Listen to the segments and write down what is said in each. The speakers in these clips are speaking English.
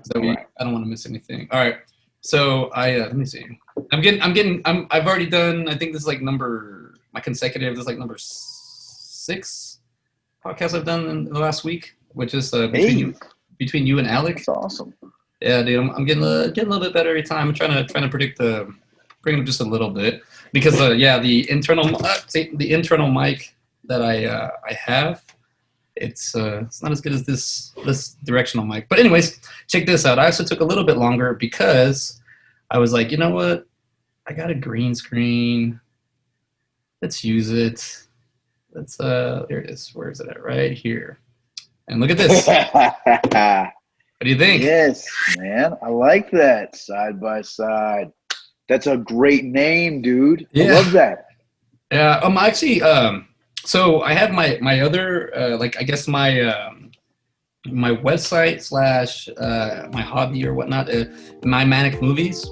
So All right. I don't want to miss anything. All right. So let me see. I've already done. I think this is like my consecutive. This is like number six podcast I've done in the last week, which is Hey, between you and Alec. that's awesome. Yeah, dude, I'm getting a little bit better every time. I'm trying to predict bring it up just a little bit because yeah, the internal mic that I have, it's not as good as this directional mic. But anyways, check this out. I also took a little bit longer because I was like, you know what? I got a green screen. Let's use it. Let's there it is. Where is it at? Right here. And look at this. What do you think? Yes, man. I like that side by side. That's a great name, dude. I Yeah. love that. Yeah. Actually, so I have my other like I guess my website slash my hobby or whatnot, MyManicMovies.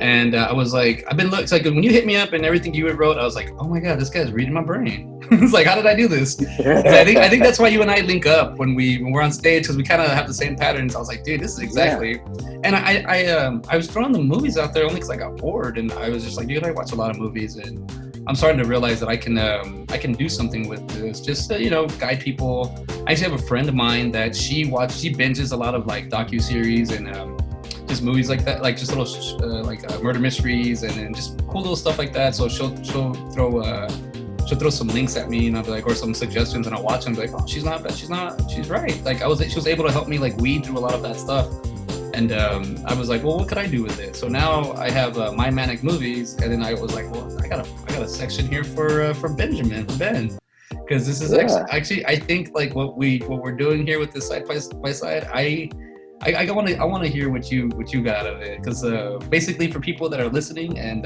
And I was like, I've been looking. It's like when you hit me up and everything you had wrote, I was like, oh my god, this guy's reading my brain. It's like, how did I do this? 'Cause I think that's why you and I link up when we're on stage because we kind of have the same patterns. I was like, dude, this is exactly. And I was throwing the movies out there only because I got bored and I was just like, dude, I watch a lot of movies and I'm starting to realize that I can do something with this. Just guide people. I actually have a friend of mine that she binges a lot of like docu series and just movies like that, like just little murder mysteries and just cool little stuff like that. So she'll throw some links at me and I'll be like, or some suggestions, and I'll watch them and be like, oh, she's not bad, she's right. Like she was able to help me like weed through a lot of that stuff. And I was like, well, what could I do with it? So now I have MyManicMovies, and then I was like, well, I got a section here for Ben, because this is Yeah. actually I think like what we're doing here with this side by side. I want to hear what you got out of it, because basically for people that are listening and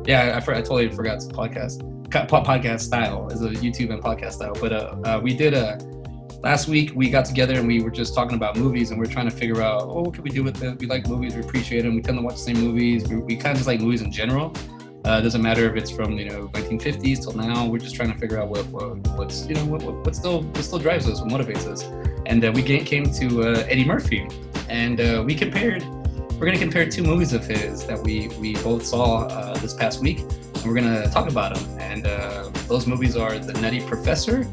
yeah, I totally forgot to podcast style as a YouTube and podcast style, but we did last week we got together and we were just talking about movies and we are trying to figure out, oh, what can we do with it? We like movies, we appreciate them, we tend to watch the same movies, we kind of just like movies in general. It doesn't matter if it's from 1950s till now. We're just trying to figure out what still drives us, what motivates us. And we came to Eddie Murphy, and we compared. We're gonna compare two movies of his that we both saw this past week, and we're gonna talk about them. And those movies are The Nutty Professor,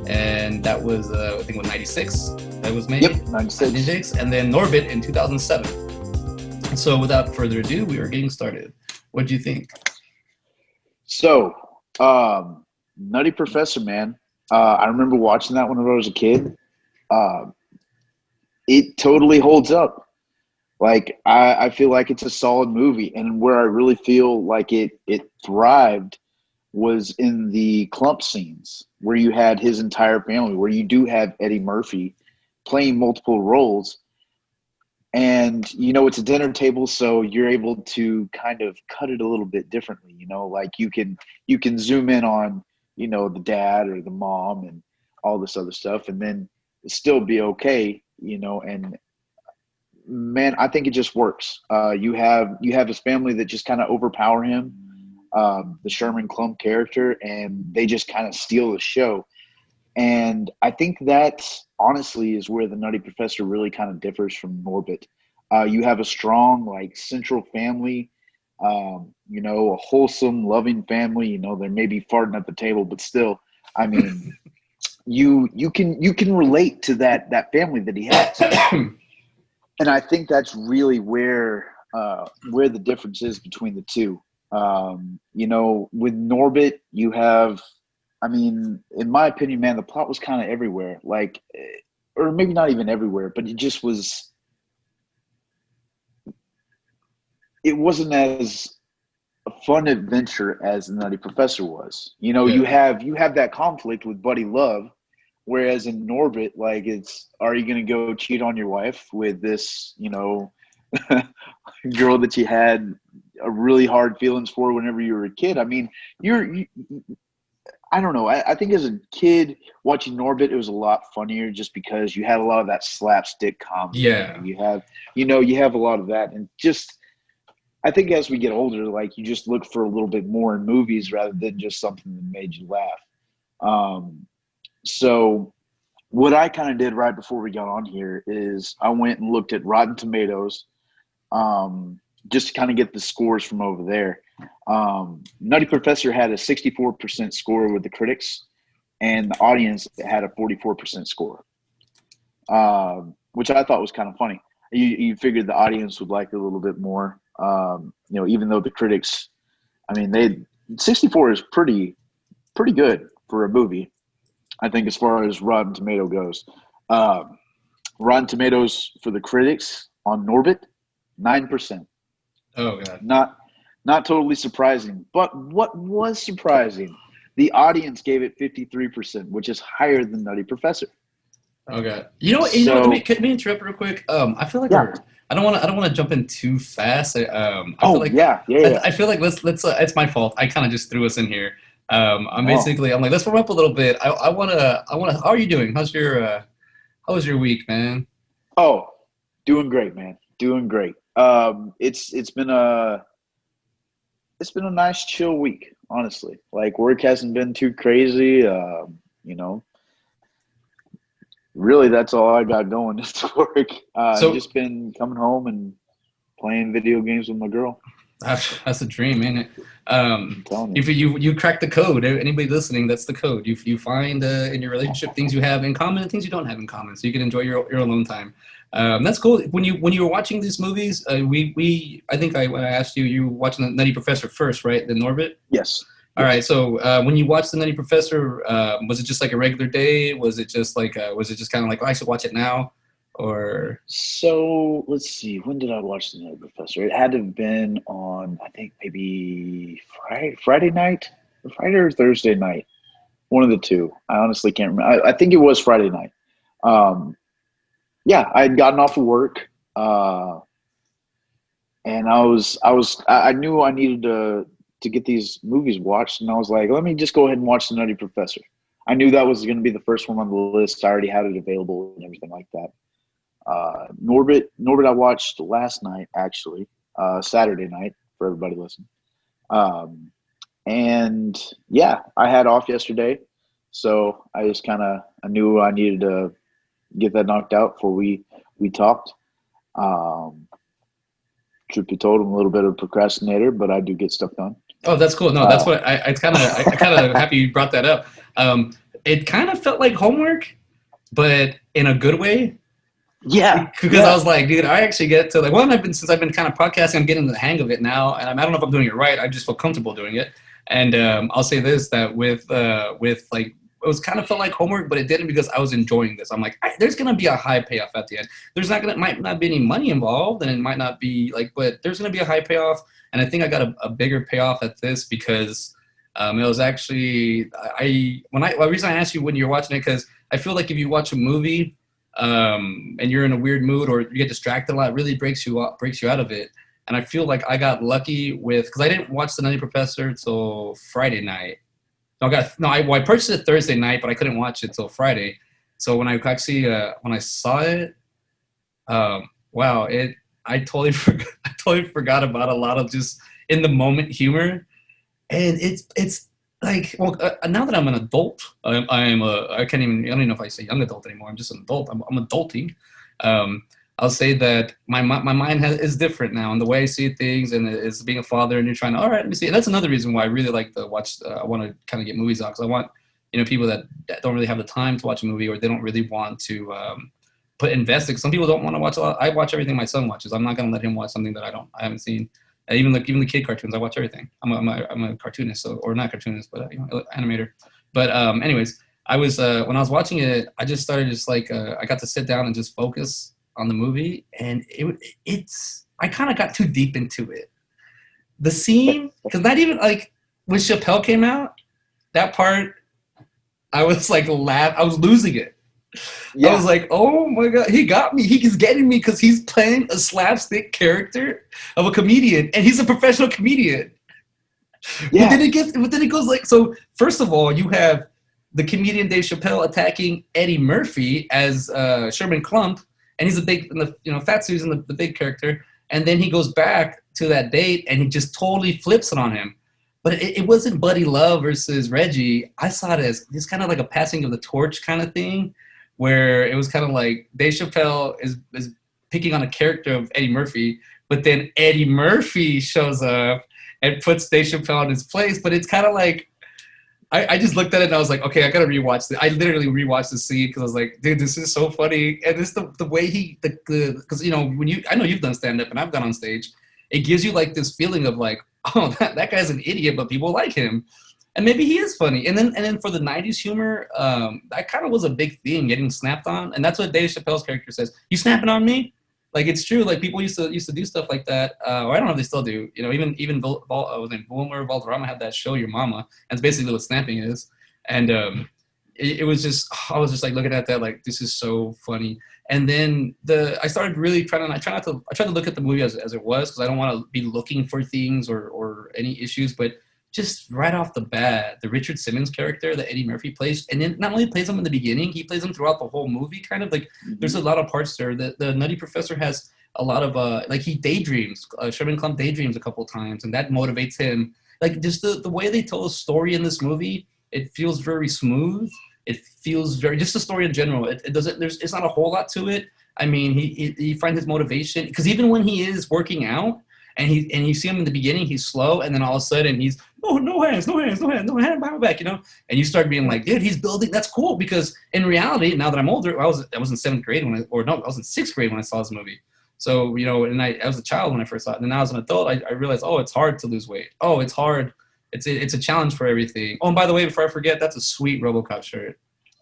and that was I think was '96. That was made. Yep, 96. And then Norbit in 2007. So without further ado, we are getting started. What do you think? So, Nutty Professor, man. I remember watching that when I was a kid. It totally holds up. Like, I feel like it's a solid movie. And where I really feel like it thrived was in the clump scenes where you had his entire family, where you do have Eddie Murphy playing multiple roles. And it's a dinner table, so you're able to kind of cut it a little bit differently. Like you can zoom in on the dad or the mom and all this other stuff, and then still be okay. And man, I think it just works. You have his family that just kind of overpower him, the Sherman Klump character, and they just kind of steal the show. And I think that honestly is where the Nutty Professor really kind of differs from Norbit. You have a strong, like, central family, a wholesome, loving family. They may be farting at the table, but still, I mean, you can relate to that family that he has. And I think that's really where the difference is between the two. With Norbit, you have, I mean, in my opinion, man, the plot was kind of everywhere. Like, or maybe not even everywhere, but it just was. It wasn't as a fun adventure as the Nutty Professor was. You Yeah. have that conflict with Buddy Love, whereas in Norbit, like, it's, are you going to go cheat on your wife with this, girl that you had a really hard feelings for whenever you were a kid? I mean, I don't know. I think as a kid watching Norbit, it was a lot funnier just because you had a lot of that slapstick comedy. Yeah. You have a lot of that, and just, I think as we get older, like, you just look for a little bit more in movies rather than just something that made you laugh. So what I kind of did right before we got on here is I went and looked at Rotten Tomatoes, just to kind of get the scores from over there. Nutty Professor had a 64% score with the critics, and the audience had a 44% score, which I thought was kind of funny. You figured the audience would like it a little bit more, even though the critics, I mean, 64 is pretty good for a movie, I think, as far as Rotten Tomato goes. Rotten Tomatoes for the critics on Norbit, 9%. Oh god. Not totally surprising. But what was surprising, the audience gave it 53%, which is higher than Nutty Professor. Oh god. Let me interrupt real quick. I feel like I don't want to jump in too fast. I feel like yeah. I feel like let's it's my fault. I kind of just threw us in here. I'm like, let's warm up a little bit. I wanna how are you doing? How was your week, man? Oh, doing great, man. Doing great. It's been a nice chill week, honestly. Like, work hasn't been too crazy. Really, that's all I got going is to work. Just been coming home and playing video games with my girl. That's a dream, ain't it? I'm telling you. You crack the code. Anybody listening, that's the code. You find in your relationship things you have in common and things you don't have in common, so you can enjoy your alone time. That's cool. When you were watching these movies, I think when I asked you, you were watching the Nutty Professor first, right? The Norbit. Yes. All right. So when you watched the Nutty Professor, was it just like a regular day? Was it just like kind of like, oh, I should watch it now, or? So let's see. When did I watch the Nutty Professor? It had to have been on, I think, maybe Friday night, Friday or Thursday night. One of the two. I honestly can't remember. I think it was Friday night. Yeah, I had gotten off of work, and I knew I needed to get these movies watched, and I was like, let me just go ahead and watch the Nutty Professor. I knew that was going to be the first one on the list. I already had it available and everything like that. Norbit I watched last night, actually, Saturday night for everybody listening. And yeah, I had off yesterday, so I knew I needed to get that knocked out before we talked. Truth be told, I'm a little bit of a procrastinator, but I do get stuff done. Oh, that's cool. No, that's what I kind of happy you brought that up. It kind of felt like homework, but in a good way. Yeah, because I was like, dude, I actually get to since I've been kind of podcasting, I'm getting the hang of it now, and I don't know if I'm doing it right. I just feel comfortable doing it, and I'll say this, that with like, it was kind of felt like homework, but it didn't, because I was enjoying this. I'm like, there's gonna be a high payoff at the end. Might not be any money involved, and it might not be like, but there's gonna be a high payoff, and I think I got a bigger payoff at this because it was actually the reason I asked you when you're watching it, because I feel like if you watch a movie and you're in a weird mood or you get distracted a lot, it really breaks you out of it. And I feel like I got lucky because I didn't watch the Nutty Professor till Friday night. I purchased it Thursday night, but I couldn't watch it till Friday. So when I actually when I saw it, I totally forgot about a lot of just in the moment humor, and it's like, well, now that I'm an adult, I don't even know if I say young adult anymore. I'm just an adult. I'm adulting. I'll say that my mind is different now, and the way I see things, and is being a father, and you're trying to, all right, let me see. And that's another reason why I really like to watch. I want to kind of get movies out, because I want people that don't really have the time to watch a movie, or they don't really want to invest it. Some people don't want to watch a lot. I watch everything my son watches. I'm not going to let him watch something that I haven't seen. Even the kid cartoons, I watch everything. I'm a cartoonist, or not cartoonist, but animator. But anyways, I was when I was watching it, I just started I got to sit down and just focus on the movie, and I kind of got too deep into it. The scene, because not even like when Chappelle came out, that part, I was like I was losing it. Yeah. I was like, oh my God, he got me. He's getting me because he's playing a slapstick character of a comedian, and he's a professional comedian. Yeah. But then it goes like, so first of all, you have the comedian Dave Chappelle attacking Eddie Murphy as Sherman Klump, and he's a big, Fatsu's in the big character. And then he goes back to that date, and he just totally flips it on him. But it wasn't Buddy Love versus Reggie. I saw it as it's kind of like a passing of the torch kind of thing, where it was kind of like Dave Chappelle is picking on a character of Eddie Murphy, but then Eddie Murphy shows up and puts Dave Chappelle in his place. But it's kind of like I just looked at it and I was like, okay, I gotta rewatch this. I literally rewatched the scene because I was like, dude, this is so funny. And this the way he because you know when I know you've done stand up and I've gone on stage, it gives you like this feeling of like, oh, that guy's an idiot, but people like him. And maybe he is funny. And then for the '90s humor, that kind of was a big theme, getting snapped on. And that's what Dave Chappelle's character says. You snapping on me? Like it's true. Like people used to do stuff like that. Or I don't know if they still do. You know, even Wilmer Valderrama had that show, Your Mama. That's basically what snapping is. And it was just I was just like looking at that like this is so funny. And then I started really trying to I tried to look at the movie as it was because I don't want to be looking for things or any issues, but just right off the bat, the Richard Simmons character that Eddie Murphy plays, and then not only plays him in the beginning, he plays him throughout the whole movie. Kind of like there's a lot of parts there. The Nutty Professor has a lot of like he daydreams. Sherman Klump daydreams a couple times, and that motivates him. Like just the way they tell a story in this movie, it feels very smooth. It feels very just the story in general. It doesn't. It's not a whole lot to it. I mean, he finds his motivation because even when he is working out. And you see him in the beginning, he's slow, and then all of a sudden he's no hands behind my back, you know. And you start being like, dude, he's building. That's cool because in reality, now that I'm older, I was in 7th grade I was in 6th grade when I saw this movie. So you know, and I was a child when I first saw it, and then now as an adult, I realized, oh, it's hard to lose weight. Oh, it's hard. It's a challenge for everything. Oh, and by the way, before I forget, that's a sweet Robocop shirt.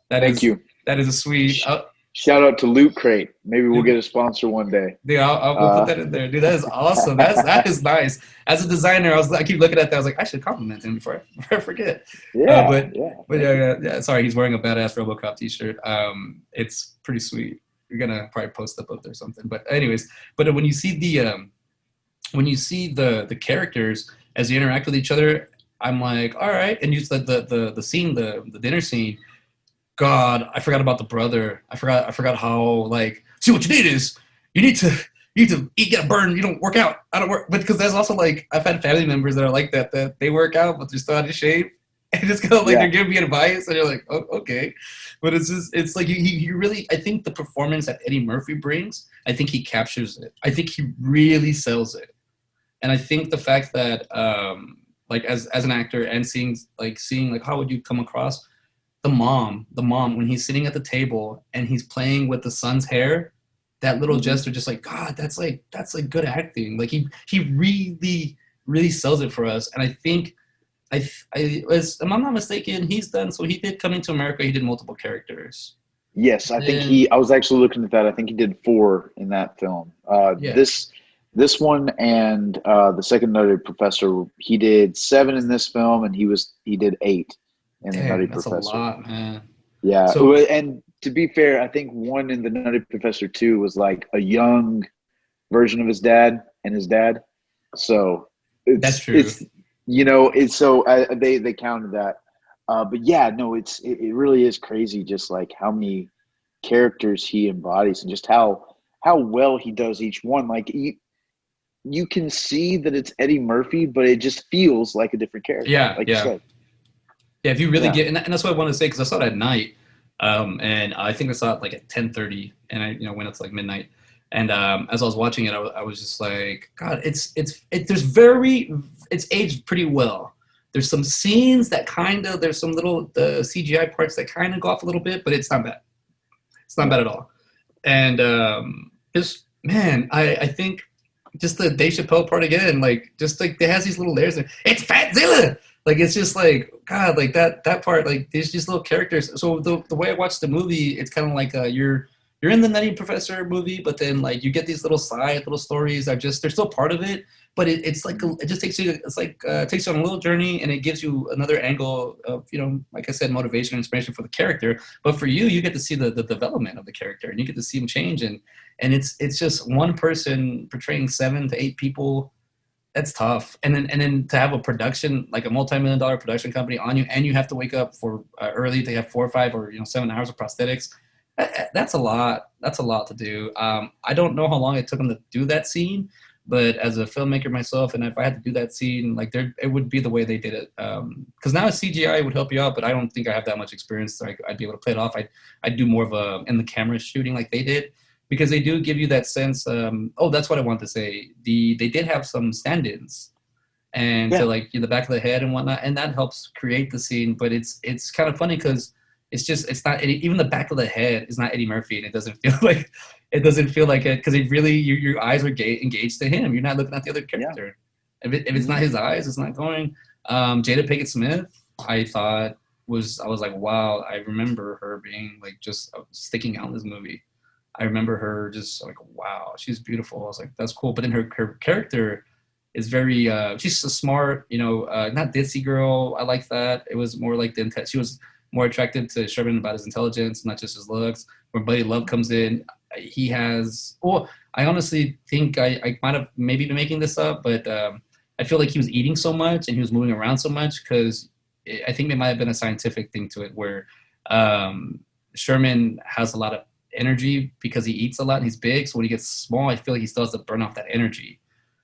Thank you. That is a sweet. Shout out to Loot Crate. Maybe we'll get a sponsor one day. Dude, I'll put that in there. Dude, that is awesome. That is nice. As a designer, I keep looking at that. I was like, I should compliment him before I forget. Yeah. But yeah. Sorry, he's wearing a badass RoboCop t-shirt. It's pretty sweet. You're gonna probably post up there or something. But anyways, when you see the characters as they interact with each other, I'm like, all right. And you said the scene, the dinner scene. God, I forgot about the brother. I forgot how like see what you need is you need to eat, get a burn. You don't work out. I don't work, but because there's also like I've had family members that are like that they work out but they're still out of shape, and it's kind of like they're giving me advice, and you're like, oh, okay, but it's like you really I think the performance that Eddie Murphy brings, I think he captures it. I think he really sells it, and I think the fact that like as an actor and seeing like how would you come across. The mom, when he's sitting at the table and he's playing with the son's hair, that little gesture, just like God, that's like good acting. Like he really sells it for us. And I think, if I'm not mistaken, he did Coming to America. He did multiple characters. Yes, I think I was actually looking at that. I think he did 4 in that film. This one and the second Nutty Professor, he did 7 in this film, and he did 8. In the Nutty Professor. That's a lot, man. Yeah, and to be fair, I think one in the Nutty Professor 2 was like a young version of his dad and his dad. So that's true. They counted that. But yeah, no, it really is crazy, just like how many characters he embodies and just how well he does each one. Like you can see that it's Eddie Murphy, but it just feels like a different character. Yeah, you said. Yeah, if you really get, and that's what I want to say because I saw it at night, and I think I saw it like at 10:30, and I went up to like midnight, and as I was watching it, I was just like, God, it's aged pretty well. There's some scenes that there's some little the CGI parts that kind of go off a little bit, but it's not bad. It's not bad at all, and I think just the Dave Chappelle part again, like just like it has these little layers. It's Fatzilla. Like it's just like God, like that part, like there's just little characters. So the way I watch the movie, it's kind of like you're in the Nutty Professor movie, but then like you get these little stories that they're still part of it. But it just takes you takes you on a little journey, and it gives you another angle of like I said, motivation and inspiration for the character. But for you get to see the development of the character, and you get to see him change, and it's just one person portraying 7 to 8 people. That's tough. And then to have a production, like a multi-million-dollar production company on you, and you have to wake up for early to have 4 or 5 or 7 hours of prosthetics. That's a lot. That's a lot to do. I don't know how long it took them to do that scene, But as a filmmaker myself, and if I had to do that scene, like it would be the way they did it. Because now CGI would help you out, but I don't think I have that much experience. So I'd be able to play it off. I'd do more of a in the camera shooting like they did, because they do give you that sense. Oh, that's what I want to say. They did have some stand-ins, and to Yeah. like in the back of the head and whatnot, and that helps create the scene. But it's kind of funny because it's not even the back of the head is not Eddie Murphy, and it doesn't feel like it because it really your eyes are engaged to him. You're not looking at the other character. If it's not his eyes, it's not going. Jada Pinkett Smith, I was like, wow. I remember her being like just sticking out in this movie. I remember her just like, wow, she's beautiful. I was like, that's cool. But then her character is very she's a smart, not ditzy girl. I like that. It was more like she was more attracted to Sherman about his intelligence, not just his looks. When Buddy Love comes in, he has. Oh, I honestly think I might have maybe been making this up, but I feel like he was eating so much and he was moving around so much because I think there might have been a scientific thing to it where Sherman has a lot of energy because he eats a lot and he's big. So when he gets small, I feel like he still has to burn off that energy.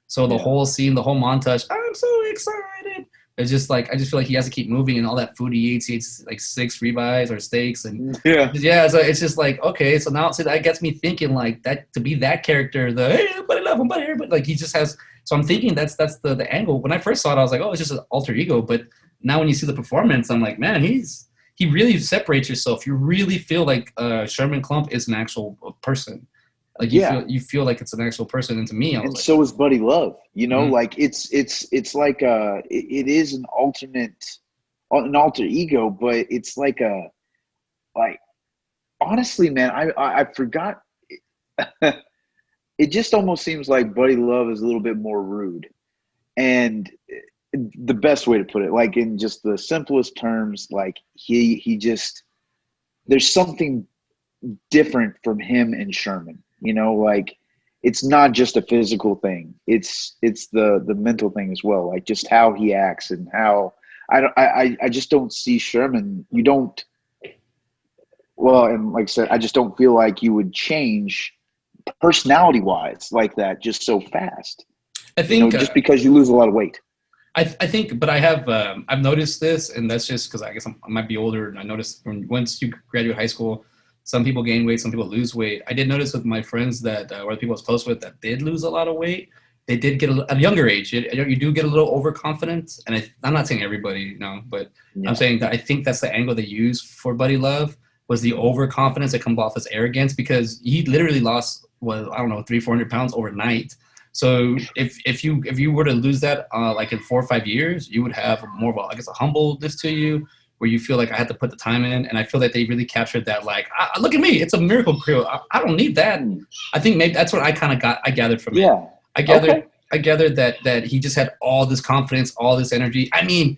So the whole scene, the whole montage, I'm so excited. It's just like I just feel like he has to keep moving, and all that food he eats like 6 ribeyes or steaks, and So it's just like, okay, so now that gets me thinking like that to be that character, the hey, buddy love him, buddy, but like he just has. So I'm thinking that's the angle. When I first saw it, I was like, oh, it's just an alter ego. But now when you see the performance, I'm like, man, he really separates yourself. You really feel like Sherman Klump is an actual person. Like you feel like it's an actual person. And to me, I was like, so is Buddy Love. Like it's like it is an alter ego, but it's like honestly, man, I forgot. It just almost seems like Buddy Love is a little bit more rude, and the best way to put it, like in just the simplest terms, like he just there's something different from him and Sherman. Like it's not just a physical thing. It's the mental thing as well. Like just how he acts and how I just don't see Sherman. You don't. Well, and like I said, I just don't feel like you would change personality-wise like that just so fast. I think just because you lose a lot of weight. I think, but I have I've noticed this, and that's just because I guess I might be older. And I noticed once you graduate high school, some people gain weight, some people lose weight. I did notice with my friends that, or the people I was close with that did lose a lot of weight, they did get at a younger age. You do get a little overconfident, and I'm not saying everybody, but I'm saying that I think that's the angle they use for Buddy Love was the overconfidence that comes off as arrogance because he literally lost, 300-400 pounds overnight. So if you were to lose that like in 4 or 5 years, you would have more of a humbleness to you, where you feel like I had to put the time in. And I feel that they really captured that, like, look at me, it's a miracle crew. I don't need that. I think maybe that's what I gathered from it. Yeah. I gathered that he just had all this confidence, all this energy. I mean,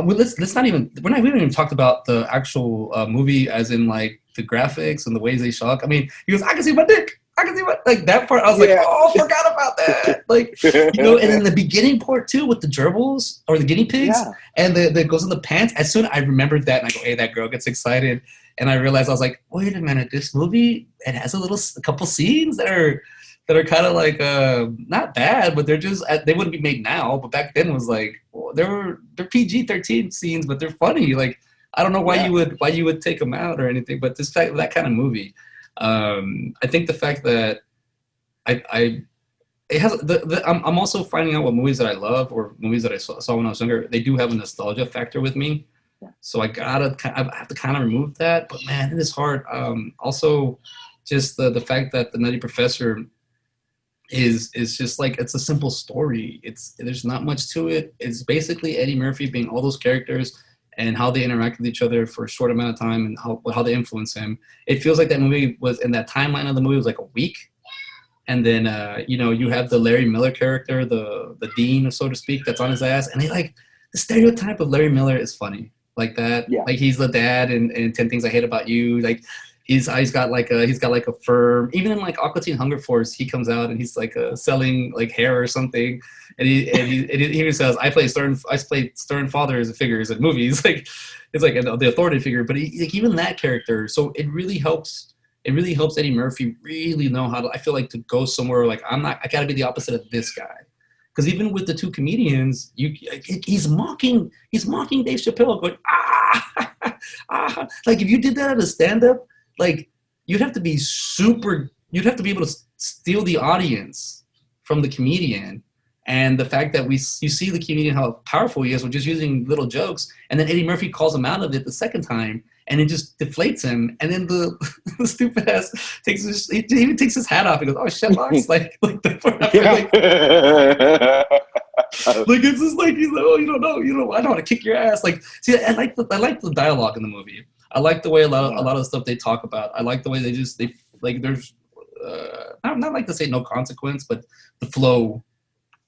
we haven't even talked about the actual movie as in like the graphics and the ways they shock. I mean, he goes, I can see my dick. I can see like that part. I was like, oh, I forgot about that. Like, and then the beginning part too with the gerbils or the guinea pigs and that goes in the pants. As soon as I remembered that, and I go, hey, that girl gets excited. And I realized I was like, wait a minute, this movie, it has a couple scenes that are kind of like not bad, but they're just they wouldn't be made now. But back then was like they're PG-13 scenes, but they're funny. Like I don't know why you would take them out or anything, but that kind of movie. I think the fact that I'm also finding out what movies that I love or movies that I saw when I was younger, they do have a nostalgia factor with me. So I have to kind of remove that, but man, it is hard. Also just the fact that the Nutty Professor is just like, it's a simple story. There's not much to it. It's basically Eddie Murphy being all those characters and how they interact with each other for a short amount of time and how they influence him. It feels like that movie was in that timeline of the movie was like a week. And then, you have the Larry Miller character, the dean, so to speak, that's on his ass. And the stereotype of Larry Miller is funny like that. Yeah. Like he's the dad in 10 Things I Hate About You. Like he's got like a firm, even in like Aqua Teen Hunger Force, he comes out and he's like selling like hair or something. And he even says, I play stern fathers figures in movies. Like it's like the authority figure, but even that character. So it really helps it really helps Eddie Murphy really know how to, I feel like, to go somewhere like, I gotta be the opposite of this guy. Because even with the two comedians, he's mocking Dave Chappelle, going like if you did that at a stand-up, like you'd have to be able to steal the audience from the comedian. And the fact that you see the comedian how powerful he is with just using little jokes, and then Eddie Murphy calls him out of it the second time, and it just deflates him. And then the stupid ass takes his hat off and goes, "Oh shit, Locks!" like like it's just like he's like, "Oh, you don't know, I know how to kick your ass." Like, see, I like the dialogue in the movie. I like the way a lot of the stuff they talk about. I like the way they like there's not like to say no consequence, but the flow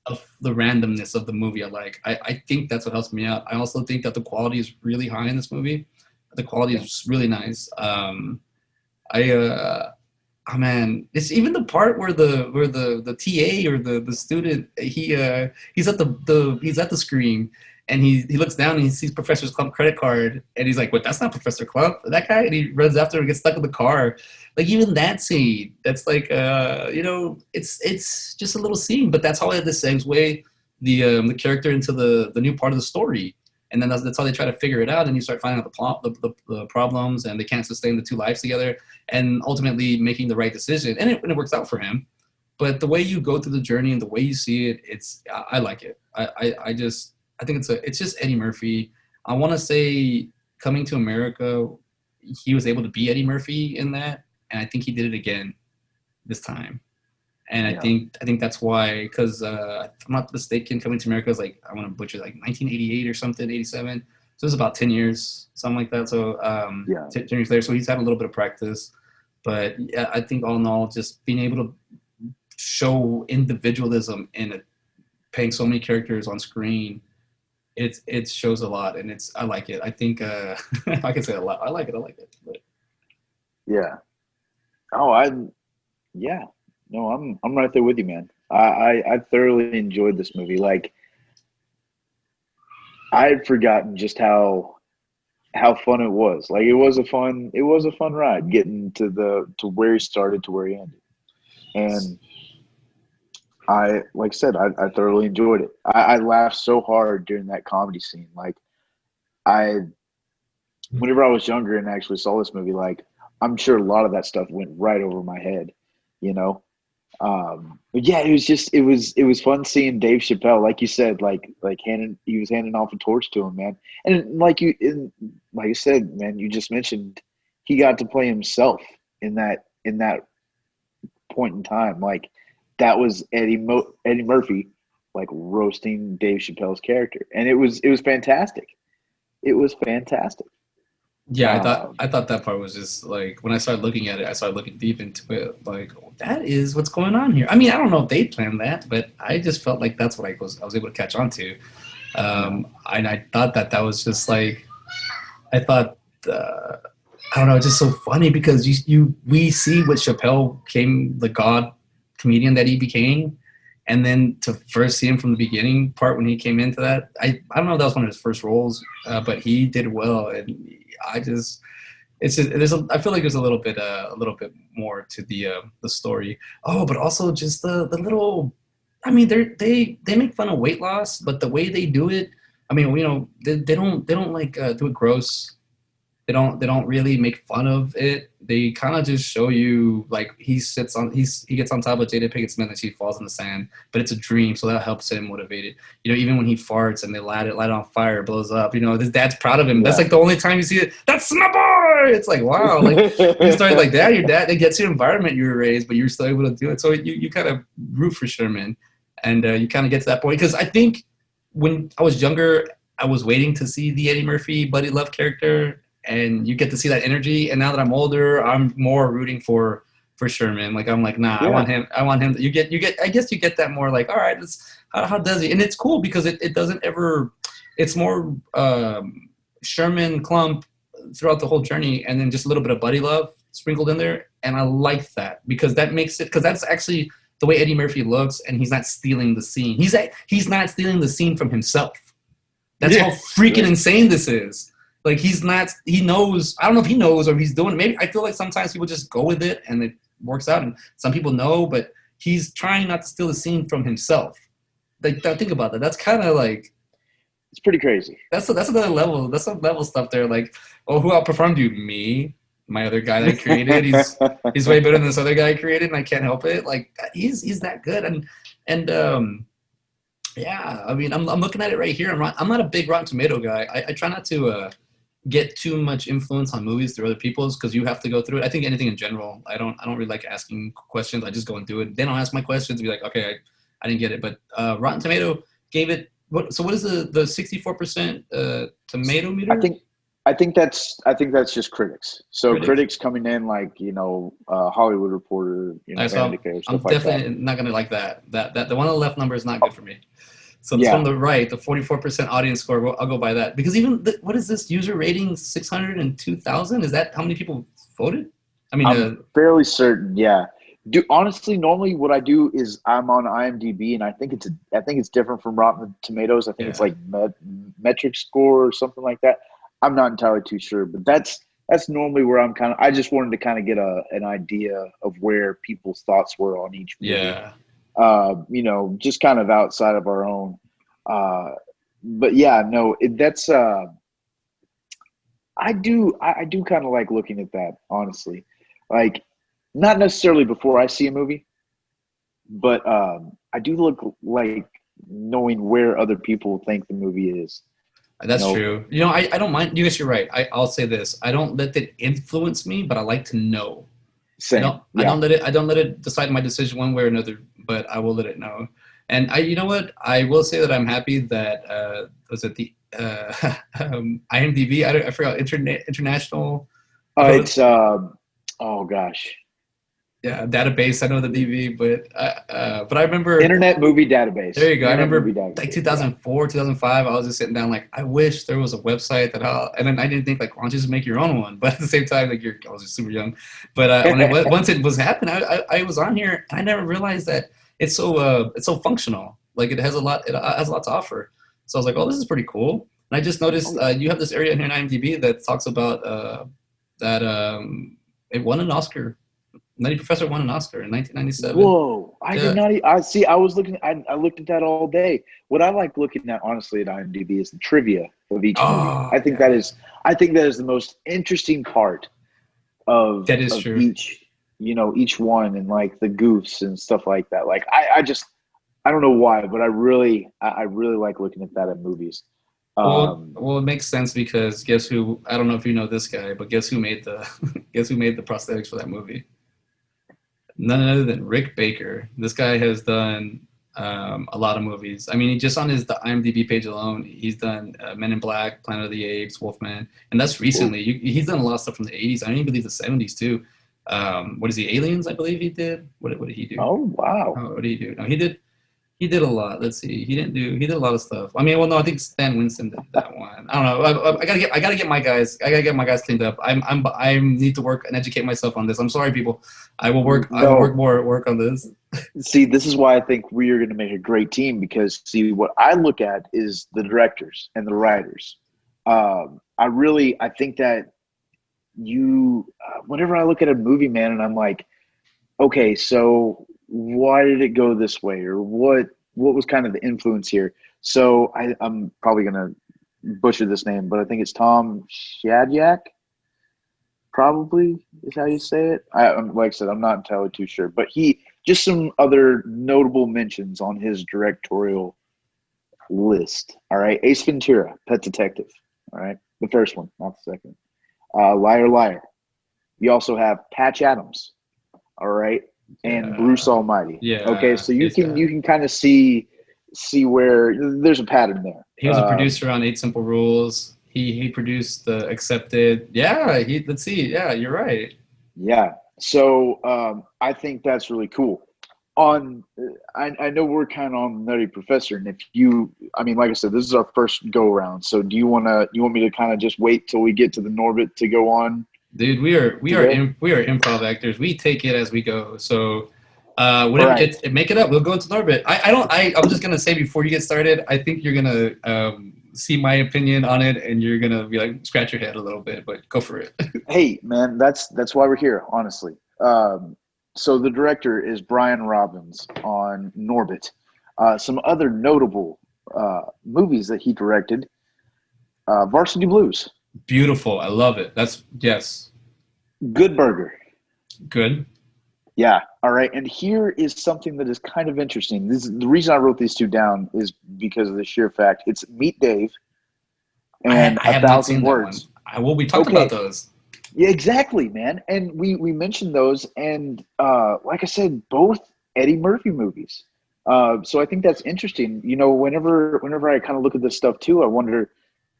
of the randomness of the movie. I think that's what helps me out. I also think that the quality is really high in this movie. The quality is really nice. Man, it's even the part where the TA or the student, he's at the screen, and he looks down and he sees Professor Clump credit card, and he's like, "What? That's not Professor Clump, that guy." And he runs after him and gets stuck in the car. Like, even that scene, that's like, it's just a little scene, but that's how they segue the character into the new part of the story. And then that's how they try to figure it out, and you start finding out the problems, and they can't sustain the two lives together, and ultimately making the right decision. And it works out for him. But the way you go through the journey and the way you see it, I like it. I think it's just Eddie Murphy. I want to say Coming to America, he was able to be Eddie Murphy in that, and I think he did it again this time. And I think that's why, because if I'm not mistaken, Coming to America is like, I want to butcher, like 1988 or something, 87. So it's about 10 years, something like that. So 10 years later. So he's had a little bit of practice. But yeah, I think all in all, just being able to show individualism in paying so many characters on screen, it shows a lot, and I like it. I think I can say a lot. I like it. But. Yeah. Oh, yeah. No, I'm right there with you, man. I thoroughly enjoyed this movie. Like, I had forgotten just how fun it was. Like, it was a fun ride getting to where he started to where he ended. And like I said, I thoroughly enjoyed it. I laughed so hard during that comedy scene. Like, whenever I was younger and actually saw this movie, like, I'm sure a lot of that stuff went right over my head, But yeah, it was fun seeing Dave Chappelle, like you said, like he was handing off a torch to him, man. And like you said, man, you just mentioned he got to play himself in that point in time. Like, that was Eddie Murphy, like, roasting Dave Chappelle's character, and it was fantastic. It was fantastic. Yeah, I thought that part was just like, when I started looking at it, I started looking deep into it. Like, that is what's going on here. I mean, I don't know if they planned that, but I just felt like that's what I was able to catch on to. And I thought that was just like, I thought, I don't know, it's just so funny because we see what Chappelle became, the god comedian that he became. And then to first see him from the beginning part when he came into that, I don't know if that was one of his first roles, but he did well. And I feel like there's a little bit more to the story. Oh, but also just the little, I mean, they make fun of weight loss, but the way they do it, I mean, they don't like do it gross. They don't really make fun of it. They kind of just show you, like, he gets on top of Jada Pinkett Smith and she falls in the sand, but it's a dream, so that helps him motivated. Even when he farts and they light it on fire, it blows up. His dad's proud of him. Yeah. That's like the only time you see it. That's my boy. It's like, wow. Like, you start like that. Your dad, it gets your environment you were raised, but you're still able to do it. So you kind of root for Sherman, and you kind of get to that point, because I think when I was younger, I was waiting to see the Eddie Murphy Buddy Love character. And you get to see that energy. And now that I'm older, I'm more rooting for Sherman. Like, I'm like, nah, yeah. I want him. I guess you get that more, like, all right, how does he? And it's cool because it doesn't ever, it's more Sherman Clump throughout the whole journey. And then just a little bit of Buddy Love sprinkled in there. And I like that because that makes it, because that's actually the way Eddie Murphy looks. And he's not stealing the scene. He's not stealing the scene from himself. That's how freaking insane this is. Like he's not. He knows. I don't know if he knows or if he's doing it. Maybe I feel like sometimes people just go with it and it works out, and some people know, but he's trying not to steal the scene from himself. Like think about that. That's kind of like It's pretty crazy. that's another level. That's some level stuff there. Like, oh, who outperformed you? Me, my other guy that I created. He's way better than this other guy I created, and I can't help it. Like he's that good, and yeah. I mean, I'm looking at it right here. I'm not a big Rotten Tomato guy. I try not to get too much influence on movies through other people's because you have to go through it. I think anything in general. I don't really like asking questions. I just go and do it. They don't ask my questions. Be like, okay, I didn't get it. But Rotten Tomato gave it. So what is the 64% tomato meter? I think that's just critics. So critics coming in like Hollywood Reporter, So Vanity Fair, I'm stuff like definitely that. not gonna like that. The one on the left number is not good for me. So it's from the right, the 44% audience score. I'll go by that because even what is this user rating 602,000? Is that how many people voted? I mean, I'm fairly certain. Yeah. Honestly, normally what I do is I'm on IMDb, and I think it's different from Rotten Tomatoes. I think it's like metric score or something like that. I'm not entirely too sure, but that's normally where I'm kind of. I just wanted to kind of get an idea of where people's thoughts were on each movie. Yeah. Just kind of outside of our own. But yeah, no, that's. I do kind of like looking at that, honestly. Like, not necessarily before I see a movie, but I do look like knowing where other people think the movie is. That's true. I don't mind. You guess you're right. I'll say this. I don't let it influence me, but I like to know. Same. I don't let it decide my decision one way or another, but I will let it know. And you know what? I will say that I'm happy that was it the IMDb? I forgot international. It's oh gosh. Yeah, database. I know the DB, but I remember Internet Movie Database. There you go. I remember like 2004, 2005. I was just sitting down like, I wish there was a website and then I didn't think like, why don't you just make your own one? But at the same time, like I was just super young. But once it was happening, I was on here. And I never realized that it's so functional. Like it has a lot to offer. So I was like, oh, this is pretty cool. And I just noticed you have this area in here in IMDb that talks about that it won an Oscar. Nutty Professor won an Oscar in 1997. Whoa! I did not. I see. I was looking. I looked at that all day. What I like looking at, honestly, at IMDb is the trivia of each movie. I think that is the most interesting part of true. each one, and like the goofs and stuff like that. Like I don't know why, but I really like looking at that in movies. Well, it makes sense because guess who? I don't know if you know this guy, but guess who made the prosthetics for that movie? None other than Rick Baker. This guy has done a lot of movies. I mean, just on the IMDb page alone, he's done Men in Black, Planet of the Apes, Wolfman, and that's recently. He's done a lot of stuff from the 80s. I don't even believe the 70s too. What is he? Aliens, I believe he did. What did he do? Oh wow! What did he do? No, he did a lot. Let's see. He did a lot of stuff. I mean, well, no, I think Stan Winston did that one. I don't know. I gotta get my guys. I gotta get my guys cleaned up. I need to work and educate myself on this. I'm sorry, people. I will work. I will work on this. See, this is why I think we are going to make a great team because see, what I look at is the directors and the writers. I think that whenever I look at a movie, man, and I'm like, okay, so why did it go this way, or what was kind of the influence here? So I'm probably gonna butcher this name, but I think it's Tom Shadyac. Probably is how you say it. Like I said, I'm not entirely too sure, but just some other notable mentions on his directorial list. All right, Ace Ventura, Pet Detective. All right, the first one, not the second. Liar Liar. You also have Patch Adams. All right. And Bruce Almighty. Yeah. Okay, so you can kind of see where there's a pattern there. He was a producer on 8 Simple Rules. He produced the Accepted. Yeah. Let's see. Yeah, you're right. Yeah. So I think that's really cool. I know we're kind of on Nutty Professor, and like I said, this is our first go around. So do you want me to kind of just wait till we get to the Norbit to go on? Dude, we are improv actors. We take it as we go. So, whatever, make it up. We'll go into Norbit. I'm just gonna say before you get started, I think you're gonna see my opinion on it, and you're gonna be like scratch your head a little bit, but go for it. Hey, man, that's why we're here, honestly. So the director is Brian Robbins on Norbit. Some other notable movies that he directed: Varsity Blues, Beautiful. I love it. That's yes. Good Burger. Good. Yeah. All right. And here is something that is kind of interesting. This is the reason I wrote these two down is because of the sheer fact it's Meet Dave and I A have not Thousand seen that one. Words. We talked about Okay. those. Yeah, exactly, man. And we mentioned those, and like I said, both Eddie Murphy movies. So I think that's interesting. You know, whenever I kind of look at this stuff too, I wonder,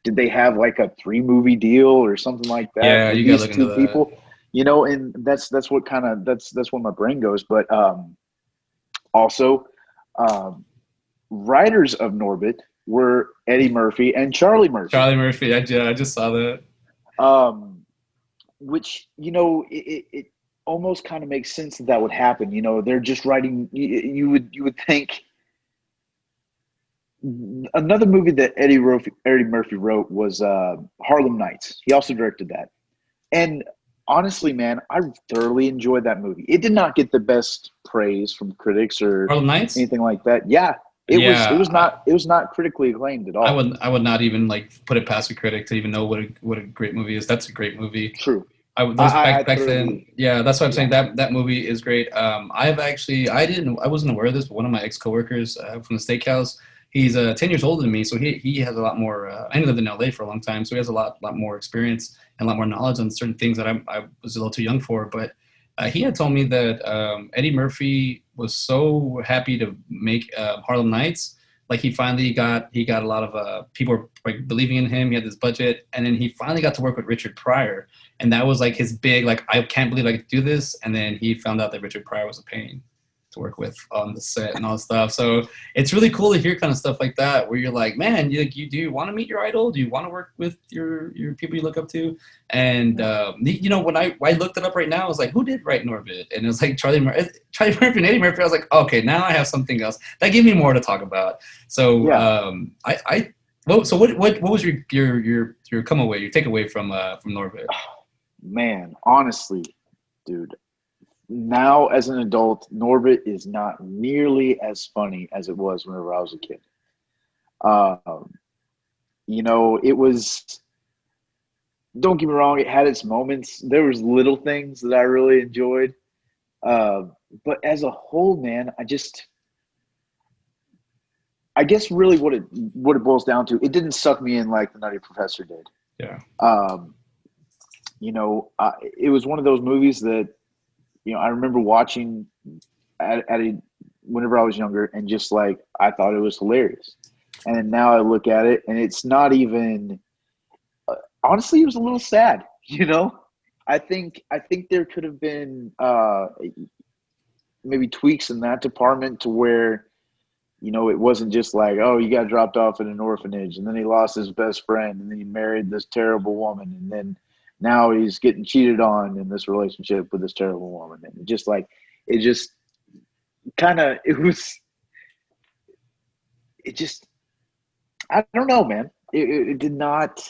did they have like a 3-movie deal or something like that Yeah, with you gotta these look into two that. people? You know, and that's what kind of that's where my brain goes. But also, um, writers of Norbit were Eddie Murphy and Charlie Murphy. Charlie Murphy. I just saw that. Um, which it almost kind of makes sense that that would happen. You know, they're just writing. You would think another movie that Eddie Murphy wrote was Harlem Nights. He also directed that, and honestly, man, I thoroughly enjoyed that movie. It did not get the best praise from critics or Harlem Nights. anything like that. Yeah, Yeah, it was not critically acclaimed at all. I would not even like put it past a critic to even know what a great movie is. That's a great movie. True. Those I back then, thoroughly, yeah, that's what I'm saying. yeah. That movie is great. I wasn't aware of this, but one of my ex coworkers from the steakhouse, he's 10 years older than me, so he has a lot more. I lived in LA for a long time, so he has a lot more experience and a lot more knowledge on certain things that I was a little too young for. But he had told me that Eddie Murphy was so happy to make Harlem Nights. Like he got a lot of people were like believing in him. He had this budget, and then he finally got to work with Richard Pryor, and that was like his big like I can't believe I could do this. And then he found out that Richard Pryor was a pain to work with on the set and all that stuff. So it's really cool to hear kind of stuff like that where you're like, man, you do you want to meet your idol? Do you want to work with your people you look up to? And when I looked it up right now, I was like, who did write Norbit? And it was like Charlie Murphy and Eddie Murphy. I was like, okay, now I have something else that gave me more to talk about. So Yeah. so what was your come away, your takeaway from Norbit? Man, honestly, dude, now as an adult, Norbit is not nearly as funny as it was whenever I was a kid. Um, it was, don't get me wrong, it had its moments. There was little things that I really enjoyed. Uh, but as a whole, man, I guess really what it boils down to, it didn't suck me in like the Nutty Professor did. Yeah. Um, it was one of those movies that, I remember watching whenever I was younger, and just like I thought it was hilarious. And then now I look at it, and it's not even. Honestly, it was a little sad. I think there could have been maybe tweaks in that department to where, it wasn't just like, oh, he got dropped off in an orphanage, and then he lost his best friend, and then he married this terrible woman, and then now he's getting cheated on in this relationship with this terrible woman. And it just kind of, I don't know, man. It did not,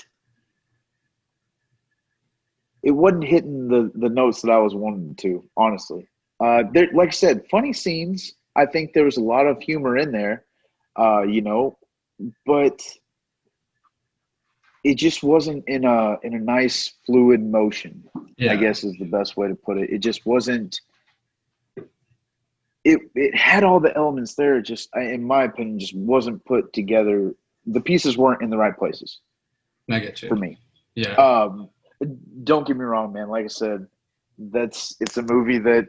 it wasn't hitting the notes that I was wanting to, honestly. Like I said, funny scenes. I think there was a lot of humor in there, but it just wasn't in a nice fluid motion, I Yeah. guess is the best way to put it. It just wasn't. It had all the elements there. It just, in my opinion, just wasn't put together. The pieces weren't in the right places I get you. for me. Yeah. Don't get me wrong, man. Like I said, it's a movie that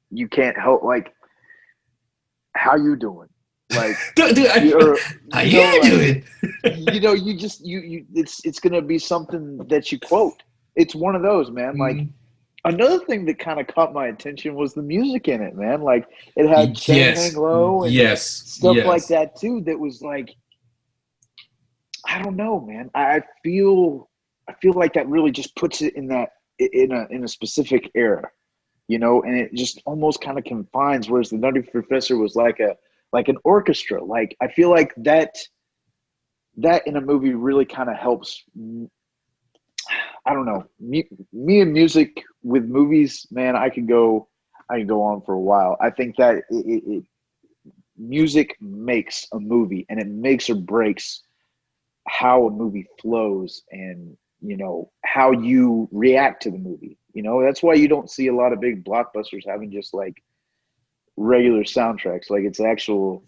you can't help. Like, how you doing? Like, Dude, how you doing? It's gonna be something that you quote. It's one of those, man. Like, another thing that kind of caught my attention was the music in it, man. Like, it had Chain Hang Yes. Low and Yes. stuff like Yes. that too. That was like, I don't know, man. I feel like that really just puts it in a specific era, and it just almost kind of confines. Whereas the Nutty Professor was like an orchestra. Like, I feel like that in a movie really kind of helps. I don't know. Me and music with movies, man, I could go on for a while. I think that music makes a movie, and it makes or breaks how a movie flows, and how you react to the movie. That's why you don't see a lot of big blockbusters having just like regular soundtracks. Like it's actual,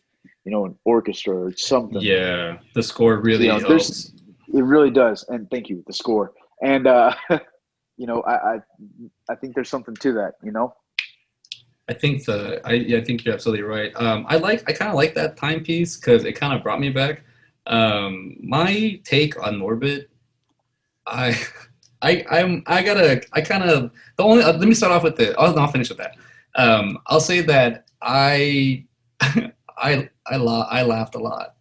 an orchestra or something. Yeah, the score really helps. It really does. And thank you, the score. And I think there's something to that. I think I think you're absolutely right. I kind of like that timepiece because it kind of brought me back. My take on Norbit, I let me start off with the. I'll finish with that. I'll say that I laughed a lot.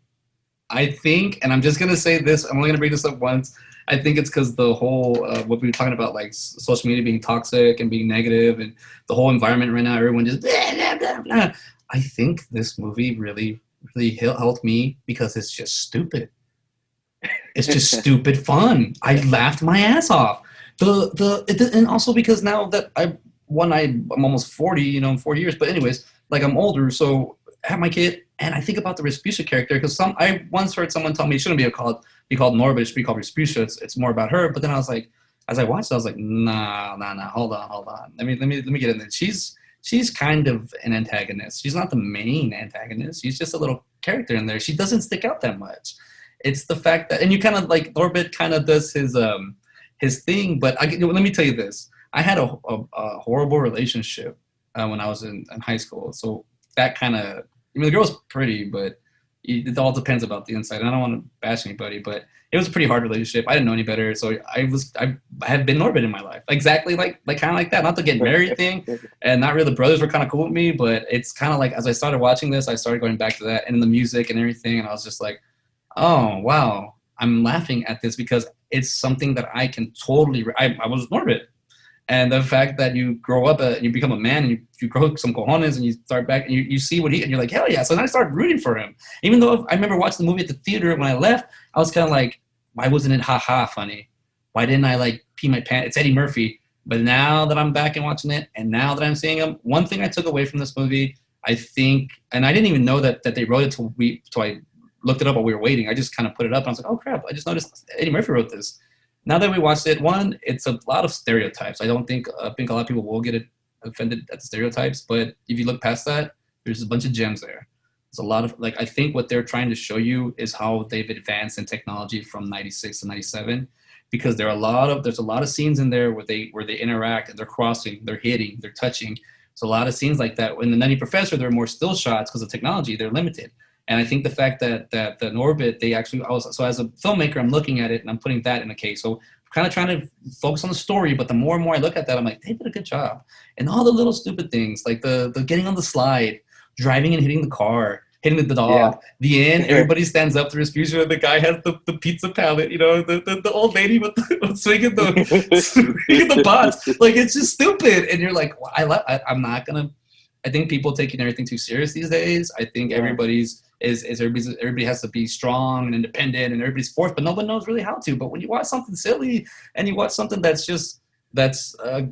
I think, and I'm just gonna say this. I'm only gonna bring this up once. I think it's because the whole what we were talking about, like social media being toxic and being negative, and the whole environment right now, everyone just blah, blah, blah, blah. I think this movie really helped me because it's just stupid. It's just stupid fun. I laughed my ass off. And also because now that I'm almost 40, in 4 years. But anyways, like I'm older, so I have my kid, and I think about the Respucia character because I once heard someone tell me it shouldn't be called Norbit, it should be called Respucia. It's more about her. But then I was like, as I watched it, I was like, nah, hold on. Let me get in there. She's kind of an antagonist. She's not the main antagonist. She's just a little character in there. She doesn't stick out that much. It's the fact that, and you kind of like Norbit kind of does his thing. But let me tell you this: I had a horrible relationship when I was in high school. So that kind of, the girl's pretty, but it all depends about the inside. And I don't want to bash anybody, but it was a pretty hard relationship. I didn't know any better, so I had been Norbit in my life, exactly like kind of like that. Not the getting married thing, and not really. The brothers were kind of cool with me, but it's kind of like as I started watching this, I started going back to that and the music and everything, and I was just like, oh wow, I'm laughing at this because it's something that I can totally. I was Norbit. And the fact that you grow up, you become a man, and you grow some cojones, and you start back, and you see what and you're like, hell yeah. So then I started rooting for him. Even though I remember watching the movie at the theater when I left, I was kind of like, why wasn't it ha-ha funny? Why didn't I like pee my pants? It's Eddie Murphy. But now that I'm back and watching it, and now that I'm seeing him, one thing I took away from this movie, I think, and I didn't even know that they wrote it till I looked it up while we were waiting. I just kind of put it up, and I was like, oh crap, I just noticed Eddie Murphy wrote this. Now that we watched it, one, it's a lot of stereotypes. I think a lot of people will get offended at the stereotypes, but if you look past that, there's a bunch of gems there. There's a lot of, I think what they're trying to show you is how they've advanced in technology from 96 to 97, because there's a lot of scenes in there where they interact, and they're crossing, they're hitting, they're touching. So a lot of scenes like that. In the Nutty Professor, there are more still shots because of technology, they're limited. And I think the fact that the Norbit, so as a filmmaker, I'm looking at it and I'm putting that in a case. So I'm kind of trying to focus on the story, but the more and more I look at that, I'm like, they did a good job. And all the little stupid things, like the getting on the slide, driving and hitting the car, hitting the dog. Yeah. The end, everybody stands up to his future. The guy has the pizza pallet, the old lady with swinging the pots. Like, it's just stupid. And you're like, well, I think people taking everything too serious these days. I think everybody has to be strong and independent, and everybody's forced, but no one knows really how to. But when you watch something silly and you watch something that's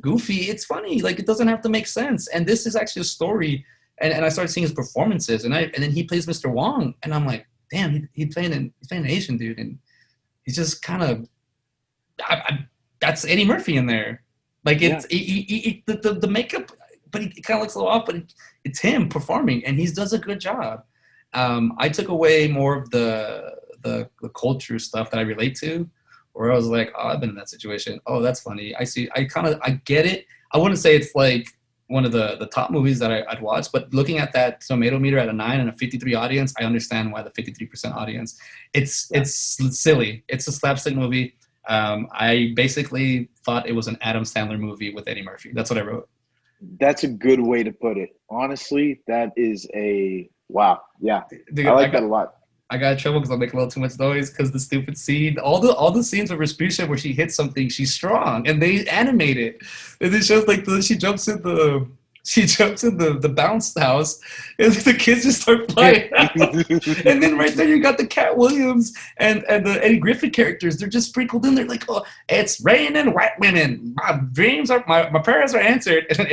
goofy, it's funny. Like, it doesn't have to make sense. And this is actually a story. And I started seeing his performances, and then he plays Mr. Wong, and I'm like, damn, he's playing an Asian dude, and he's just kind of that's Eddie Murphy in there. Like, it's the makeup, but he kind of looks a little off, but it's him performing, and he does a good job. I took away more of the culture stuff that I relate to, where I was like, oh, I've been in that situation. Oh, that's funny. I see. I get it. I wouldn't say it's like one of the top movies that I'd watch, but looking at that tomato meter at a 9 and a 53 audience, I understand why the 53% audience. It's silly. It's a slapstick movie. I basically thought it was an Adam Sandler movie with Eddie Murphy. That's what I wrote. That's a good way to put it. Honestly, that is wow. Yeah, dude, I like that a lot. I got in trouble because I make a little too much noise because the stupid scene, all the scenes with Respucia where she hits something, she's strong, and they animate it, and it shows like she jumps in she jumps in the bounce house, and the kids just start flying out. And then right there, you got the Cat Williams and the Eddie Griffin characters. They're just sprinkled in there, like, oh, it's raining white women. My dreams are my prayers are answered. And then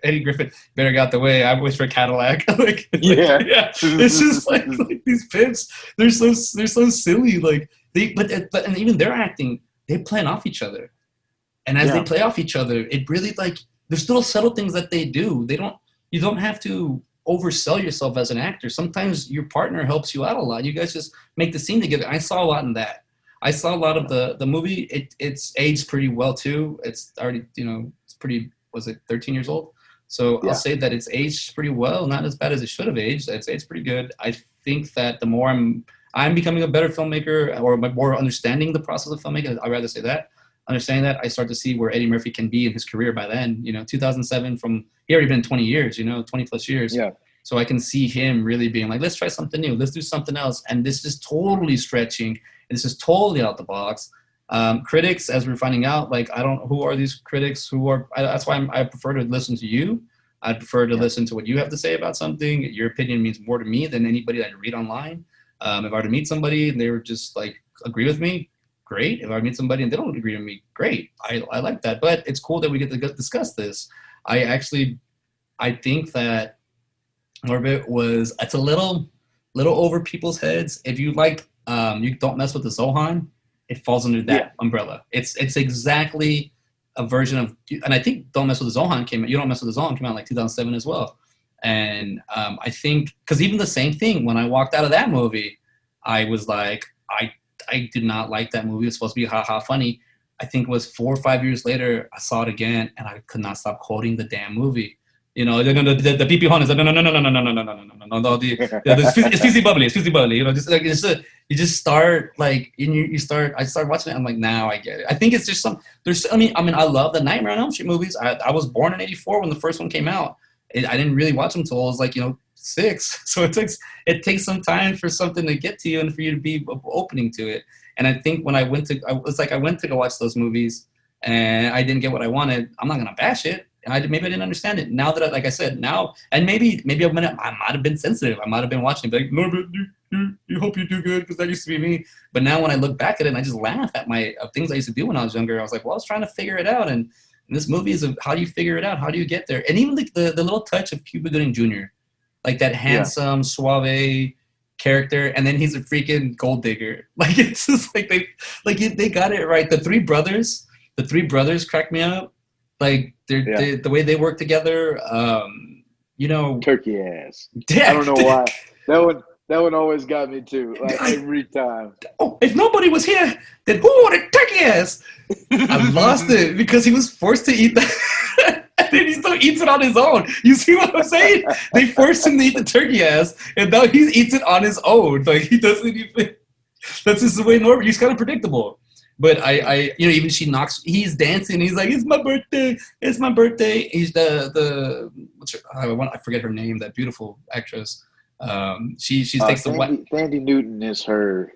Eddie Griffin, better got the way. I wish for Cadillac. Yeah. It's just like these pimps. They're so silly. Like but and even their acting, they plan off each other. And as they play off each other, it really like there's little subtle things that they do. You don't have to oversell yourself as an actor. Sometimes your partner helps you out a lot. You guys just make the scene together. I saw a lot in that. I saw a lot of the movie. It's aged pretty well too. It's already, it's pretty, was it 13 years old? So I'll say that it's aged pretty well, not as bad as it should have aged. It's aged pretty good. I think that the more I'm becoming a better filmmaker, or more understanding the process of filmmaking, I'd rather say that. Understanding that, I start to see where Eddie Murphy can be in his career by then. 2007, he already been 20 years, 20 plus years. Yeah. So I can see him really being like, let's try something new. Let's do something else. And this is totally stretching. This is totally out the box. Critics, as we're finding out, who are these critics? That's why I prefer to listen to you. I prefer to listen to what you have to say about something. Your opinion means more to me than anybody that I read online. If I were to meet somebody and they were just like, agree with me, great. If I meet somebody and they don't agree with me, great. I like that. But it's cool that we get to discuss this. I think that Norbit it's a little over people's heads. If you like, you don't mess with the Zohan, it falls under that umbrella. It's exactly a version of, and I think Don't Mess with the Zohan came out. You Don't Mess with the Zohan came out in like 2007 as well. And I think, because even the same thing, when I walked out of that movie, I was like, I did not like that movie. It was supposed to be ha funny. I think it was 4 or 5 years later, I saw it again, and I could not stop quoting the damn movie. The PP Hon is like, no, it's fizzy bubbly, you just start like, I start watching it. I'm like, now I get it. I think it's just I love the Nightmare on Elm Street movies. I was born in '84 when the first one came out. I didn't really watch them until I was like, 6. So it takes some time for something to get to you and for you to be opening to it. And I think when I went to go watch those movies and I didn't get what I wanted, I'm not gonna bash it. Maybe I didn't understand it. Now that like I said, and maybe I might have been sensitive. I might have been watching it, like, Norbit, you hope you do good, because that used to be me. But now when I look back at it, and I just laugh at things I used to do when I was younger. I was like, well, I was trying to figure it out, and this movie is how do you figure it out? How do you get there? And even the little touch of Cuba Gooding Jr., like that handsome, suave character, and then he's a freaking gold digger. Like, it's just like they got it right. The three brothers crack me up. Like the way they work together. Turkey ass. I don't know why. That one always got me too. Like every time. Oh, if nobody was here, then who would have turkey ass? I lost it because he was forced to eat that. And then he still eats it on his own. You see what I'm saying? They forced him to eat the turkey ass, and now he eats it on his own. Like, he doesn't even. That's just the way Norbit. He's kind of predictable. But even he's dancing. He's like, it's my birthday. It's my birthday. He's I forget her name. That beautiful actress. She takes the what? Sandy Newton is her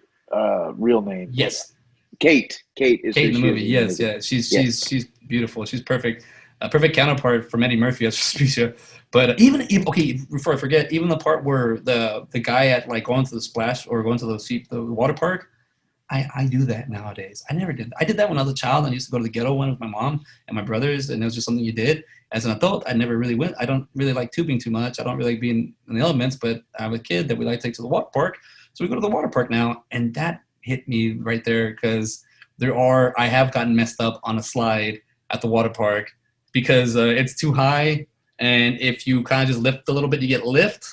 real name. Yes. Kate is Kate in the movie. Yes, yeah. She's beautiful. She's perfect. A perfect counterpart for Eddie Murphy as Suspicia. But even before I forget, even the part where the guy at like going to the splash or going to the water park, I do that nowadays. I never did. I did that when I was a child. I used to go to the ghetto one with my mom and my brothers, and it was just something you did. As an adult, I never really went. I don't really like tubing too much. I don't really like being in the elements, but I have a kid that we like to take to the water park. So we go to the water park now, and that hit me right there because I have gotten messed up on a slide at the water park because it's too high, and if you kind of just lift a little bit, you get lift.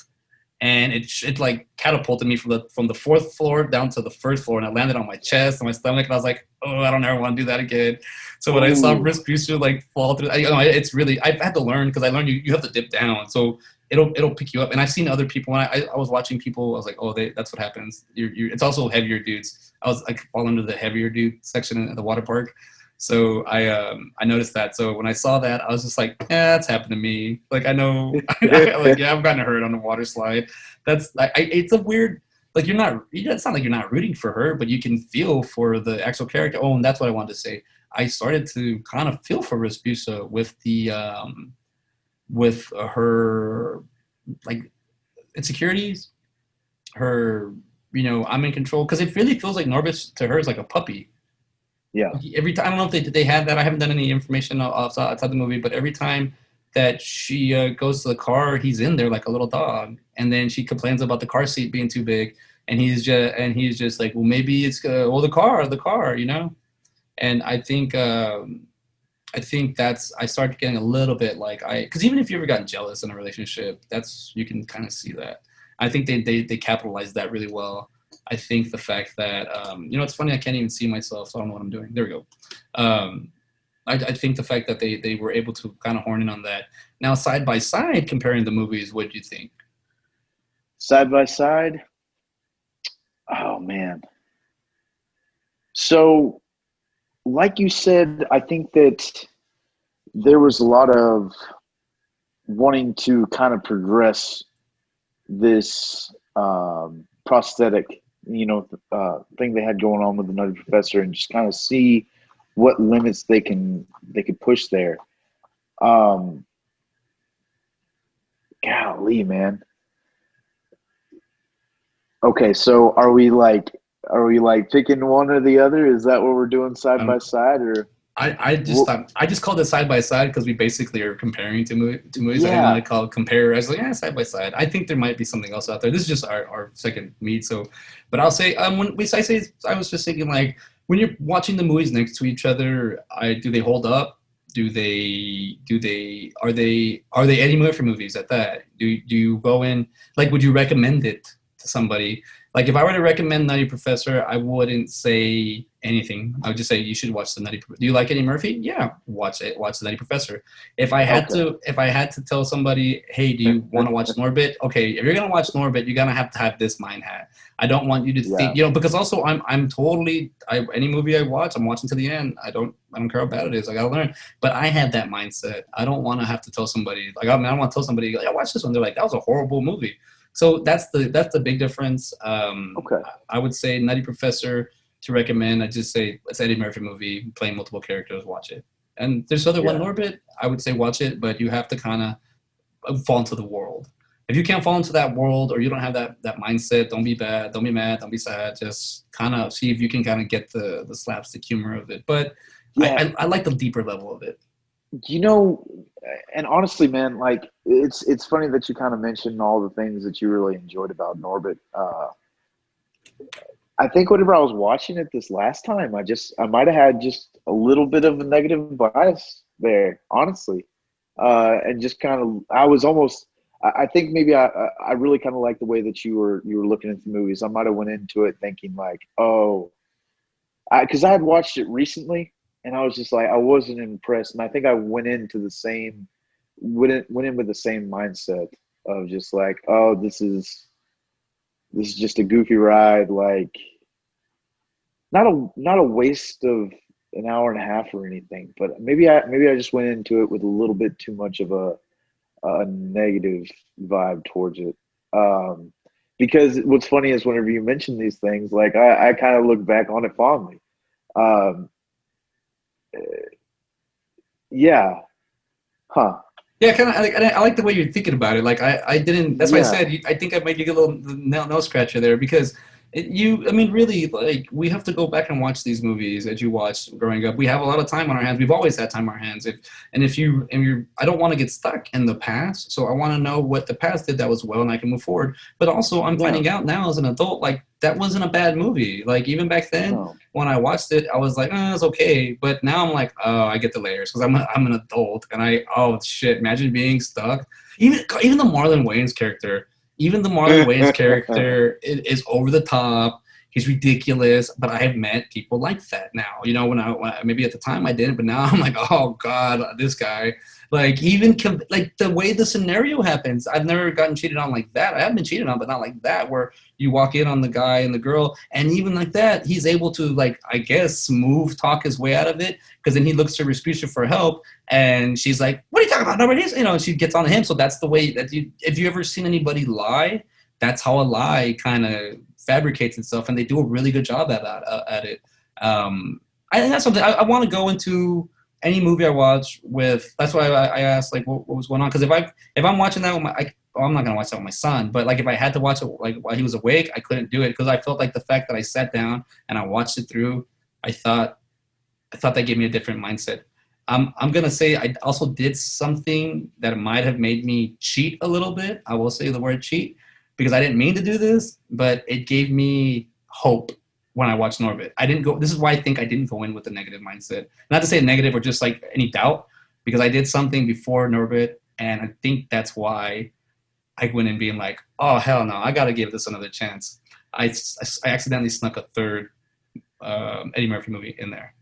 And it like catapulted me from the 4th floor down to the 1st floor, and I landed on my chest and my stomach, and I was like, oh, I don't ever want to do that again. So when I saw Respucia like fall through, it's really, I've had to learn, because I learned you have to dip down, so it'll pick you up. And I've seen other people when I was watching people, I was like, oh, that's what happens. It's also heavier dudes. I fall into the heavier dude section at the water park. So I noticed that. So when I saw that, I was just like, yeah, that's happened to me. Like, I know, like, yeah, I've gotten hurt on a water slide. It's a weird, like, it's not like you're not rooting for her, but you can feel for the actual character. Oh, and that's what I wanted to say. I started to kind of feel for Respucia with the with her like insecurities, her, I'm in control, because it really feels like Norbit to her is like a puppy. Yeah. Every time, I don't know if they had that. I haven't done any information outside the movie, but every time that she goes to the car, he's in there like a little dog, and then she complains about the car seat being too big, and he's just like, well, maybe it's the car, and I think that's, I started getting a little bit like, because even if you ever gotten jealous in a relationship, you can kind of see that. I think they capitalized that really well. I think the fact that, it's funny, I can't even see myself, so I don't know what I'm doing. There we go. I think the fact that they were able to kind of horn in on that. Now, side by side, comparing the movies, what do you think? Side by side, oh man. So, like you said, I think that there was a lot of wanting to kind of progress this prosthetic, thing they had going on with the Nutty Professor, and just kind of see what limits they could push there. Golly, man. Okay, so are we picking one or the other? Is that what we're doing side by Um, side, or I just called it side by side because we basically are comparing two movies. I didn't want yeah, to call it compare. I was like, yeah, side by side. I think there might be something else out there. This is just our second meet. So, but I'll say, I was just thinking, like, when you're watching the movies next to each other, do they hold up? Are they Eddie Murphy movies at that? Do you go in, like, would you recommend it to somebody? Like, if I were to recommend Nutty Professor, I wouldn't say anything. I would just say you should watch the Nutty. Do you like Eddie Murphy? Yeah, watch it. Watch the Nutty Professor. okay, If I had to tell somebody, hey, do you want to watch Norbit? Okay, if you're gonna watch Norbit, you're gonna have to have this mind hat. I don't want you to think, yeah, because also I'm totally, any movie I watch, I'm watching to the end. I don't care how bad it is. I gotta learn. But I have that mindset. I don't want to have to tell somebody, like, I don't want to tell somebody, like, watch this one. They're like, that was a horrible movie. So that's the big difference. okay, I would say Nutty Professor to recommend. I just say it's Eddie Murphy movie, playing multiple characters. Watch it. And there's other one, yeah, Norbit. I would say watch it, but you have to kind of fall into the world. If you can't fall into that world, or you don't have that mindset, don't be bad, don't be mad, don't be sad. Just kind of see if you can kind of get the slapstick humor of it. But yeah. I like the deeper level of it. You know, and honestly, man, like it's funny that you kind of mentioned all the things that you really enjoyed about Norbit. I think whenever I was watching it this last time, I might have had just a little bit of a negative bias there, honestly, and just kind of I was almost. I think maybe I really kind of like the way that you were looking at the movies. I might have went into it thinking like, oh, because I had watched it recently, and I was just like, I wasn't impressed, and I think I went in with the same mindset of just like, oh, this is just a goofy ride, like not a waste of an hour and a half or anything, but maybe I just went into it with a little bit too much of a negative vibe towards it. Because what's funny is whenever you mention these things, like I kind of look back on it fondly. Um, yeah, huh? Yeah, kind of. I like the way you're thinking about it. Like, I didn't. That's why I Yeah, said I think I might get a little nail scratcher there, because I mean, really, like, we have to go back and watch these movies that you watched growing up. We have a lot of time on our hands. We've always had time on our hands. I don't want to get stuck in the past. So I want to know what the past did that was well, and I can move forward. But also, I'm yeah, finding out now as an adult, like, that wasn't a bad movie. Like, even back then, no, when I watched it, I was like, it's okay. But now I'm like, oh, I get the layers, because I'm an adult, and oh shit, imagine being stuck. Even the Marlon Wayans character, is over the top. He's ridiculous, but I have met people like that now. Maybe at the time I didn't, but now I'm like, oh god, this guy. Like, even like the way the scenario happens, I've never gotten cheated on like that. I have been cheated on, but not like that, where you walk in on the guy and the girl, and even like that, he's able to, like, I guess, smooth talk his way out of it, because then he looks to Respucia for help, and she's like, "What are you talking about? Nobody's," and she gets on to him. So that's the way that if you ever seen anybody lie, that's how a lie kind of fabricates itself, and they do a really good job at it. I think that's something I want to go into any movie I watch with, that's why I asked like what was going on, because if I'm watching that with I'm not gonna watch that with my son, but like if I had to watch it like while he was awake, I couldn't do it because I felt like the fact that I sat down and I watched it through, I thought that gave me a different mindset. I'm gonna say I also did something that might have made me cheat a little bit. I will say the word cheat because I didn't mean to do this, but it gave me hope when I watched Norbit. I didn't go. This is why I think I didn't go in with a negative mindset. Not to say negative or just like any doubt, because I did something before Norbit, and I think that's why I went in being like, oh hell no, I gotta give this another chance. I accidentally snuck a third Eddie Murphy movie in there.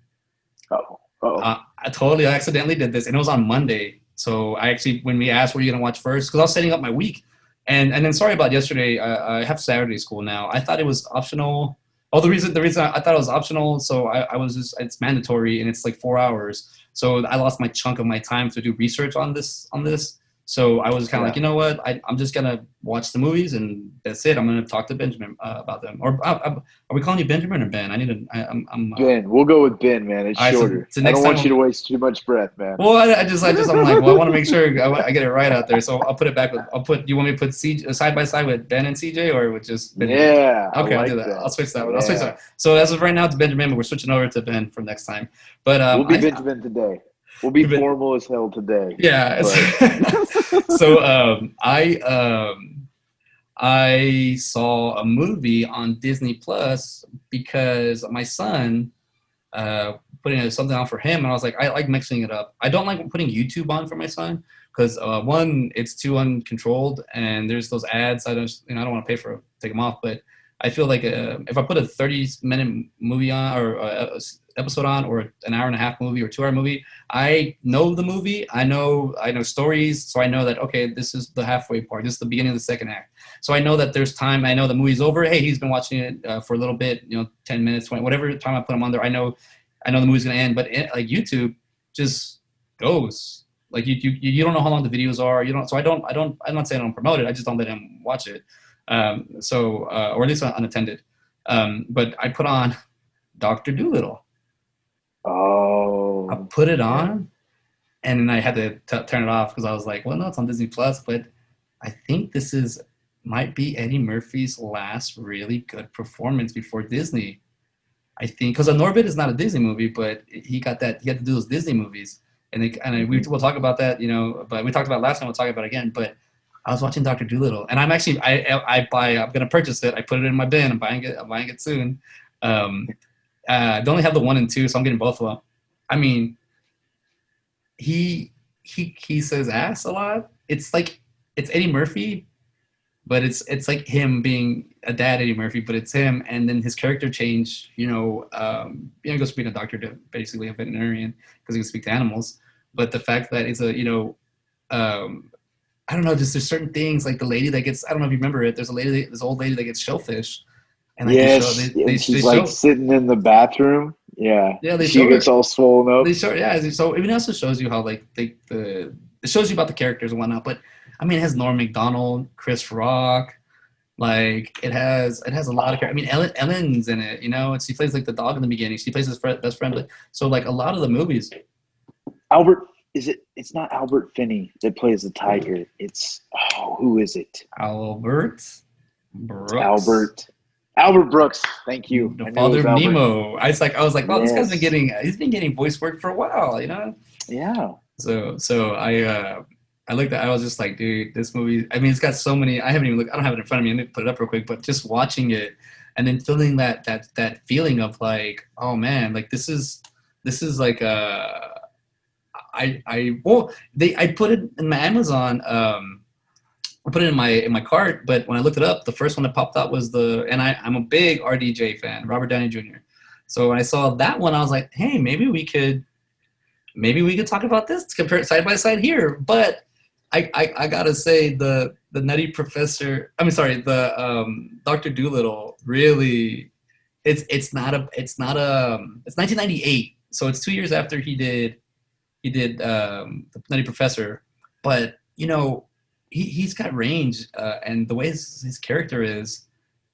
I totally accidentally did this, and it was on Monday. So I actually, when we asked, "Were you gonna watch first?" Because I was setting up my week, and then sorry about yesterday. I have Saturday school now. I thought it was optional. Oh, the reason I thought it was optional, so I was just, it's mandatory, and it's like 4 hours. So I lost my chunk of my time to do research on this. So I was kind of like, you know what? I'm just gonna watch the movies, and that's it. I'm gonna talk to Benjamin about them. Or are we calling you Benjamin or Ben? I need to. I'm Ben. We'll go with Ben, man. It's shorter. So I don't want you to waste too much breath, man. Well, I'm like, well, I want to make sure I get it right out there. So I'll put it back with. You want me to put side by side with Ben and CJ, or with just Benjamin? Yeah. Okay, I'll do that. I'll switch that one. I'll switch that. So as of right now, it's Benjamin, but we're switching over to Ben for next time. But we'll be Benjamin today. We'll be formal as hell today. Yeah. So I saw a movie on Disney Plus because my son putting something on for him, and I was like, I like mixing it up. I don't like putting YouTube on for my son because one, it's too uncontrolled, and there's those ads. I don't want to pay for take them off, but I feel like if I put a 30-minute movie on or episode on, or an hour and a half movie or 2-hour movie, I know the movie. I know stories, so I know that okay, this is the halfway part. This is the beginning of the second act. So I know that there's time. I know the movie's over. Hey, he's been watching it for a little bit. 10 minutes, 20, whatever time I put him on there. I know the movie's gonna end. But like YouTube just goes. Like you don't know how long the videos are. You don't. So I'm not saying I don't promote it. I just don't let him watch it. Or at least unattended. But I put on Dr. Dolittle. Oh. I put it on, and then I had to turn it off because I was like, well, no, it's on Disney Plus, but I think this might be Eddie Murphy's last really good performance before Disney. I think because Norbit is not a Disney movie, but he got to do those Disney movies, we'll talk about that, but we talked about it last time. We'll talk about it again, but I was watching Dr. Dolittle, and I'm actually I'm gonna purchase it. I put it in my bin. I'm buying it soon. They only have the 1 and 2, so I'm getting both of them. I mean, he says ass a lot. It's like it's Eddie Murphy, but it's like him being a dad Eddie Murphy, but it's him, and then his character change. He goes from being a doctor to basically a veterinarian because he can speak to animals. But the fact that it's I don't know, just there's certain things like the lady that gets, I don't know if you remember it, there's this old lady that gets shellfish. And like she's like sitting in the bathroom. Yeah. Yeah, she gets all swollen up. So it also shows you how like it shows you about the characters and whatnot. But I mean, it has Norm Macdonald, Chris Rock, like it has a lot of characters. I mean, Ellen's in it, she plays like the dog in the beginning. She plays his best friend. So like a lot of the movies. Albert. It's not Albert Finney that plays the tiger. It's who is it? Albert Brooks. Albert Brooks. Thank you. The father of Nemo. I was like, wow, This guy's been getting voice work for a while, Yeah. So I looked at, I was just like, dude, this movie, I mean, it's got so many, I don't have it in front of me. I need to put it up real quick, but just watching it and then feeling that feeling of like, oh man, like this is like I put it in my Amazon. I put it in my cart, but when I looked it up, the first one that popped up was I'm a big RDJ fan, Robert Downey Jr. So when I saw that one, I was like, hey, maybe we could talk about this, compare it side by side here. But I gotta say the Nutty Professor, the Dr. Dolittle really, it's 1998, so it's 2 years after he did the Nutty Professor, but he's got range, and the way his character is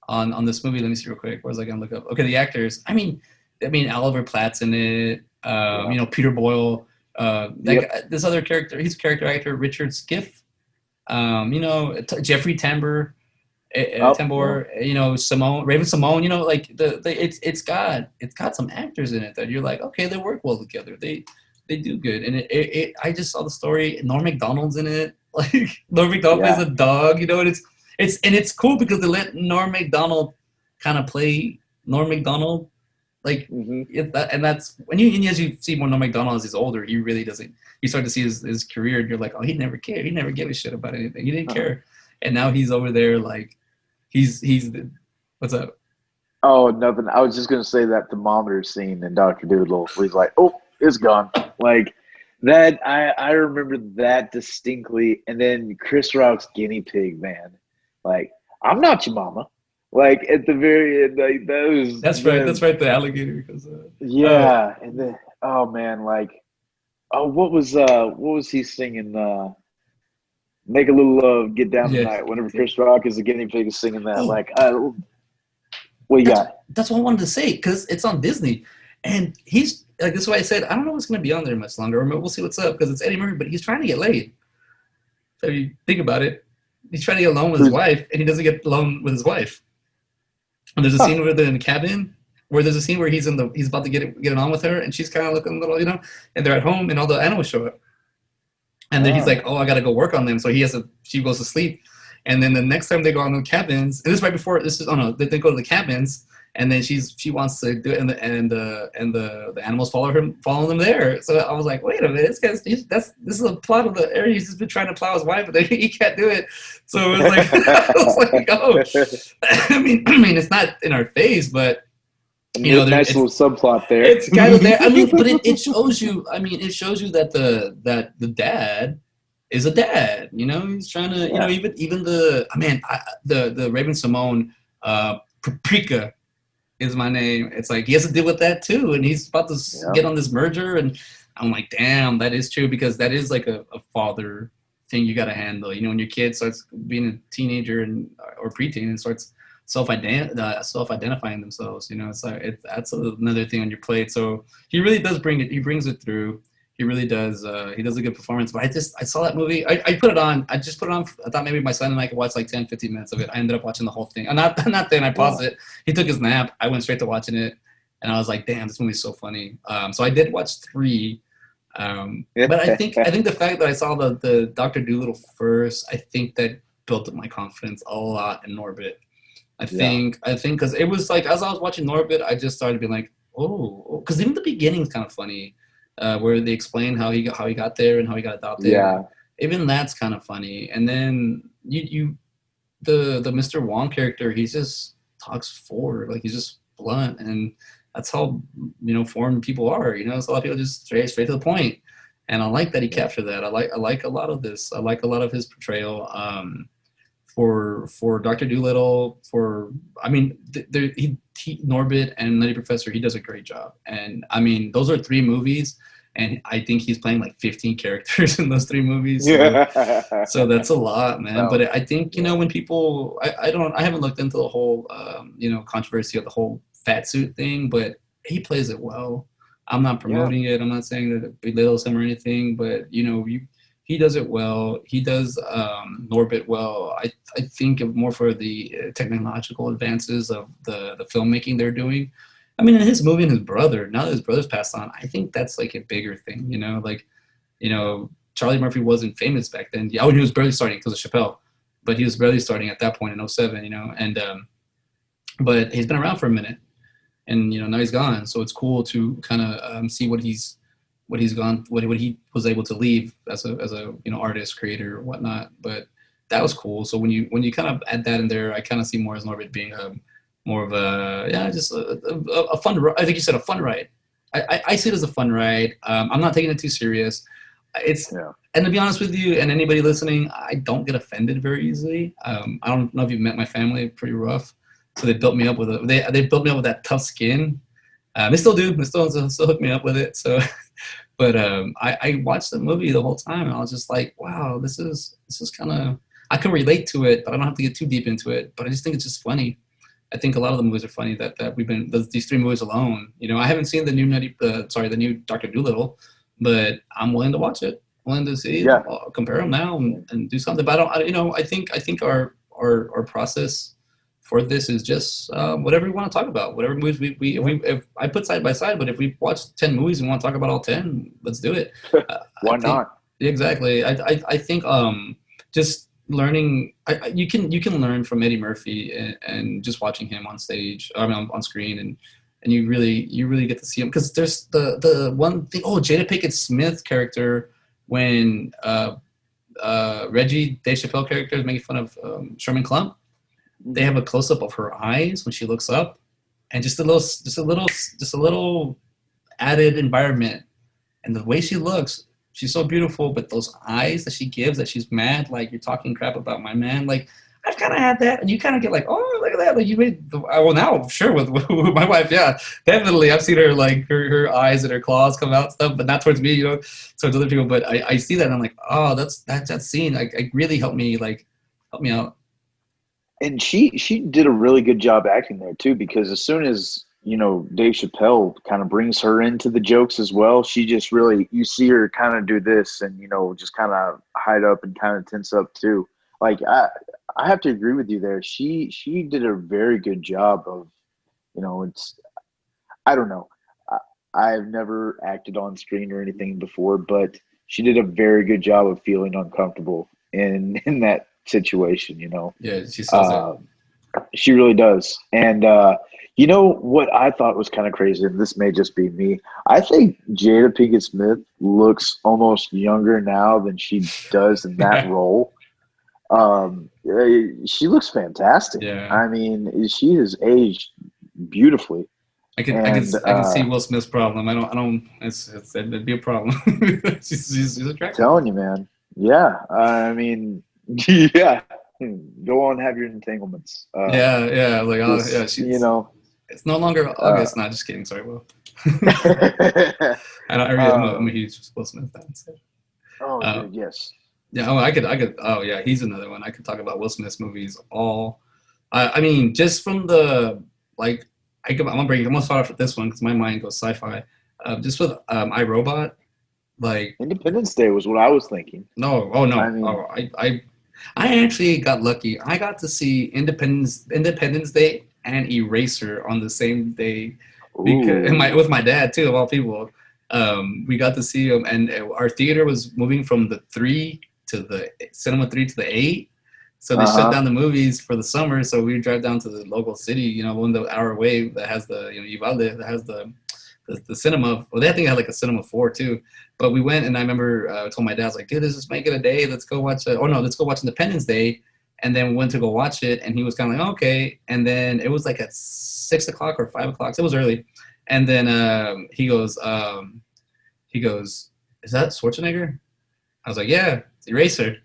on this movie. Let me see real quick. Where was I gonna look up? Okay, the actors. I mean Oliver Platt's in it. Peter Boyle. This other character, he's a character actor, Richard Skiff. Jeffrey Tambor, Yeah. Simone, Raven Simone. Like it's got some actors in it that you're like, okay, they work well together. They do good. And I just saw the story. Norm Macdonald's in it. Like Norm Macdonald plays Yeah. a dog. And it's cool because they let Norm Macdonald kind of play Norm Macdonald. Like Hmm. and that's when you as you see more Norm Macdonald as he's older, he really doesn't. You start to see his career, and you're like, oh, he never cared. He never gave a shit about anything. He didn't care. And now he's over there like what's up? Oh, nothing. I was just gonna say that thermometer scene in Doctor Doolittle, where he's like, "Oh, it's gone." Like that. I remember that distinctly. And then Chris Rock's guinea pig, man. Like, I'm not your mama. Like at the very end, like that was That's right. That's right. The alligator goes. yeah. And then oh man, like what was he singing? Make a little love, get down Yeah. tonight. Whenever Chris Rock is the guinea pig is singing that, Oh, like, what you that's got? that's what I wanted to say because it's on Disney, and he's like this is why I said I don't know what's going to be on there much longer. Or we'll see what's up because it's Eddie Murphy, but he's trying to get laid. So if you think about it, he's trying to get alone with his Who's wife, and he doesn't get alone with his wife. And there's a huh? scene where they're in the cabin, where there's a scene where he's about to get it on with her, and she's kind of looking a little, and they're at home, and all the animals show up, and then he's Oh, like, "Oh, I got to go work on them," so she goes to sleep, and then the next time they go on the cabins, and this is right before this is, oh no, they go to the cabins, and then she wants to do it, and the animals follow them there. So I was like, wait a minute, this is a plot of the area. He's just been trying to plow his wife, but he can't do it. So it was like, I was like, oh, I mean, it's not in our face, but nice little subplot there. it's kind of there. I mean, but it shows you. I mean, it shows you that the dad is a dad. He's trying to. Yeah. Even the Raven Simone, Paprika is my name. It's like he has to deal with that too, and he's about to Yeah. get on this merger, and I'm like, damn, that is true because that is like a father thing you got to handle. When your kid starts being a teenager or preteen and starts self-identifying themselves. It's like that's another thing on your plate. So he really does bring it. He brings it through. He really does. He does a good performance. But I saw that movie. I put it on. I just put it on. I thought maybe my son and I could watch like 10, 15 minutes of it. I ended up watching the whole thing. Not then. I paused it. He took his nap. I went straight to watching it, and I was like, damn, this movie's so funny. So I did watch 3. But I think the fact that I saw the Doctor Dolittle first, I think that built up my confidence a lot in Norbit. I think because it was like as I was watching Norbit, I just started being like, oh, because even the beginning is kind of funny, where they explain how he got there and how he got adopted. Yeah. Even that's kind of funny. And then the Mr. Wong character, he just talks forward, like he's just blunt, and that's how foreign people are. So a lot of people just straight to the point, and I like that he captured that. I like a lot of this. I like a lot of his portrayal. For Dr. Dolittle, Norbit and Nutty Professor, he does a great job. And I mean, those are 3 movies, and I think he's playing like 15 characters in those 3 movies. So that's a lot, man. Well, But I think when people, I haven't looked into the whole controversy of the whole fat suit thing, but he plays it well. I'm not promoting it. I'm not saying that it belittles him or anything, but he does it well. He does Norbit well. I think more for the technological advances of the filmmaking they're doing. I mean, in his movie and his brother, now that his brother's passed on, I think that's like a bigger thing, Charlie Murphy wasn't famous back then. Yeah, he was barely starting because of Chappelle, but he was barely starting at that point in '07, and but he's been around for a minute, and now he's gone. So it's cool to kind of see what he was able to leave as a artist, creator, or whatnot. But that was cool. So when you kind of add that in there, I kind of see more as Norbit being more of just a fun. I think you said a fun ride. I see it as a fun ride. I'm not taking it too serious. And to be honest with you, and anybody listening, I don't get offended very easily. I don't know if you've met my family, pretty rough. So they built me up with they built me up with that tough skin. They still do. They still hook me up with it. So, but I watched the movie the whole time, and I was just like, wow, this is kind of. I can relate to it, but I don't have to get too deep into it. But I just think it's just funny. I think a lot of the movies are funny that we've been these 3 movies alone. I haven't seen the new the new Dr. Dolittle, but I'm willing to watch it. Willing to see, Yeah. compare them now and do something. But I don't, you know, I think our process for this is just whatever we want to talk about, whatever movies if I put side by side, but if we watch 10 movies and want to talk about all 10, let's do it. I Why think not? exactly. I think just learning, you can learn from Eddie Murphy and just watching him on stage. I mean, on screen, and you really get to see him because there's the one thing. Oh, Jada Pinkett Smith character when Reggie Dave Chappelle character is making fun of Sherman Klump. They have a close up of her eyes when she looks up, and just a little added environment, and the way she looks, she's so beautiful. But those eyes that she gives, that she's mad, like you're talking crap about my man. Like I've kind of had that, and you kind of get like, oh, look at that. Like you made. Well, now sure with my wife, yeah, definitely. I've seen her like her eyes and her claws come out and stuff, but not towards me, you know, towards other people. But I see that, and I'm like, oh, that scene. Like, it really help me out. And she did a really good job acting there too, because as soon as Dave Chappelle kind of brings her into the jokes as well, she just really, you see her kind of do this and just kind of hide up and kind of tense up too. Like I have to agree with you there. She did a very good job of, it's, I don't know, I've never acted on screen or anything before, but she did a very good job of feeling uncomfortable in that situation. Yeah, she sells it. Uh, she really does. And what I thought was kind of crazy, and this may just be me, I think Jada Pinkett Smith looks almost younger now than she does in that role. She looks fantastic. Yeah. I mean, she has aged beautifully. I can see Will Smith's problem. I don't. It'd be a problem. She's attractive. Telling you, man. Yeah. I mean, yeah. Go on, have your entanglements. Yeah. Like, yeah. It's no longer August. Not just kidding. Sorry, Will. I'm a huge Will Smith fan. So. Dude, yes. Yeah. Oh, I could. Oh, yeah. He's another one. I could talk about Will Smith's movies all. I mean, just from the like. I'm gonna start off with this one because my mind goes sci-fi. Just with iRobot, like Independence Day was what I was thinking. No, oh no, I mean, I actually got lucky. I got to see Independence Day and Eraser on the same day because with my dad too, of all people. We got to see them, and our theater was moving from the 3 to the Cinema 3 to the 8. So they shut down the movies for the summer. So we drive down to the local city, one the hour away that has the Uvalde that has the cinema. Well, they think they had like a Cinema 4 too. But we went, and I remember I told my dad, I was like, dude, let's just make it a day. Let's go watch let's go watch Independence Day. And then we went to go watch it, and he was kind of like, okay. And then it was like at 6 o'clock or 5 o'clock. So it was early. And then he goes, is that Schwarzenegger? I was like, yeah, it's Eraser.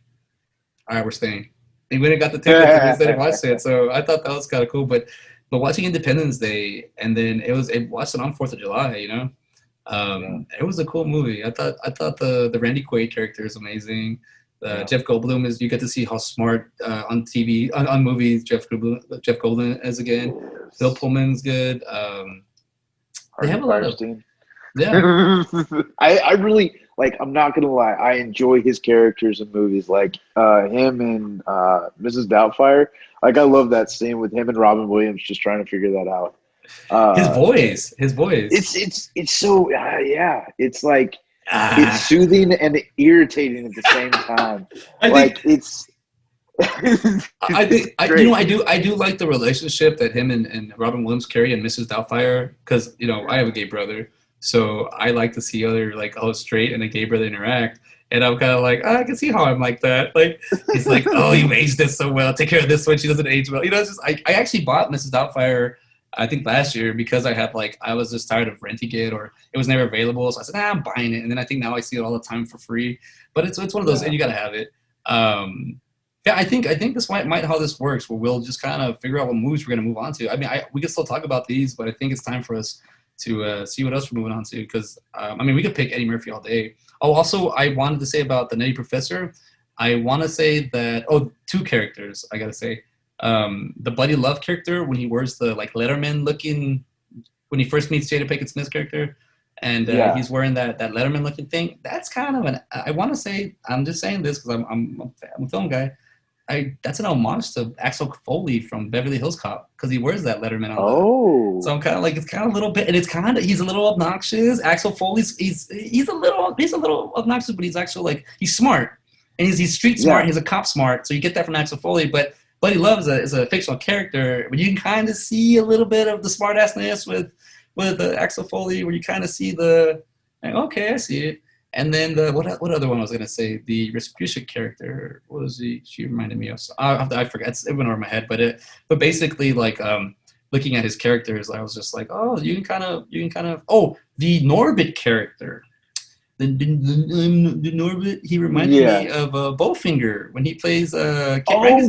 All right, we're staying. He went and got the tickets and we stayed and watched it. So I thought that was kind of cool. But watching Independence Day, and then it watched it on 4th of July, It was a cool movie. I thought the Randy Quaid character is amazing. Jeff Goldblum you get to see how smart on TV on movies Jeff Goldblum is again. Bill Pullman's good. They have a lot of I really I'm not gonna lie, I enjoy his characters in movies like him and Mrs. Doubtfire. Like I love that scene with him and Robin Williams just trying to figure that out. His voice. It's so it's like it's soothing and irritating at the same time. I do like the relationship that him and Robin Williams carry in Mrs. Doubtfire because I have a gay brother. So I like to see other straight and a gay brother interact, and I'm kind of like, I can see how I'm like that. Like he's like, oh, you aged this so well. Take care of this one. She doesn't age well. It's just I actually bought Mrs. Doubtfire, I think last year because I had I was just tired of renting it or it was never available. So I said, I'm buying it, and then I think now I see it all the time for free. But it's one of those, and you gotta have it. Yeah, I think this might how this works, where we'll just kind of figure out what movies we're gonna move on to. I mean, we can still talk about these, but I think it's time for us to see what else we're moving on to because we could pick Eddie Murphy all day. Oh, also I wanted to say about the Nutty Professor. I want to say that two characters I gotta say. The Buddy Love character when he wears the Letterman looking when he first meets Jada Pinkett Smith's character, and Yeah. he's wearing that Letterman looking thing. That's kind of an. I want to say, I'm just saying this because I'm a film guy. That's an homage to Axel Foley from Beverly Hills Cop because he wears that Letterman on the. So Oh. I'm kind of like it's kind of a little bit, and it's kind of he's a little obnoxious. Axel Foley's he's a little obnoxious, but he's actually like he's smart and he's street smart. Yeah. He's a cop smart, so you get that from Axel Foley. But Buddy Love is a fictional character, but you can kind of see a little bit of the smartassness with Axel Foley, where you kind of see the like, okay, I see it. And then what other one was I gonna say? The Respucia character, what was he? She reminded me of. I forgot. It went over my head, but basically like looking at his characters, I was just like, oh, you can kind of. Oh, the Norbit character, the Norbit. He reminded me of Bowfinger when he plays. Oh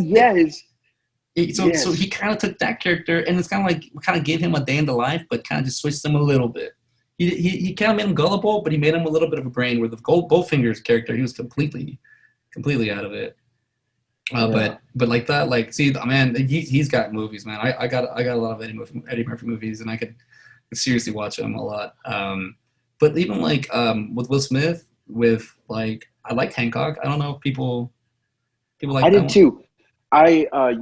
yes. So he kind of took that character, and it's kind of like kind of gave him a day in the life, but kind of just switched him a little bit. He kind of made him gullible, but he made him a little bit of a brain. Where the Bowfinger's character, he was completely out of it. But like that, like see, man, he's got movies, man. I got a lot of Eddie Murphy movies, and I could seriously watch them a lot. But even like with Will Smith, with like I like Hancock. I don't know if people like I that did one. too.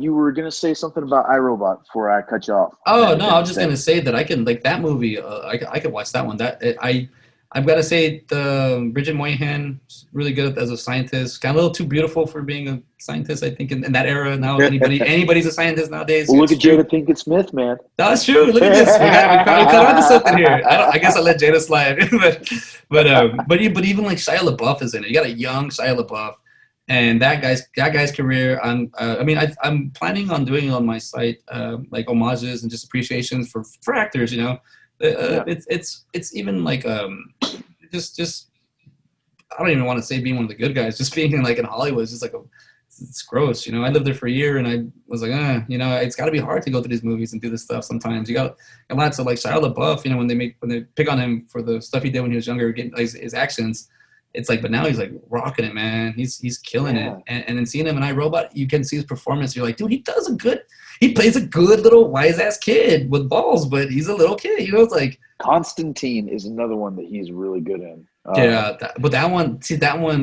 You were gonna say something about iRobot before I cut you off. Oh no, I was just gonna say that I can like that movie. I could watch that one. I've got to say the Bridget Moynihan is really good as a scientist. Got a little too beautiful for being a scientist. I think in that era now anybody's a scientist nowadays. Well, look at Jada Pinkett Smith, man. That's true. Look at this. We caught on to something here. I guess I let Jada slide. but even like Shia LaBeouf is in it. You got a young Shia LaBeouf. And that guy's career. I'm planning on doing on my site like homages and just appreciations for actors. You know, it's even like just I don't even want to say being one of the good guys. Just being in Hollywood is just like it's gross. You know, I lived there for a year and I was like, you know, it's got to be hard to go through these movies and do this stuff. Sometimes you got lots of like Shia LaBeouf. You know, when they pick on him for the stuff he did when he was younger, getting his actions. It's like, but now he's like rocking it, man. He's killing it. And then seeing him in iRobot, you can see his performance. You're like, dude, he plays a good little wise ass kid with balls, but he's a little kid. You know, it's like Constantine is another one that he's really good in. But that one,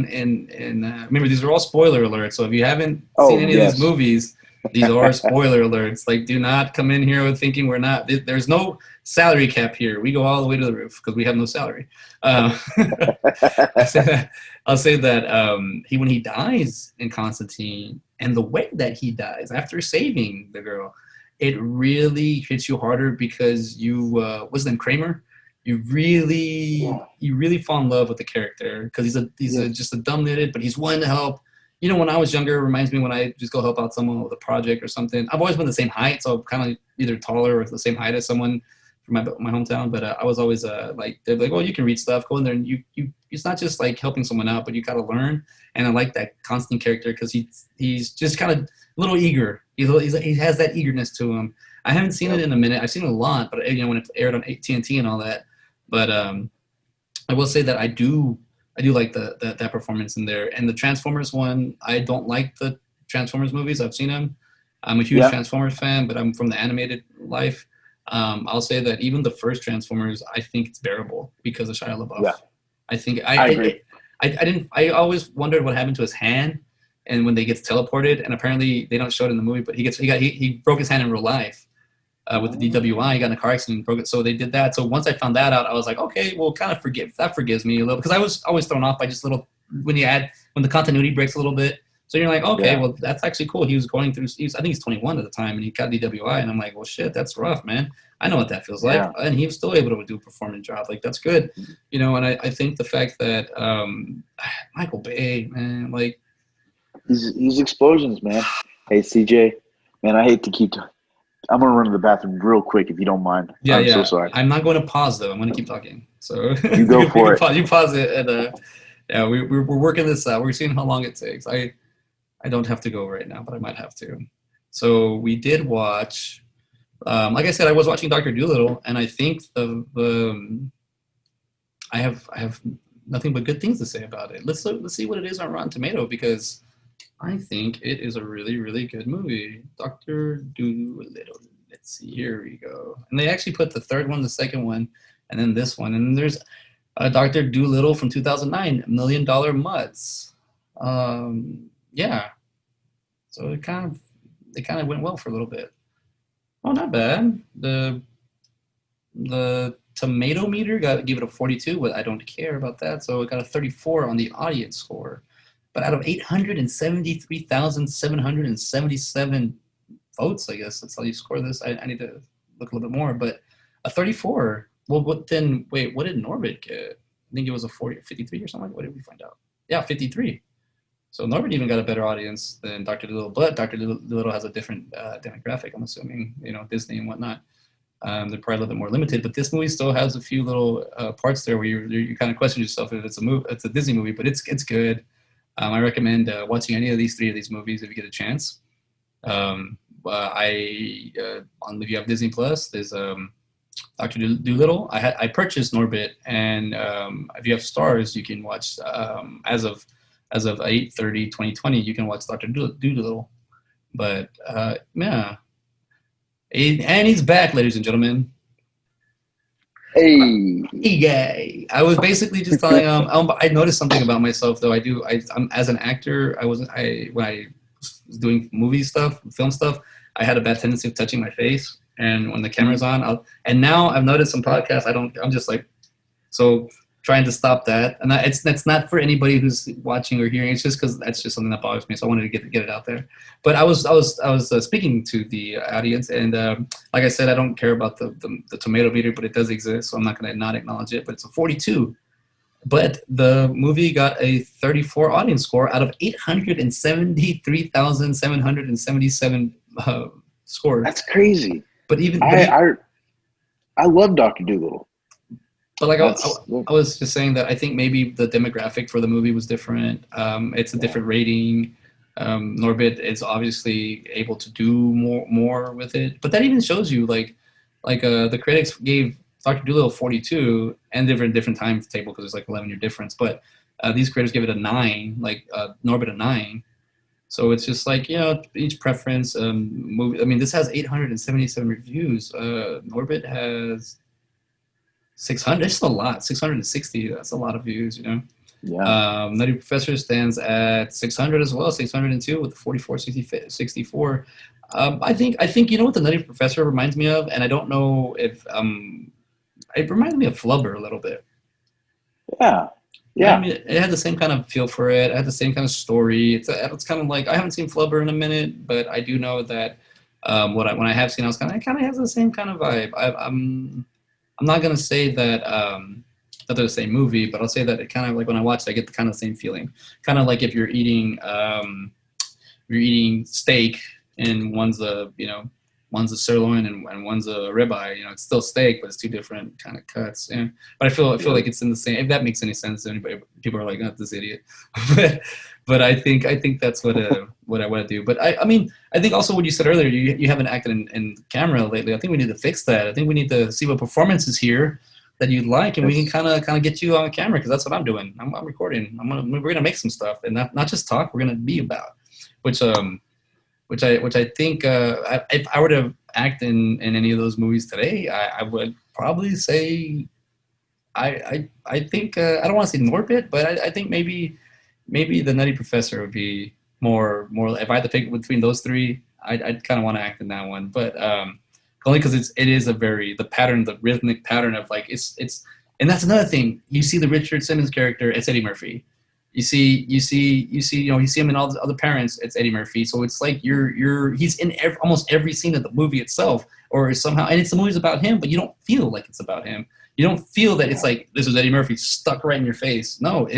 and remember, these are all spoiler alerts. So if you haven't seen any of these movies, these are spoiler alerts. Like, do not come in here with thinking we're not. There's no salary cap here. We go all the way to the roof because we have no salary. I'll say that when he dies in Constantine, and the way that he dies after saving the girl, it really hits you harder because you what's his name, Kramer. You really fall in love with the character because he's just a dumb-witted, but he's willing to help. You know, when I was younger, it reminds me when I just go help out someone with a project or something. I've always been the same height, so I'm kind of either taller or the same height as someone from my hometown. But I was always like, they're like, well, you can read stuff, go in there, and you it's not just like helping someone out, but you got to learn. And I like that constant character because he's just kind of a little eager. He has that eagerness to him. I haven't seen it in a minute. I've seen it a lot, but you know, when it aired on TNT and all that. But I will say that I do like that performance in there. And the Transformers one, I don't like the Transformers movies. I've seen them. I'm a huge Transformers fan, but I'm from the animated life. I'll say that even the first Transformers, I think it's bearable because of Shia LaBeouf. Yeah. I think I agree. I always wondered what happened to his hand, and when they gets teleported, and apparently they don't show it in the movie, but he broke his hand in real life. With the DWI, he got in a car accident and broke it. So they did that. So once I found that out, I was like, okay, well, that forgives me a little, because I was always thrown off by just little when the continuity breaks a little bit. So you're like, okay, well, that's actually cool. He was going through. I think he's 21 at the time, and he got DWI, and I'm like, well, shit, that's rough, man. I know what that feels like, and he was still able to do a performing job. Like, that's good, you know. And I think the fact that Michael Bay, man, like he's explosions, man. Hey, CJ, man, I hate to keep. I'm going to run to the bathroom real quick if you don't mind. I'm so sorry. I'm not going to pause, though. I'm going to keep talking. So you go for it. You pause it. And we're working this out. We're seeing how long it takes. I don't have to go right now, but I might have to. So we did watch, like I said, I was watching Dr. Dolittle, and I think I have nothing but good things to say about it. Let's see what it is on Rotten Tomato, because I think it is a really, really good movie. Dr. Dolittle. Let's see. Here we go. And they actually put the third one, the second one, and then this one, and there's Doctor Dolittle from 2009, $1 Million Mutts. Yeah, so it kind of went well for a little bit. Oh, not bad. The tomato meter gave it a 42, but I don't care about that. So it got a 34 on the audience score. But out of 873,777 votes, I guess that's how you score this. I need to look a little bit more, but a 34. Well, what then? Wait, what did Norbit get? I think it was a 53 or something. What did we find out? Yeah, 53. So Norbit even got a better audience than Dr. Dolittle, but Dr. Dolittle has a different demographic, I'm assuming, Disney and whatnot. They're probably a little bit more limited, but this movie still has a few little parts there where you kind of question yourself if it's a Disney movie, but it's good. I recommend watching any of these three of these movies if you get a chance. If you have Disney Plus, there's Dr. Dolittle. I purchased Norbit, and if you have Stars, you can watch as of 8/30/2020, you can watch Dr. Dolittle. But yeah. And he's back, ladies and gentlemen. Hey, Guy. I was basically just telling him. I noticed something about myself, though. I'm as an actor. When I was doing movie stuff, film stuff, I had a bad tendency of touching my face, and when the camera's on, and now I've noticed some podcasts. I'm just like, so trying to stop that, and that's not for anybody who's watching or hearing. It's just because that's just something that bothers me. So I wanted to get it out there. But I was speaking to the audience, and like I said, I don't care about the tomato meter, but it does exist, so I'm not going to not acknowledge it. But it's a 42. But the movie got a 34 audience score out of 873,777 scores. that's crazy. But even I love Dr. Dolittle. But like I was just saying that I think maybe the demographic for the movie was different. It's a different rating. Norbit is obviously able to do more with it. But that even shows you like the critics gave Dr. Dolittle 42 and different time table because there's like 11-year difference. But these critics give it a 9, like Norbit a 9. So it's just like, each preference. Movie. I mean, this has 877 reviews. Norbit has 600. It's a lot. 660. That's a lot of views. Yeah. Nutty Professor stands at 600 as well. 602 with 64. I think what the Nutty Professor reminds me of, and I don't know if it reminds me of Flubber a little bit. Yeah. I mean, it had the same kind of feel for it. It had the same kind of story. It's kind of like, I haven't seen Flubber in a minute, but I do know that when I have seen, it kind of has the same kind of vibe. I'm not gonna say that that they're the same movie, but I'll say that it kind of like when I watch it, I get the kind of same feeling. Kind of like if you're eating steak and one's a sirloin and one's a ribeye. It's still steak, but it's two different kind of cuts. Yeah. But I feel like it's in the same. If that makes any sense to anybody, people are like, "Oh, this idiot." but I think that's what I want to do. But I mean, I think also what you said earlier, you haven't acted in camera lately. I think we need to fix that. I think we need to see what performances here that you like, and we can kind of get you on camera because that's what I'm doing. I'm recording. We're gonna make some stuff and not just talk. We're gonna be about, which I think if I were to act in any of those movies today, I would probably say I think I don't want to say Norbit, but I think maybe the Nutty Professor would be more if I had to pick between those three, I'd kind of want to act in that one, but only because it is the rhythmic pattern of like it's and that's another thing. You see the Richard Simmons character, it's Eddie Murphy. You see him in all the other parents, it's Eddie Murphy. So it's like he's in almost every scene of the movie itself, or somehow, and it's the movie's about him, but you don't feel like it's about him. You don't feel that it's like this is Eddie Murphy stuck right in your face. No,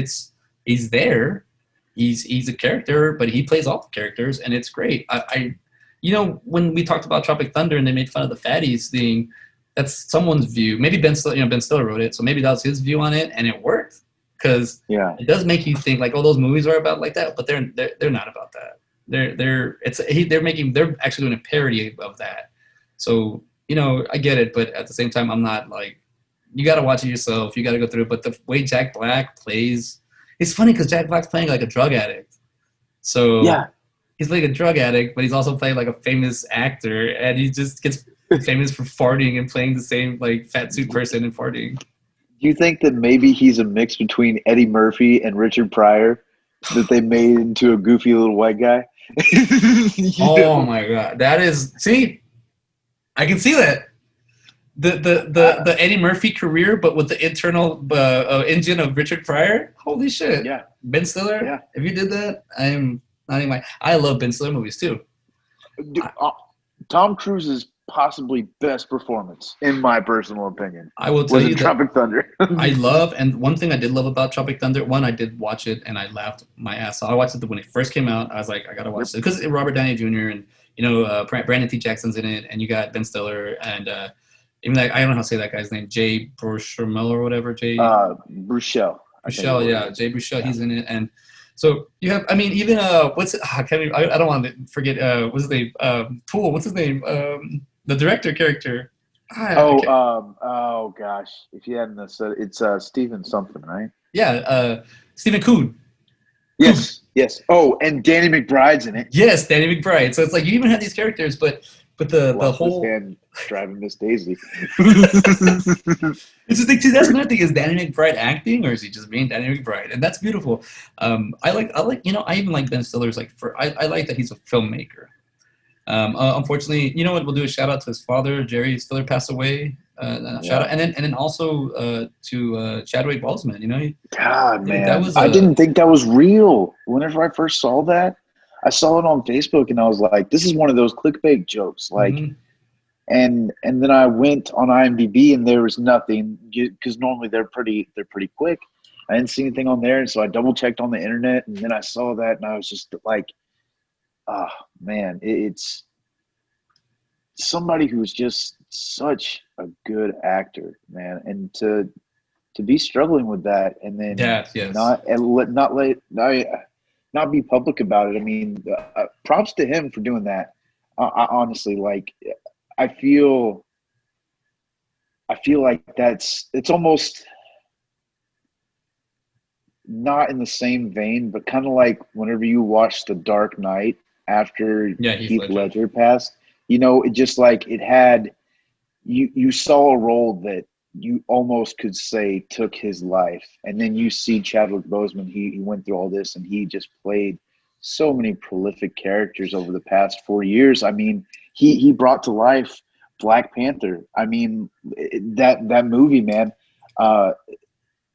he's there. He's a character, but he plays all the characters, and it's great. When we talked about Tropic Thunder and they made fun of the fatties thing, that's someone's view. Maybe Ben Stiller wrote it, so maybe that was his view on it, and it worked. Because it does make you think like, oh, those movies are about like that, but they're not about that. They're actually doing a parody of that. So I get it, but at the same time, I'm not like, you got to watch it yourself. You got to go through it. But the way Jack Black plays, it's funny because Jack Black's playing like a drug addict. So he's like a drug addict, but he's also playing like a famous actor, and he just gets famous for farting and playing the same like fat suit person and farting. Do you think that maybe he's a mix between Eddie Murphy and Richard Pryor that they made into a goofy little white guy? Oh my god, that is see, I can see that the Eddie Murphy career, but with the internal engine of Richard Pryor. Holy shit! Yeah, Ben Stiller. yeah. If you did that, I'm not even like I love Ben Stiller movies too. Dude, Tom Cruise's possibly best performance, in my personal opinion, I will tell was you in Tropic Thunder. I love, and one thing I did love about Tropic Thunder, one, I did watch it and I laughed my ass off. I watched it when it first came out. I was like, I gotta watch it because Robert Downey Jr. and Brandon T. Jackson's in it, and you got Ben Stiller and even like I don't know how to say that guy's name, Jay Baruchel or whatever. Bruchel. Bruchel, yeah, Jay Bruchel. Yeah. He's in it, and so you have. I mean, even what's it? I don't want to forget. What's his name? Tool. What's his name? The director character. Oh gosh! If you hadn't said it's Stephen something, right? Yeah, Stephen Kuhn. Yes, yes. Oh, and Danny McBride's in it. Yes, Danny McBride. So it's like you even have these characters, but the whole hand driving Miss Daisy. It's just like, see, that's another thing. Is Danny McBride acting, or is he just being Danny McBride? And that's beautiful. I like I even like Ben Stiller's I like that he's a filmmaker. Unfortunately, you know what? We'll do a shout out to his father, Jerry Stiller, passed away. Shout out, and then also to Chadwick Boseman. You know, God, man, I didn't think that was real. Whenever I first saw that, I saw it on Facebook, and I was like, "This is one of those clickbait jokes." Like, and then I went on IMDb, and there was nothing because normally they're pretty quick. I didn't see anything on there, and so I double checked on the internet, and then I saw that, and I was just like, "Oh man, it's somebody who's just not good actor, man, and to be struggling with that, and then not be public about it. I mean, props to him for doing that. I honestly, like, I feel like it's almost not in the same vein, but kind of like whenever you watch The Dark Knight after Heath Ledger passed, it just like it had you saw a role that you almost could say took his life, and then you see Chadwick Boseman. He went through all this, and he just played so many prolific characters over the past 4 years. I mean, he brought to life Black Panther. I mean, that movie, man,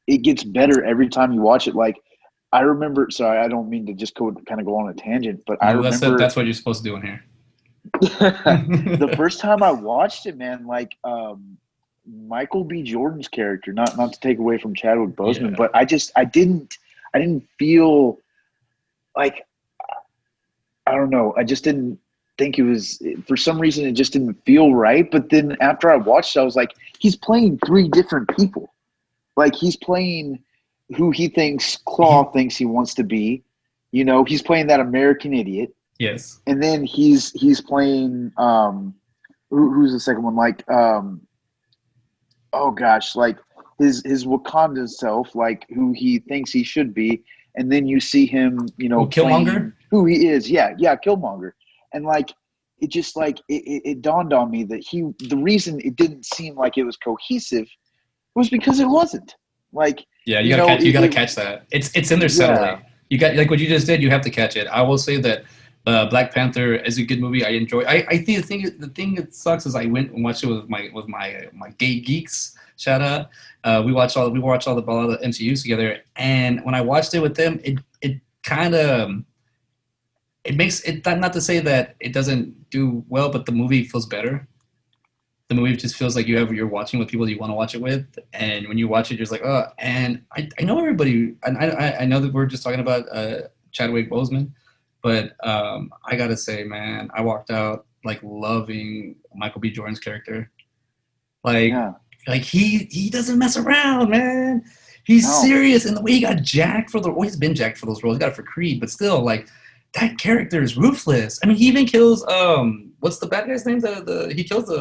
it gets better every time you watch it. Like, I remember. Sorry, I don't mean to just kind of go on a tangent, but I remember that's what you're supposed to do in here. The first time I watched it, man, like Michael B. Jordan's character, not to take away from Chadwick Boseman, but I didn't feel like, I don't know, I just didn't think it was, for some reason it just didn't feel right. But then after I watched it, I was like, he's playing three different people. Like, he's playing who he thinks Claw thinks he wants to be. He's playing that American idiot. Yes. And then he's playing who's the second one? Like oh gosh, like his Wakanda self, like who he thinks he should be. And then you see him, Killmonger? Who he is. Yeah, Killmonger. And like it just like it dawned on me that the reason it didn't seem like it was cohesive was because it wasn't. Like, you gotta catch that. It's in there subtly. You got, like what you just did, you have to catch it. I will say that Black Panther is a good movie. I enjoy. I think the thing that sucks is I went and watched it with my gay geeks. Shout out. We watched all the MCUs together, and when I watched it with them, it kind of it makes it, not to say that it doesn't do well, but the movie feels better. The movie just feels like you're watching with people that you want to watch it with, and when you watch it, you're just like, oh. And I know everybody, and I know that we're just talking about Chadwick Boseman. But I gotta say, man, I walked out like loving Michael B. Jordan's character. Like he doesn't mess around, man. He's serious, and the way he got jacked he's been jacked for those roles. He got it for Creed, but still, like, that character is ruthless. I mean, he even kills what's the bad guy's name? He kills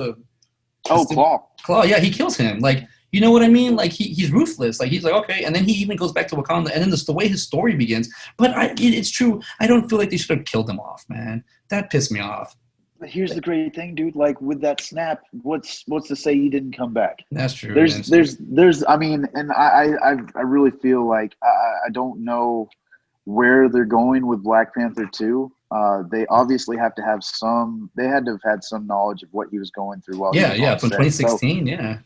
Claw. Claw, yeah, he kills him. Like, you know what I mean? Like, he's ruthless. Like, he's like, okay. And then he even goes back to Wakanda. And then the way his story begins. But it's true. I don't feel like they should have killed him off, man. That pissed me off. Here's the great thing, dude. Like with that snap, what's to say he didn't come back? That's true. There's. I mean, and I really feel like I don't know where they're going with Black Panther 2. They obviously have to have some. They had to have had some knowledge of what he was going through while he was Yeah, on from set. So 2016. Yeah,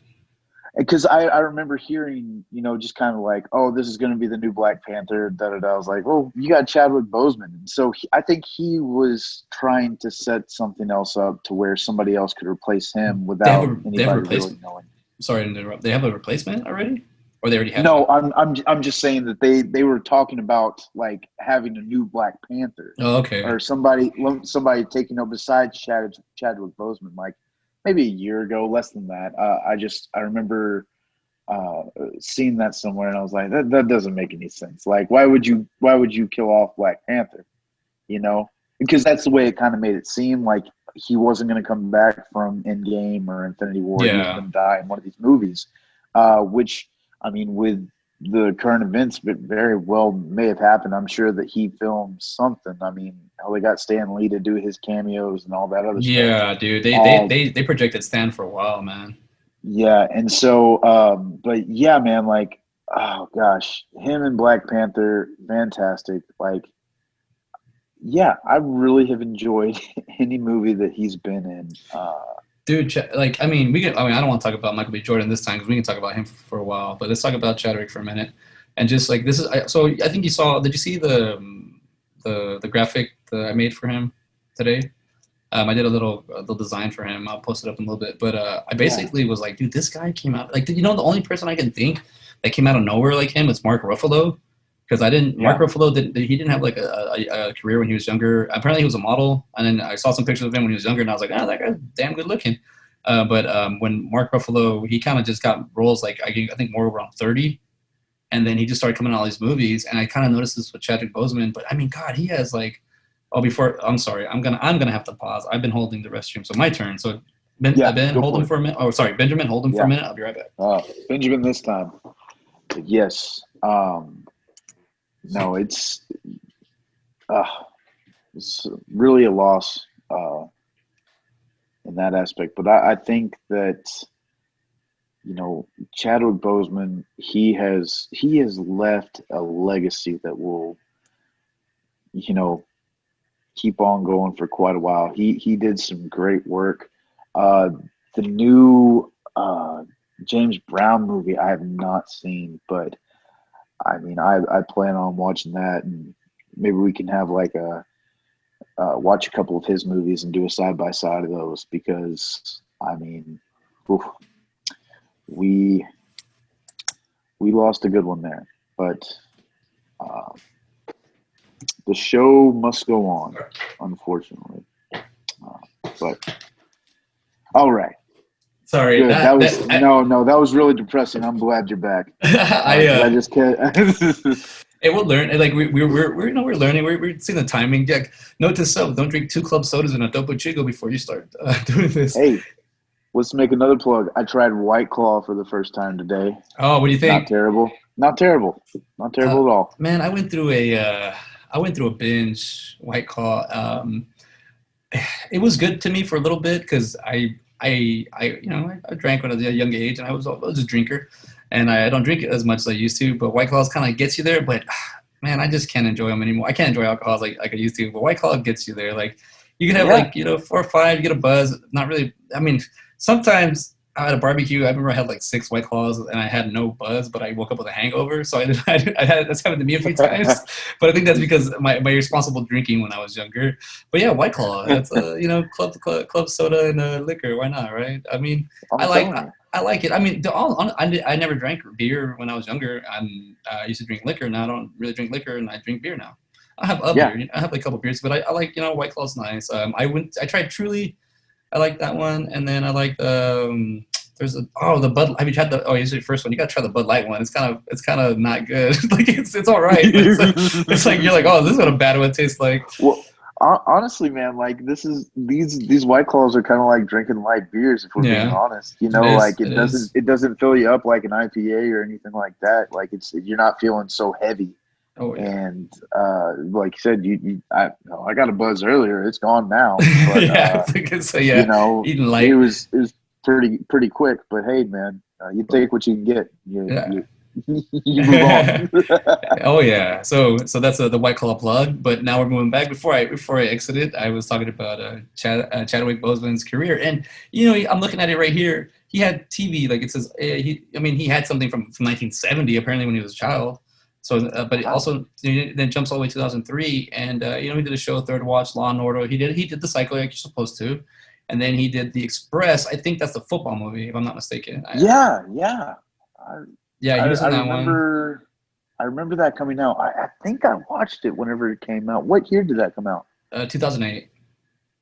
because I remember hearing, just kind of like, oh, this is going to be the new Black Panther. Da da da. I was like, well, you got Chadwick Boseman, so I think he was trying to set something else up to where somebody else could replace him without they have a anybody really replacement. knowing. Sorry to interrupt. They have a replacement already, or they already have one? No, I'm just saying that they were talking about like having a new Black Panther Oh, okay. or somebody taking over besides Chadwick Boseman, like maybe a year ago, less than that. I remember seeing that somewhere, and I was like, that doesn't make any sense. Like, why would you kill off Black Panther? Because that's the way it kind of made it seem like he wasn't going to come back from Endgame or Infinity War. He was Yeah. going to die in one of these movies, which, I mean, with the current events, but very well may have happened. I'm sure that he filmed something. I mean, hell, they got Stan Lee to do his cameos and all that other stuff. Yeah, dude. They projected Stan for a while, man. Yeah, and so, but yeah, man, like, oh gosh, him and Black Panther, fantastic. Like, yeah, I really have enjoyed any movie that he's been in. Dude, like, I mean, I don't want to talk about Michael B. Jordan this time because we can talk about him for a while, but let's talk about Chadwick for a minute. And just like so I think you saw. Did you see the graphic that I made for him today? I did a little design for him. I'll post it up in a little bit. But I basically was like, dude, this guy came out like, the only person I can think that came out of nowhere like him was Mark Ruffalo. Because Mark Ruffalo didn't have like a career when he was younger. Apparently he was a model, and then I saw some pictures of him when he was younger, and I was like, that guy's damn good looking. But when Mark Ruffalo, he kind of just got roles like I think more around 30, and then he just started coming out all these movies, and I kind of noticed this with Chadwick Boseman. But I mean, God, he has like, I'm sorry, I'm gonna have to pause. I've been holding the restroom, so my turn. So Ben, hold him for a minute. Oh, sorry, Benjamin, hold him for a minute. I'll be right back. Benjamin this time. Yes. No, it's really a loss in that aspect. But I think that Chadwick Boseman, he has left a legacy that will keep on going for quite a while. He did some great work. The new James Brown movie I have not seen, but I mean, I plan on watching that, and maybe we can have like watch a couple of his movies and do a side by side of those, because I mean, we lost a good one there, but the show must go on, unfortunately. But all right. Sorry, that was really depressing. I'm glad you're back. I just can't. Hey, we'll learn. Like we're learning. We're seeing the timing. Yeah. Note to self: don't drink 2 club sodas and a Topo Chico before you start doing this. Hey, let's make another plug. I tried White Claw for the first time today. Oh, what do you think? Not terrible. Not terrible at all. Man, I went through a binge White Claw. It was good to me for a little bit because I drank when I was at a young age, and I was a drinker, and I don't drink as much as I used to. But White Claws kind of gets you there. But man, I just can't enjoy them anymore. I can't enjoy alcohol like I used to. But White Claw gets you there. Like you can have 4 or 5, you get a buzz. Not really. I mean, sometimes at a barbecue, I remember I had like 6 White Claws and I had no that's happened to me a few times. But I think that's because my irresponsible drinking when I was younger. But yeah, White Claw, that's club soda and liquor. Why not, right? I mean, I like it. I mean, I never drank beer when I was younger. I used to drink liquor. Now I don't really drink liquor, and I drink beer now. I have beer. I have like a couple beers, but I like White Claw's nice. I tried Truly. I like that one, and then I like there's the Bud. Have you tried the? Oh, it's the first one. You gotta try the Bud Light one. It's kind of not good. Like it's all right. But it's like you're like, oh, this is what a bad one tastes like. Well, honestly, man, like these White Claws are kind of like drinking light beers. If we're being honest, it doesn't fill you up like an IPA or anything like that. Like you're not feeling so heavy Oh yeah. And like you said, I got a buzz earlier. It's gone now, but Yeah. So you yeah, know, eating it light. was pretty quick. But hey, man, you take what you can get. Yeah. You move on. Oh yeah. So that's the White Claw plug. But now we're moving back. Before I exited, I was talking about Chadwick Boseman's career, and I'm looking at it right here. He had TV, like it says. He had something from 1970 apparently when he was a child. So, but it also then it jumps all the way to 2003, and he did a show, Third Watch, Law and Order. He did the Psycho like you're supposed to, and then he did the Express. I think that's the football movie, if I'm not mistaken. Yeah. Yeah, I, he was I in that one. remember. I remember that coming out. I think I watched it whenever it came out. What year did that come out? 2008.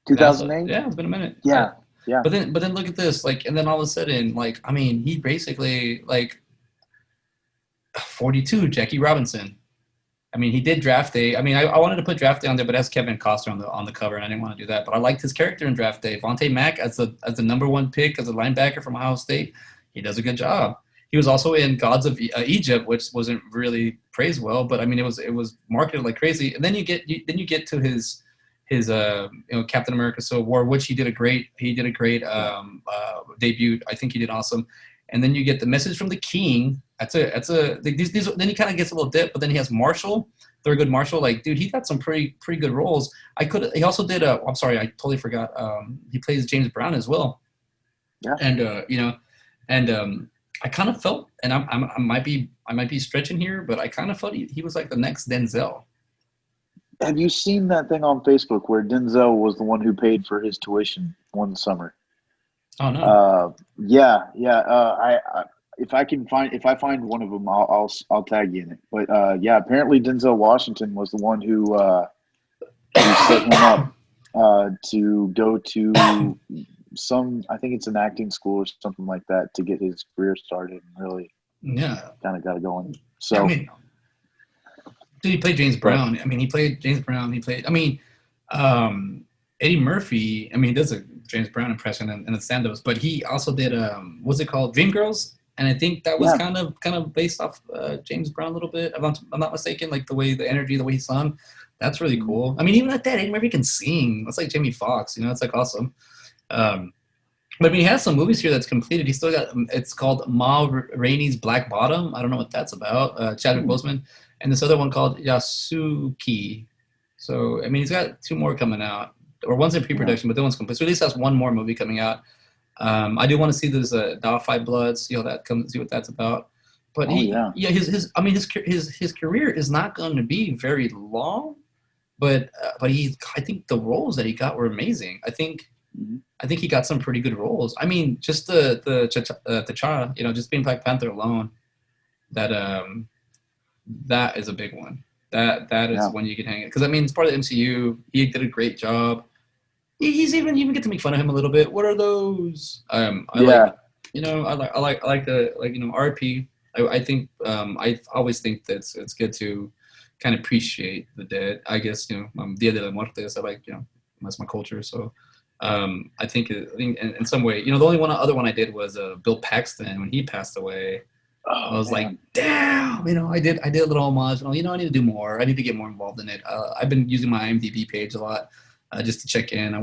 Yeah, so 2008. yeah, it's been a minute. Yeah, yeah. But then look at this, like, and then all of a sudden, like, he basically like 42, Jackie Robinson. He did Draft Day. I wanted to put Draft Day on there, but it has Kevin Costner on the cover, and I didn't want to do that. But I liked his character in Draft Day. Vontae Mack as the number one pick as a linebacker from Ohio State. He does a good job. He was also in Gods of Egypt, which wasn't really praised well, but it was marketed like crazy. And then you get to his Captain America Civil War, which he did a great debut. I think he did awesome. And then you get the Message from the King. These then he kind of gets a little dip, but then he has Marshall, Thurgood Marshall. Like, dude, he got some pretty good roles. He also did I'm sorry, I totally forgot. He plays James Brown as well. Yeah. And I kind of felt, and I might be stretching here, but I kind of felt he was like the next Denzel. Have you seen that thing on Facebook where Denzel was the one who paid for his tuition one summer? Oh no. Yeah. If I find one of them, I'll tag you in it. But yeah, apparently Denzel Washington was the one who set him up to go to I think it's an acting school or something like that to get his career started and really kind of got it going. So. Dude, he played James Brown. He played James Brown. He played. Eddie Murphy. He does a James Brown impression in the stand-ups, but he also did what's it called, Dreamgirls, and I think that was kind of based off James Brown a little bit. If I'm not mistaken, like the energy, the way he sung, that's really cool. Even at that, Eddie Murphy can sing. That's like Jamie Foxx. It's like awesome. But he has some movies here that's completed. He still got. It's called Ma Rainey's Black Bottom. I don't know what that's about. Chadwick Boseman. And this other one called Yasuki. So, he's got two more coming out. Or one's in pre-production, but the one's complete. So at least has one more movie coming out. I do want to see this Five Bloods, see how that comes, see what that's about. But his career is not going to be very long. But I think the roles that he got were amazing. I think he got some pretty good roles. Just the T'Challa, just being Black Panther alone, that is a big one. That is when you can hang it, because it's part of the MCU. He did a great job. He's even get to make fun of him a little bit. What are those? I like the RP. I think I always think that it's good to kind of appreciate the dead. I guess Dia de la Muertes. That's my culture. So I think in some way, the only other one I did was Bill Paxton when he passed away. I was like, damn, I did a little homage. I need to do more. I need to get more involved in it. I've been using my IMDb page a lot just to check in. I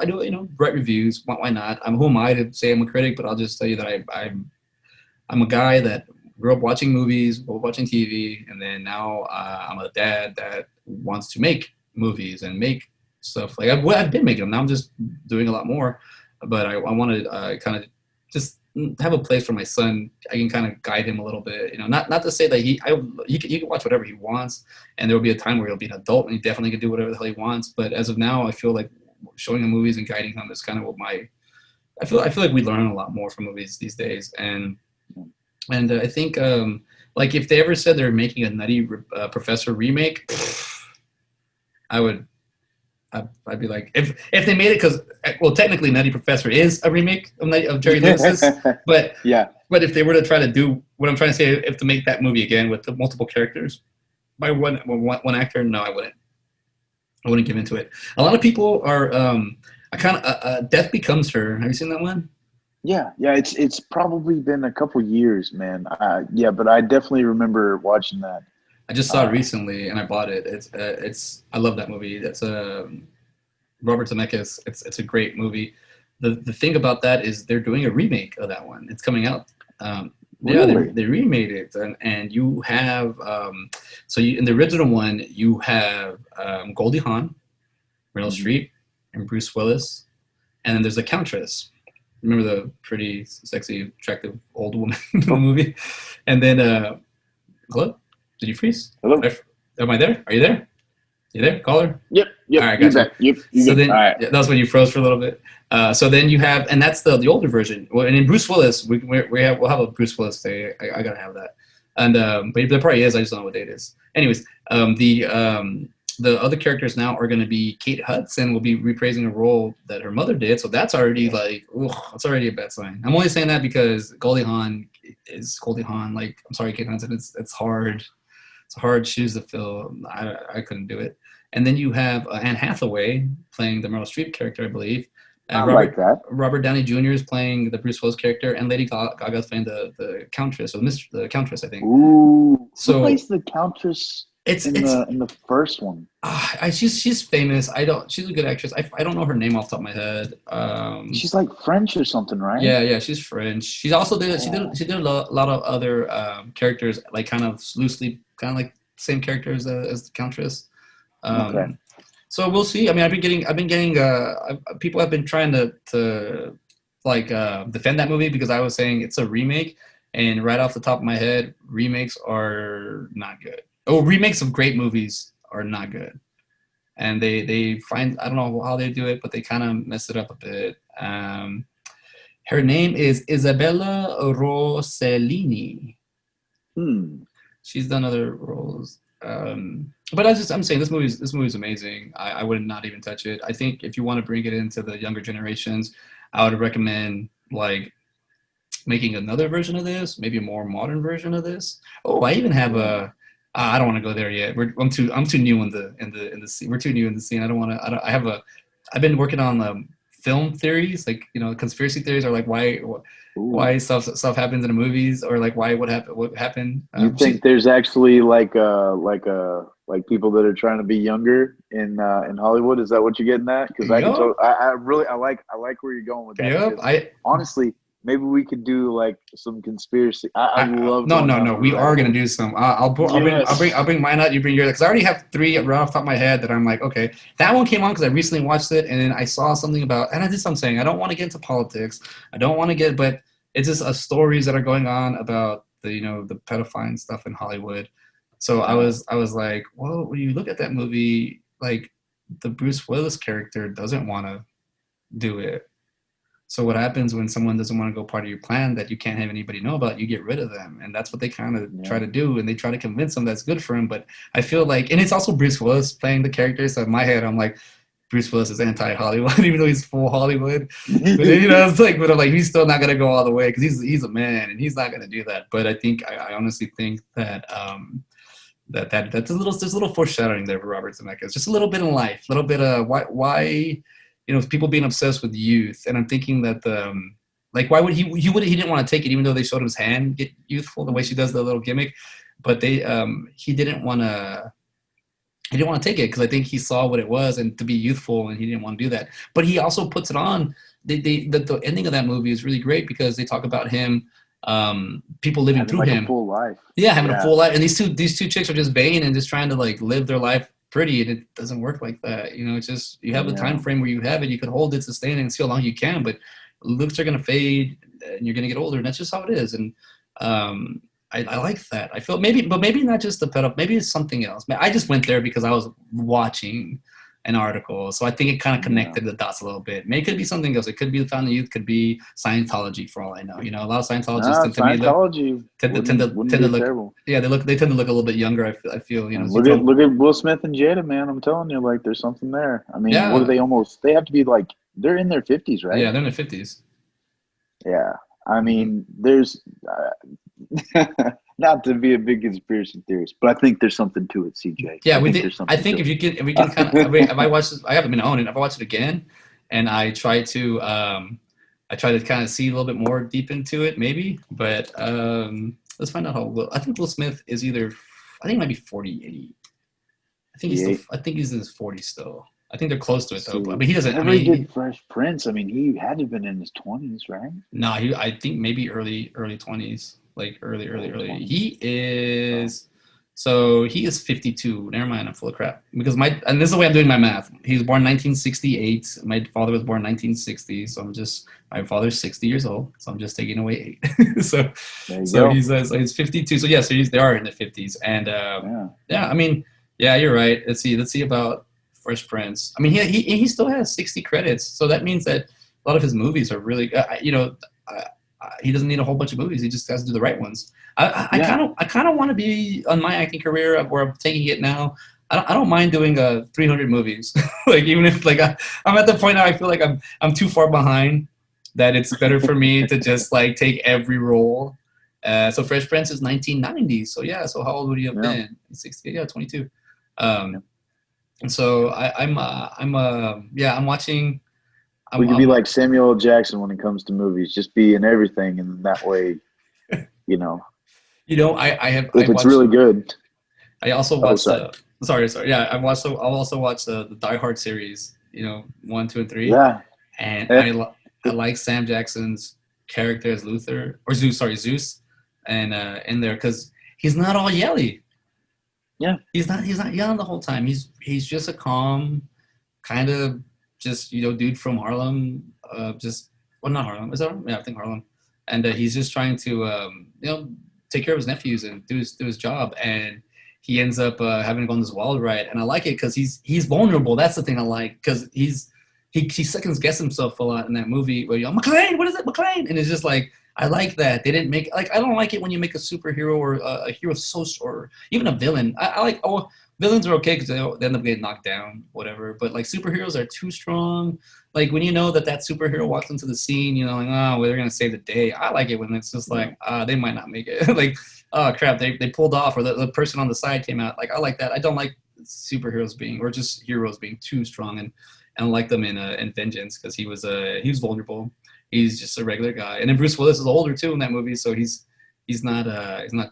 do write reviews. Why not? Who am I to say I'm a critic? But I'll just tell you that I'm a guy that grew up watching movies, watching TV, and then now I'm a dad that wants to make movies and make stuff. Like I've been making them. Now I'm just doing a lot more. But I want to kind of just have a place for my son. I can kind of guide him a little bit, not to say that he can watch whatever he wants, and there will be a time where he'll be an adult and he definitely can do whatever the hell he wants. But as of now, I feel like showing him movies and guiding him is kind of what I feel like we learn a lot more from movies these days. And I think like if they ever said they're making a Nutty Professor remake, I'd be like, if they made it, because technically Nutty Professor is a remake of Jerry Lewis's, but if they were to try to do what I'm trying to say, if to make that movie again with the multiple characters by one actor, no, I wouldn't give into it. A lot of people are Death Becomes Her. Have you seen that one? Yeah, it's probably been a couple years, man. But I definitely remember watching that. I just saw it recently and I bought it. It's I love that movie. That's Robert Zemeckis. It's a great movie. The thing about that is they're doing a remake of that one. It's coming out. Yeah, Really? they remade it, and you have so you, in the original one you have Goldie Hawn, Meryl Streep, and Bruce Willis, and then there's a Countess. Remember the pretty, sexy, attractive old woman in the movie? And then, hello? Did you freeze? Hello? Am I there? Are you there? You there? Caller? Yep. All right, You're gotcha. back. Yep. So then, all right. yeah, that's when you froze for a little bit. So then you have, and that's the older version. Well, and in Bruce Willis, we'll have a Bruce Willis day. I gotta have that. And but there probably is. I just don't know what date it is. Anyways, the other characters now are going to be Kate Hudson will be reprising a role that her mother did. So that's already like, that's already a bad sign. I'm only saying that because Goldie Hawn is Goldie Hawn. Like, I'm sorry, Kate Hudson. It's hard. It's hard shoes to fill. I couldn't do it. And then you have Anne Hathaway playing the Meryl Streep character, I believe. And like that. Robert Downey Jr. is playing the Bruce Willis character, and Lady Gaga is playing the Countess, or the Countess, I think. Ooh, so who plays the Countess in the first one? She's famous. She's a good actress. I don't know her name off the top of my head. She's like French or something, right? Yeah, she's French. She's also she did a lot of other characters, like kind of loosely, kind of like same characters as the Countess. Okay. So we'll see. I mean, I've been getting people have been trying to like defend that movie because I was saying it's a remake, and right off the top of my head, remakes are not good. Oh, remakes of great movies are not good, and they find, I don't know how they do it, but they kind of mess it up a bit. Her name is Isabella Rossellini. She's done other roles. But I'm saying this movie's amazing. I would not even touch it. I think if you want to bring it into the younger generations, I would recommend like making another version of this, maybe a more modern version of this. Oh, I even have I don't want to go there yet. I'm too new in the scene. We're too new in the scene. I've been working on film theories, like, conspiracy theories, or like why stuff happens in the movies, or like what happened. You think there's actually like people that are trying to be younger in Hollywood? Is that what you're getting at? Because I like where you're going with that. Yep. Honestly, maybe we could do like some conspiracy. I love. No. We are gonna do some. I'll bring mine out. You bring yours. Because I already have 3 right off the top of my head that I'm like, okay, that one came on because I recently watched it, and then I saw something about. And I'm saying I don't want to get into politics. I don't want to get, but it's just stories that are going on about the pedophile stuff in Hollywood. So I was like, well, when you look at that movie, like the Bruce Willis character doesn't want to do it. So what happens when someone doesn't want to go part of your plan that you can't have anybody know about, you get rid of them. And that's what they kind of try to do. And they try to convince them that's good for him. But I feel like, and it's also Bruce Willis playing the character. So in my head, I'm like, Bruce Willis is anti-Hollywood, even though he's full Hollywood. But it's like, but I'm like, he's still not going to go all the way because he's a man and he's not going to do that. But I honestly think that that's there's a little foreshadowing there for Robert Zemeckis. Just a little bit in life, a little bit of why people being obsessed with youth. And I'm thinking that why would he didn't want to take it, even though they showed his hand get youthful the way she does the little gimmick, but he didn't want to take it because I think he saw what it was and to be youthful, and he didn't want to do that. But he also puts it on. The ending of that movie is really great because they talk about him, people living having through like him, a full life. Having a full life. And these two chicks are just vain and just trying to like live their life pretty, and it doesn't work like that. It's just you have a time frame where you have it, you could hold it, sustain it, and see how long you can, but looks are going to fade and you're going to get older, and that's just how it is. And I like that. I feel maybe not just the pedal, maybe it's something else. I just went there because I was watching an article, so I think it kind of connected the dots a little bit. Maybe it could be something else. It could be the Fountain of Youth, could be Scientology for all I know. A lot of Scientologists tend to look terrible. Yeah, they tend to look a little bit younger. I feel look at Will Smith and Jada, man. I'm telling you, like there's something there. I mean, what are they almost? They have to be like they're in their 50s, right? Yeah, they're in their 50s. Yeah, I mean, there's. Not to be a big conspiracy theorist, but I think there's something to it, CJ. Yeah, I think if we can kind of, if I watch this, I haven't been on it. If I watch it again, and I try to kind of see a little bit more deep into it, maybe. But let's find out how. I think Will Smith is either. I think it might be 48. I think he's in his 40s still. I think they're close to it though. But he doesn't. I Whenever he mean, did Fresh Prince, I mean, he had to have been in his 20s, right? no, I think maybe early 20s, like early. 20s. He is. So he is 52. Never mind, I'm full of crap. Because and this is the way I'm doing my math. He was born 1968. My father was born 1960. So my father's 60 years old. So I'm just taking away 8. so he's 52. So yeah, so they are in the 50s. And yeah, I mean, yeah, you're right. Let's see about Fresh Prince. I mean, he still has 60 credits. So that means that a lot of his movies are really, he doesn't need a whole bunch of movies. He just has to do the right ones. I kind of want to be on my acting career where I'm taking it now. I don't mind doing 300 movies. Like even if like I'm at the point now I feel like I'm too far behind that it's better for me to just like take every role. So Fresh Prince is 1990. So yeah. So how old would you have been? 60. Yeah, 22. And so I'm watching. We could be like Samuel L. Jackson when it comes to movies. Just be in everything, and that way, you know. I have. If it's really good. I also watched. Sorry. Yeah, I'll also watch the Die Hard series. 1, 2, and 3. Yeah. And I like Sam Jackson's character as Luther or Zeus. Sorry, Zeus, and in there because he's not all yelly. Yeah. He's not yelling the whole time. He's just a calm, kind of just dude from Harlem. Not Harlem. Is that Harlem? Yeah, I think Harlem. And he's just trying to take care of his nephews and do his job. And he ends up having to go on this wild ride. And I like it because he's vulnerable. That's the thing I like because he seconds guess himself a lot in that movie where McClane, what is it, McClane? And it's just like I like that they didn't make I don't like it when you make a superhero or a hero or even a villain. I like villains are okay because they end up getting knocked down, whatever. But like superheroes are too strong. Like when you know that superhero walks into the scene, they're gonna save the day. I like it when it's just like they might not make it. Like oh crap, they pulled off or the person on the side came out. Like I like that. I don't like superheroes or just heroes being too strong and I don't like them in Vengeance because he was vulnerable. He's just a regular guy. And then Bruce Willis is older too in that movie, so he's not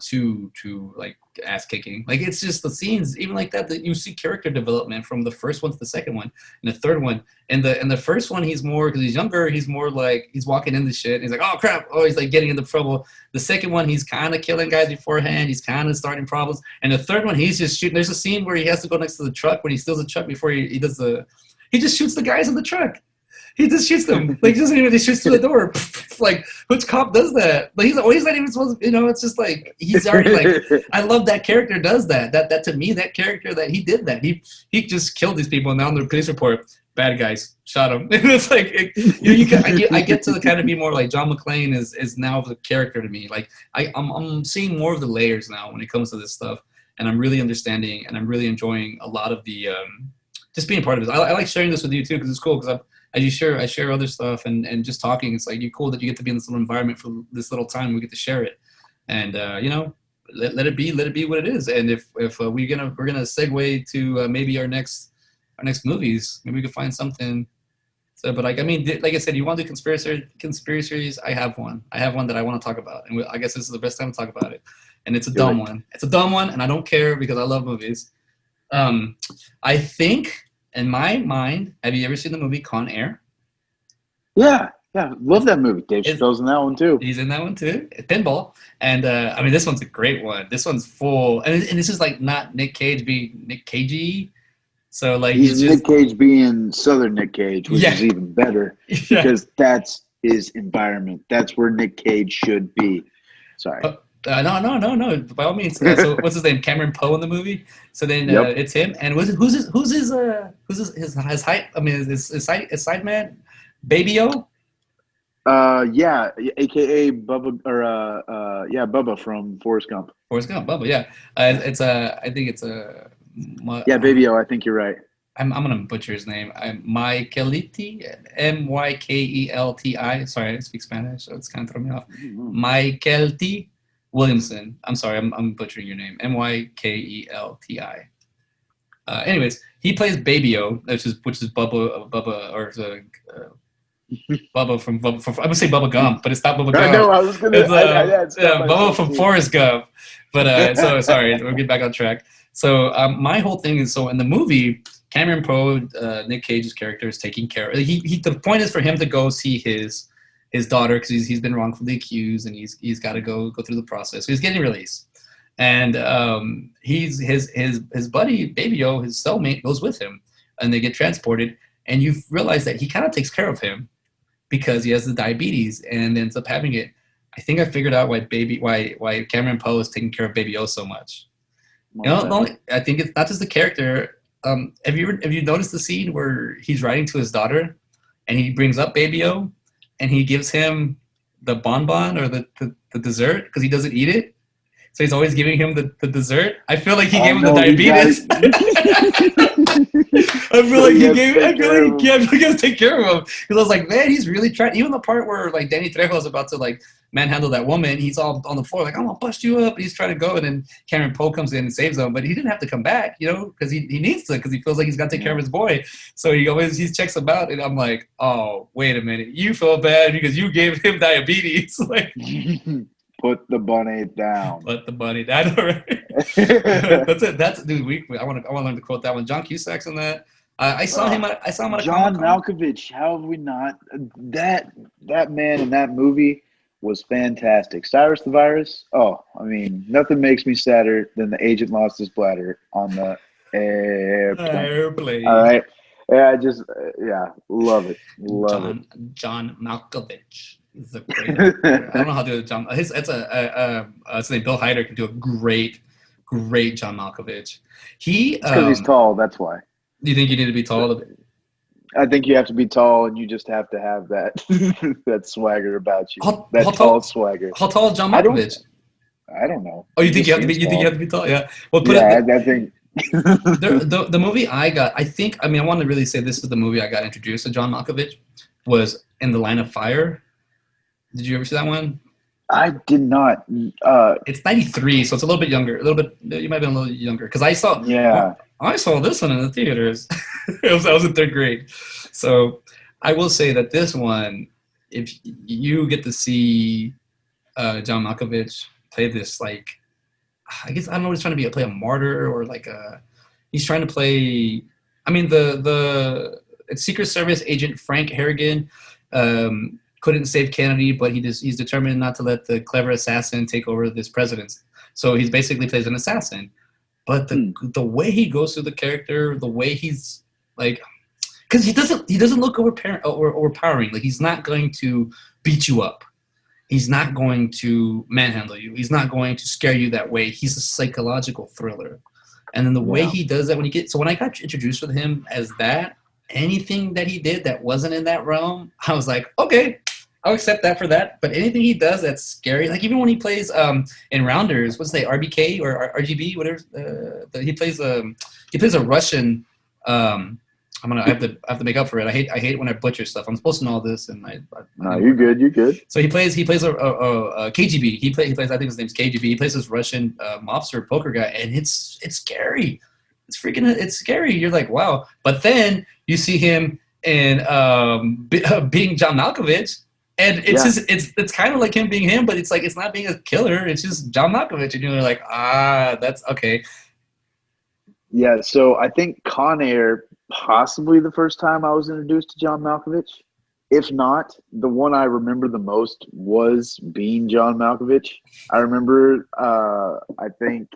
too like ass kicking. Like it's just the scenes even like that you see character development from the first one to the second one and the third one. And the first one he's more because he's younger. He's more like he's walking into shit. He's like oh crap. Oh he's like getting into trouble. The second one he's kind of killing guys beforehand. He's kind of starting problems. And the third one he's just shooting. There's a scene where he has to go next to the truck when he steals the truck before he does he just shoots the guys in the truck. He just shoots them. Like, he doesn't even, he shoots through the door. Like, which cop does that? Like, he's not even supposed to, it's just like, he's already like, I love that character does that. That to me, that character that he did that. He just killed these people and now on the police report, bad guys, shot him. And it's like, I get to kind of be more like John McClane is now the character to me. Like, I'm seeing more of the layers now when it comes to this stuff. And I'm really understanding and I'm really enjoying a lot of the, just being part of this. I like sharing this with you too because it's cool because I share other stuff and just talking. It's like you're cool that you get to be in this little environment for this little time. We get to share it, and let it be what it is. And if we're gonna segue to maybe our next movies, maybe we could find something. So, but like I said, you want to do conspiracies? I have one that I want to talk about, and I guess this is the best time to talk about it. And it's a dumb one. It's a dumb one, and I don't care because I love movies. I think. In my mind, have you ever seen the movie Con Air? Yeah, love that movie. Dave Chappelle's in that one too. He's in that one too. Pinball, and this one's a great one. This one's full, and this is like not Nick Cage being Nick Cagey. So like he's Nick Cage being Southern Nick Cage, which is even better because that's his environment. That's where Nick Cage should be. Sorry. No. By all means. So what's his name? Cameron Poe in the movie. So then it's him. And who's his height? I mean, his side man, Baby-O. Yeah, AKA Bubba Bubba from Forrest Gump. Forrest Gump, Bubba. Yeah, I think it's a. Baby-O. I think you're right. I'm gonna butcher his name. Mykelti, Mykelti. Sorry, I speak Spanish, so it's kind of throwing me off. Mykelti Williamson. I'm sorry, I'm butchering your name. Mykelti. Anyways, he plays Baby-O, which is Bubba or Bubba from I would say Bubba Gump, but it's not Bubba I know. Gump. I was gonna. It's I had stopped Bubba myself from too. Forrest Gump. But so sorry, we'll get back on track. So my whole thing is, so in the movie, Cameron Poe, Nick Cage's character is taking care of. The point is for him to go see his daughter because he's been wrongfully accused and he's got to go through the process. So he's getting released, and he's his buddy Baby O, his cellmate, goes with him, and they get transported. And you realize that he kind of takes care of him because he has the diabetes and ends up having it. I think I figured out why Cameron Poe is taking care of Baby O so much. You know, I think it's not just the character. Have you noticed the scene where he's writing to his daughter, and he brings up Baby O, and he gives him the bonbon or the dessert because he doesn't eat it, so he's always giving him the dessert. I feel like he gave him the diabetes. I feel like he has to take care of him because I was like, man, he's really trying. Even the part where like Danny Trejo is about to like manhandle that woman, he's all on the floor like, I'm gonna bust you up. And he's trying to go, and then Cameron Poe comes in and saves him, but he didn't have to come back, you know, because he needs to, because he feels like he's got to take care of his boy. So he checks him out, and I'm like, oh, wait a minute, you feel bad because you gave him diabetes. Like, put the bunny down. Put the bunny down. Right? That's it. That's dude. I want to learn to quote that one. John Cusack's in that. I saw him. I saw him at a John Comic-Con. Malkovich. How have we not? That man in that movie was fantastic. Cyrus the Virus. Oh, I mean, nothing makes me sadder than the agent lost his bladder on the airplane. All right. Yeah, love it. Love it. John Malkovich. He's a great actor. I don't know how to do it. John. It's name. Bill Hader can do a great John Malkovich. It's because he's tall. That's why. Do you think you need to be tall? I think you have to be tall, and you just have to have that that swagger about you. Tall swagger. How tall is John Malkovich? I don't know. Oh, you think you have to be? You think you have to be tall? Yeah. Well, I think. the movie I got. I want to really say this is the movie I got introduced to John Malkovich was In the Line of Fire. Did you ever see that one? I did not. It's 93, so it's a little bit younger. You might be a little younger because I saw this one in the theaters. I was in third grade. So I will say that this one, if you get to see John Malkovich play this, like, I guess, I don't know, he's trying to play a martyr or like he's trying to play, I mean, it's Secret Service agent Frank Harrigan couldn't save Kennedy, but he's determined not to let the clever assassin take over this presidency. So he's basically plays an assassin. But the way he goes through the character, the way he's like, because he doesn't look overpowering. Like, he's not going to beat you up. He's not going to manhandle you. He's not going to scare you that way. He's a psychological thriller. And then the way he does that when I got introduced with him as that, anything that he did that wasn't in that realm, I was like, okay, I'll accept that for that. But anything he does that's scary, like even when he plays in Rounders, what's the RBK or RGB, whatever, he plays a Russian. I have to make up for it. I hate when I butcher stuff. I'm supposed to know all this, and no, you're good. You're good. So he plays a KGB. He plays. I think his name's KGB. He plays this Russian mobster poker guy, and it's scary. It's scary. You're like, wow. But then you see him in being John Malkovich, and it's kind of like him being him, but it's like it's not being a killer. It's just John Malkovich, and you're like, that's okay. Yeah. So I think Con Air, possibly the first time I was introduced to John Malkovich. If not, the one I remember the most was being John Malkovich. I remember, I think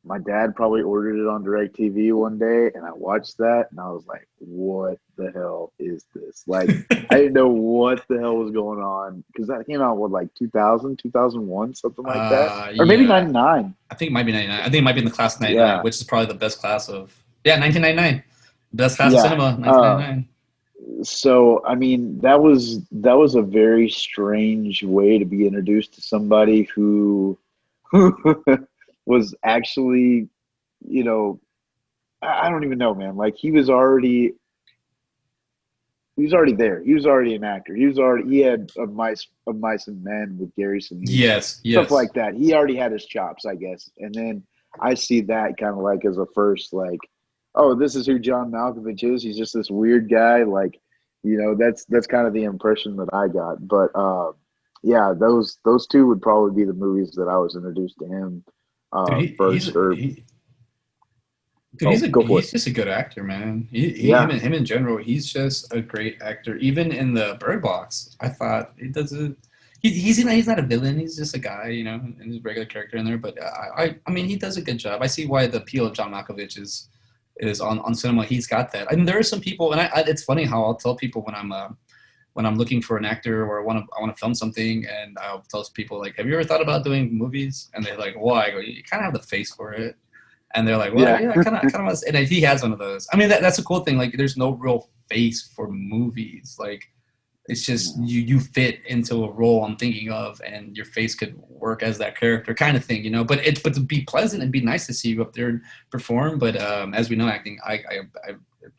my dad probably ordered it on DirecTV one day, and I watched that, and I was like, what the hell is this? Like, I didn't know what the hell was going on, because that came out, like 2000, 2001, something like that? Or maybe 99. I think it might be 99. I think it might be in the class of 99, which is probably the best class of, 1999. Best class of cinema, 1999. So, I mean, that was a very strange way to be introduced to somebody who was actually, I don't even know, man. Like, he was already there. He was already an actor. He had Of Mice and Men with Gary Sinise. Yes. Stuff like that. He already had his chops, I guess. And then I see that kind of like as a first, like, oh, this is who John Malkovich is. He's just this weird guy. Like, That's kind of the impression that I got. But yeah, those two would probably be the movies that I was introduced to him Dude, first. Or dude, oh, go for it. he's just a good actor, man. Yeah, Him in general, he's just a great actor. Even in the Bird Box, I thought he does a. He's not a villain. He's just a guy, and he's a regular character in there. But I mean, he does a good job. I see why the appeal of John Malkovich is on cinema. He's got that. I mean, there are some people, and it's funny how I'll tell people when I'm looking for an actor or I want to film something, and I'll tell people like, "Have you ever thought about doing movies?" And they're like, "Why?" I go, "You kind of have the face for it." And they're like, "Well, yeah, yeah, I kind of want to." And he has one of those. I mean, that's a cool thing. Like, there's no real face for movies. Like, it's just you fit into a role I'm thinking of, and your face could work as that character, kind of thing, But to be pleasant and be nice to see you up there and perform. But as we know, acting, I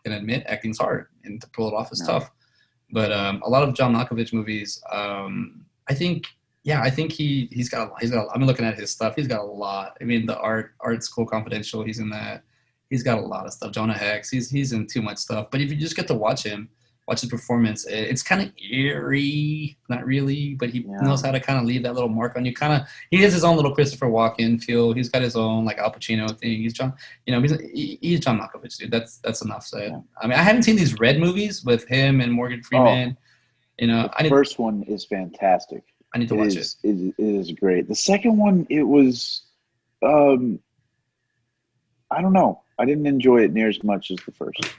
can admit, acting's hard, and to pull it off is tough. But a lot of John Malkovich movies, I think, yeah, I think he's got. I'm looking at his stuff. He's got a lot. I mean, the art school confidential. He's in that. He's got a lot of stuff. Jonah Hex. He's in too much stuff. But if you just get to watch his performance, it's kind of eerie. Not really, but he knows how to kind of leave that little mark on you. He has his own little Christopher Walken feel. He's got his own like Al Pacino thing. He's John. He's John Malkovich, dude. That's enough said. Yeah. I mean, I haven't seen these Red movies with him and Morgan Freeman. The first one is fantastic. I need to watch it. It is great. The second one, it was, I don't know. I didn't enjoy it near as much as the first.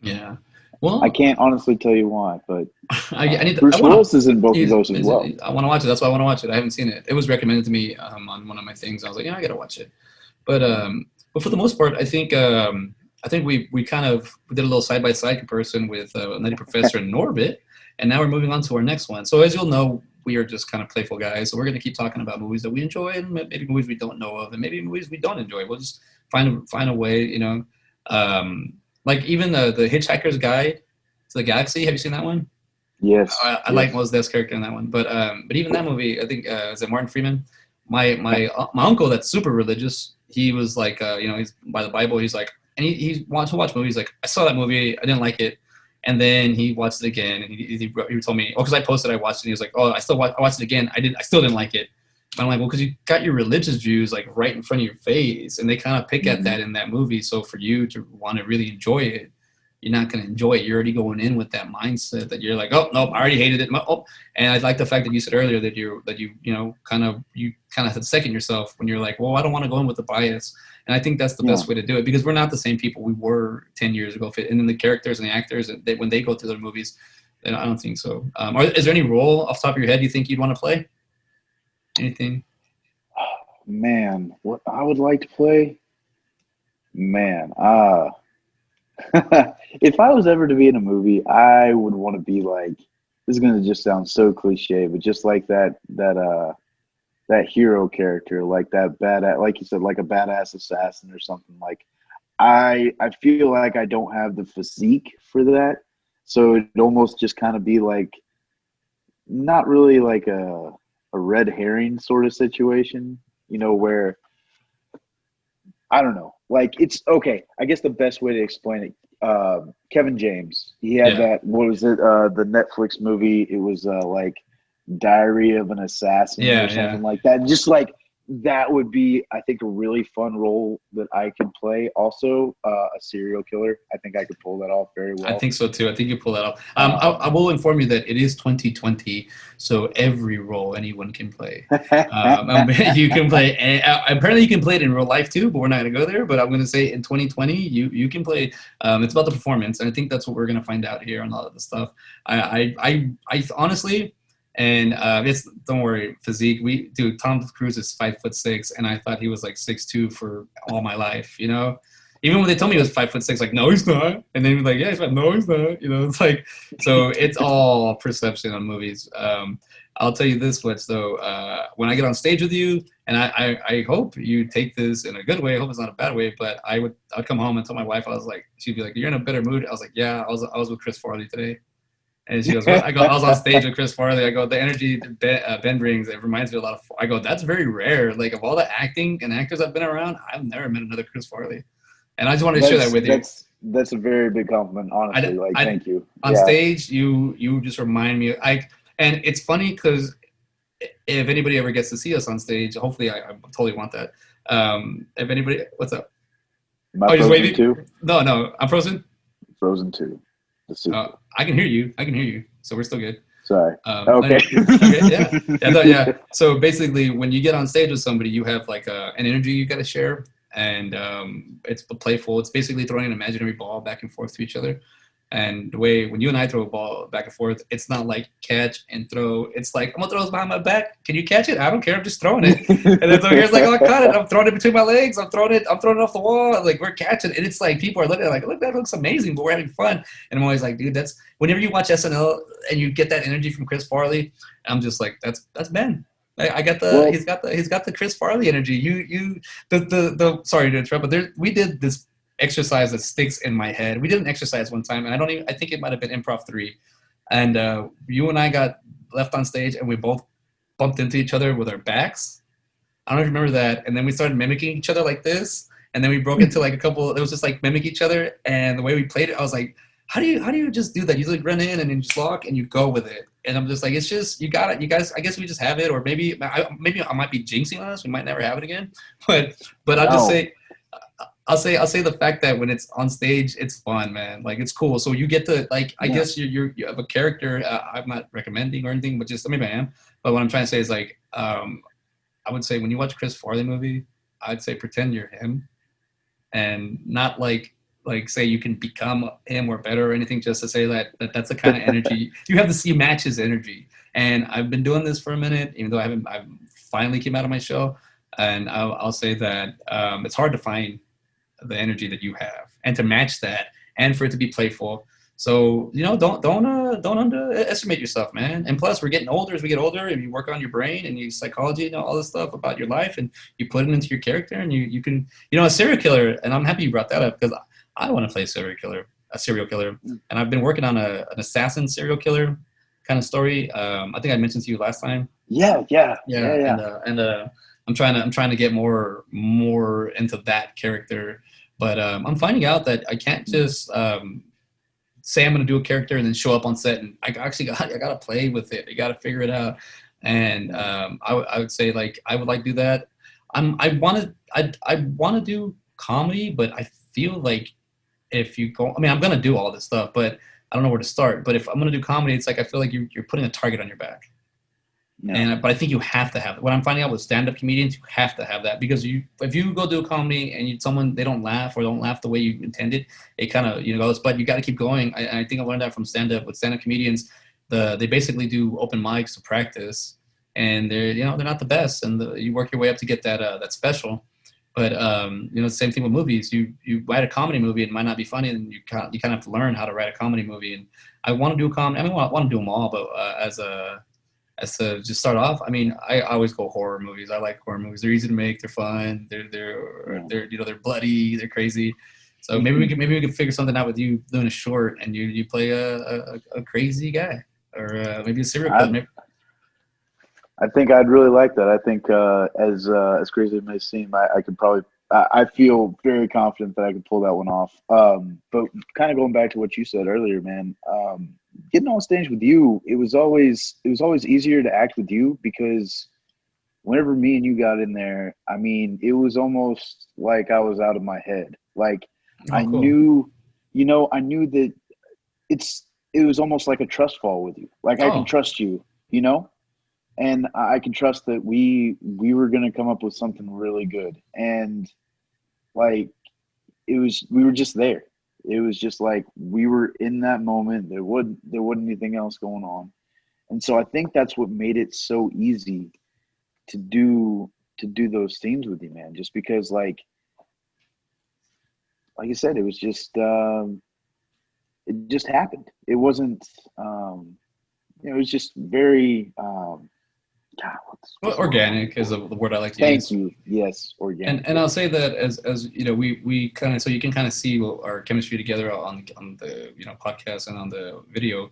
Yeah. Well, I can't honestly tell you why, but I need to, Bruce Willis is in both of those as well. I want to watch it. That's why I want to watch it. I haven't seen it. It was recommended to me on one of my things. I was like, I got to watch it. But for the most part, I think we kind of did a little side-by-side comparison with Nutty Professor and Norbit, and now we're moving on to our next one. So as you'll know, we are just kind of playful guys. So we're going to keep talking about movies that we enjoy and maybe movies we don't know of and maybe movies we don't enjoy. We'll just find a way, like even the Hitchhiker's Guide to the Galaxy. Have you seen that one? Yes. I like Mos Def's character in that one. But even that movie, I think, is it Martin Freeman? My uncle that's super religious, he was like, he's by the Bible. He's like, and he wants to watch movies. Like, I saw that movie. I didn't like it. And then he watched it again, and he told me, because I posted, I watched it, and he was like, oh, I watched it again. I still didn't like it. And I'm like, well, because you got your religious views like right in front of your face, and they kind of pick at that in that movie. So for you to want to really enjoy it, you're not going to enjoy it. You're already going in with that mindset that you're like, oh nope, I already hated it. Oh, and I like the fact that you said earlier that you kind of have to second yourself when you're like, well, I don't want to go in with the bias. And I think that's the best way to do it, because we're not the same people we were 10 years ago. And then the characters and the actors, when they go through their movies, I don't think so. Is there any role off the top of your head you think you'd want to play? Anything? Man, what I would like to play? Man, if I was ever to be in a movie, I would want to be like, this is going to just sound so cliche, but just like that hero character, like that badass, like you said, like a badass assassin or something. Like, I feel like I don't have the physique for that, so it'd almost just kind of be like, not really like a red herring sort of situation, where, I don't know, like, it's okay. I guess the best way to explain it, Kevin James, he had that, what was it, the Netflix movie, it was like Diary of an Assassin or something like that. Just like, that would be, I think, a really fun role that I could play. Also, a serial killer. I think I could pull that off very well. I think so too. I think you pull that off. I will inform you that it is 2020, so every role anyone can play. You can play. Apparently, you can play it in real life too, but we're not going to go there. But I'm going to say in 2020, you can play. It's about the performance, and I think that's what we're going to find out here on all of the stuff. I honestly. And don't worry, physique. Tom Cruise is 5'6", and I thought he was like 6'2" for all my life. Even when they told me he was 5'6", like, no, he's not. And then like, yeah, he's like, no, he's not. It's like, so it's all perception on movies. I'll tell you this much though. When I get on stage with you, and I hope you take this in a good way. I hope it's not a bad way. But I'd come home and tell my wife, I was like, she'd be like, you're in a better mood. I was like, yeah, I was with Chris Farley today. And she goes, well, I was on stage with Chris Farley. I go, the energy Ben brings, it reminds me a lot of, I go, that's very rare. Like, of all the acting and actors I've been around, I've never met another Chris Farley. And I just wanted to share that with you. That's a very big compliment, honestly. Like, thank you. On stage, you just remind me. And it's funny because if anybody ever gets to see us on stage, hopefully I totally want that. If anybody, what's up? Am I Oh, you're just Frozen waving? 2? No, I'm frozen. Frozen 2. The sequel. I can hear you. I can hear you. So we're still good. Sorry. Okay. Okay. Yeah. So basically, when you get on stage with somebody, you have like an energy you got to share, and it's playful. It's basically throwing an imaginary ball back and forth to each other. And the way when you and I throw a ball back and forth, it's not like catch and throw. It's like, I'm gonna throw this behind my back. Can you catch it? I don't care. I'm just throwing it. And then so here's like, oh, I caught it. I'm throwing it between my legs. I'm throwing it off the wall. Like, we're catching it. And it's like people are looking at it like, look, that looks amazing, but we're having fun. And I'm always like, dude, that's whenever you watch SNL and you get that energy from Chris Farley, I'm just like, that's Ben. I got the he's got the Chris Farley energy. Sorry to interrupt, but we did this exercise that sticks in my head. We did an exercise one time, and I think it might have been Improv 3. And you and I got left on stage, and we both bumped into each other with our backs. I don't know if you remember that. And then we started mimicking each other like this, and then we broke into like a couple. It was just like mimic each other, and the way we played it, I was like, how do you just do that? You like run in and then just lock and you go with it. And I'm just like, it's just, you got it. You guys, I guess we just have it, or maybe I might be jinxing us. We might never have it again. But I'll just say. I'll say the fact that when it's on stage, it's fun, man. Like, it's cool. So you get to, like, I guess you have a character. I'm not recommending or anything, but just maybe I am. But what I'm trying to say is, like, I would say when you watch Chris Farley movie, I'd say pretend you're him, and not like say you can become him or better or anything. Just to say that's the kind of energy you have to see match his energy. And I've been doing this for a minute, even though I finally came out of my show, and I'll say that it's hard to find the energy that you have and to match that and for it to be playful. So, don't underestimate yourself, man. And plus, we're getting older. As we get older, and you work on your brain and your psychology and all this stuff about your life, and you put it into your character, and you can, a serial killer. And I'm happy you brought that up because I want to play a serial killer, and I've been working on an assassin serial killer kind of story. I think I mentioned to you last time. Yeah. And I'm trying to get more into that character, but I'm finding out that I can't just say I'm going to do a character and then show up on set, and I got to play with it. You got to figure it out, and I would say, like, I would like to do that. I want to do comedy, but I feel like if you go, I mean, I'm going to do all this stuff, but I don't know where to start. But if I'm going to do comedy, it's like I feel like you're putting a target on your back. No. But I think you have to have it. What I'm finding out with stand-up comedians, you have to have that, because if you go do a comedy and they don't laugh or don't laugh the way you intended, it kind of goes. But you got to keep going. I think I learned that from stand-up. With stand-up comedians, they basically do open mics to practice, and they're not the best, and you work your way up to get that special. But the same thing with movies. You write a comedy movie, it might not be funny, and you kind of have to learn how to write a comedy movie. And I want to do a comedy. I mean, I want to do them all, but as to just start off, I mean, I always go horror movies. I like horror movies. They're easy to make. They're fun. They're they're bloody. They're crazy. So maybe we can figure something out with you doing a short, and you play a crazy guy, or maybe a serial killer. I think I'd really like that. I think as crazy as it may seem, I could probably. I feel very confident that I could pull that one off. But kind of going back to what you said earlier, man. Getting on stage with you, it was always easier to act with you, because whenever me and you got in there, I mean, it was almost like I was out of my head. Like, I knew that it was almost like a trust fall with you. Like, I can trust you, and I can trust that we were going to come up with something really good. And like, we were just there. It was just like we were in that moment. There wasn't anything else going on. And so I think that's what made it so easy to do those scenes with you, man. Just because, like you said, it was just it just happened. It wasn't it was just very organic is the word I like to use. Thank you. Yes, organic. And I'll say that as we kind of, so you can kind of see our chemistry together on the podcast and on the video.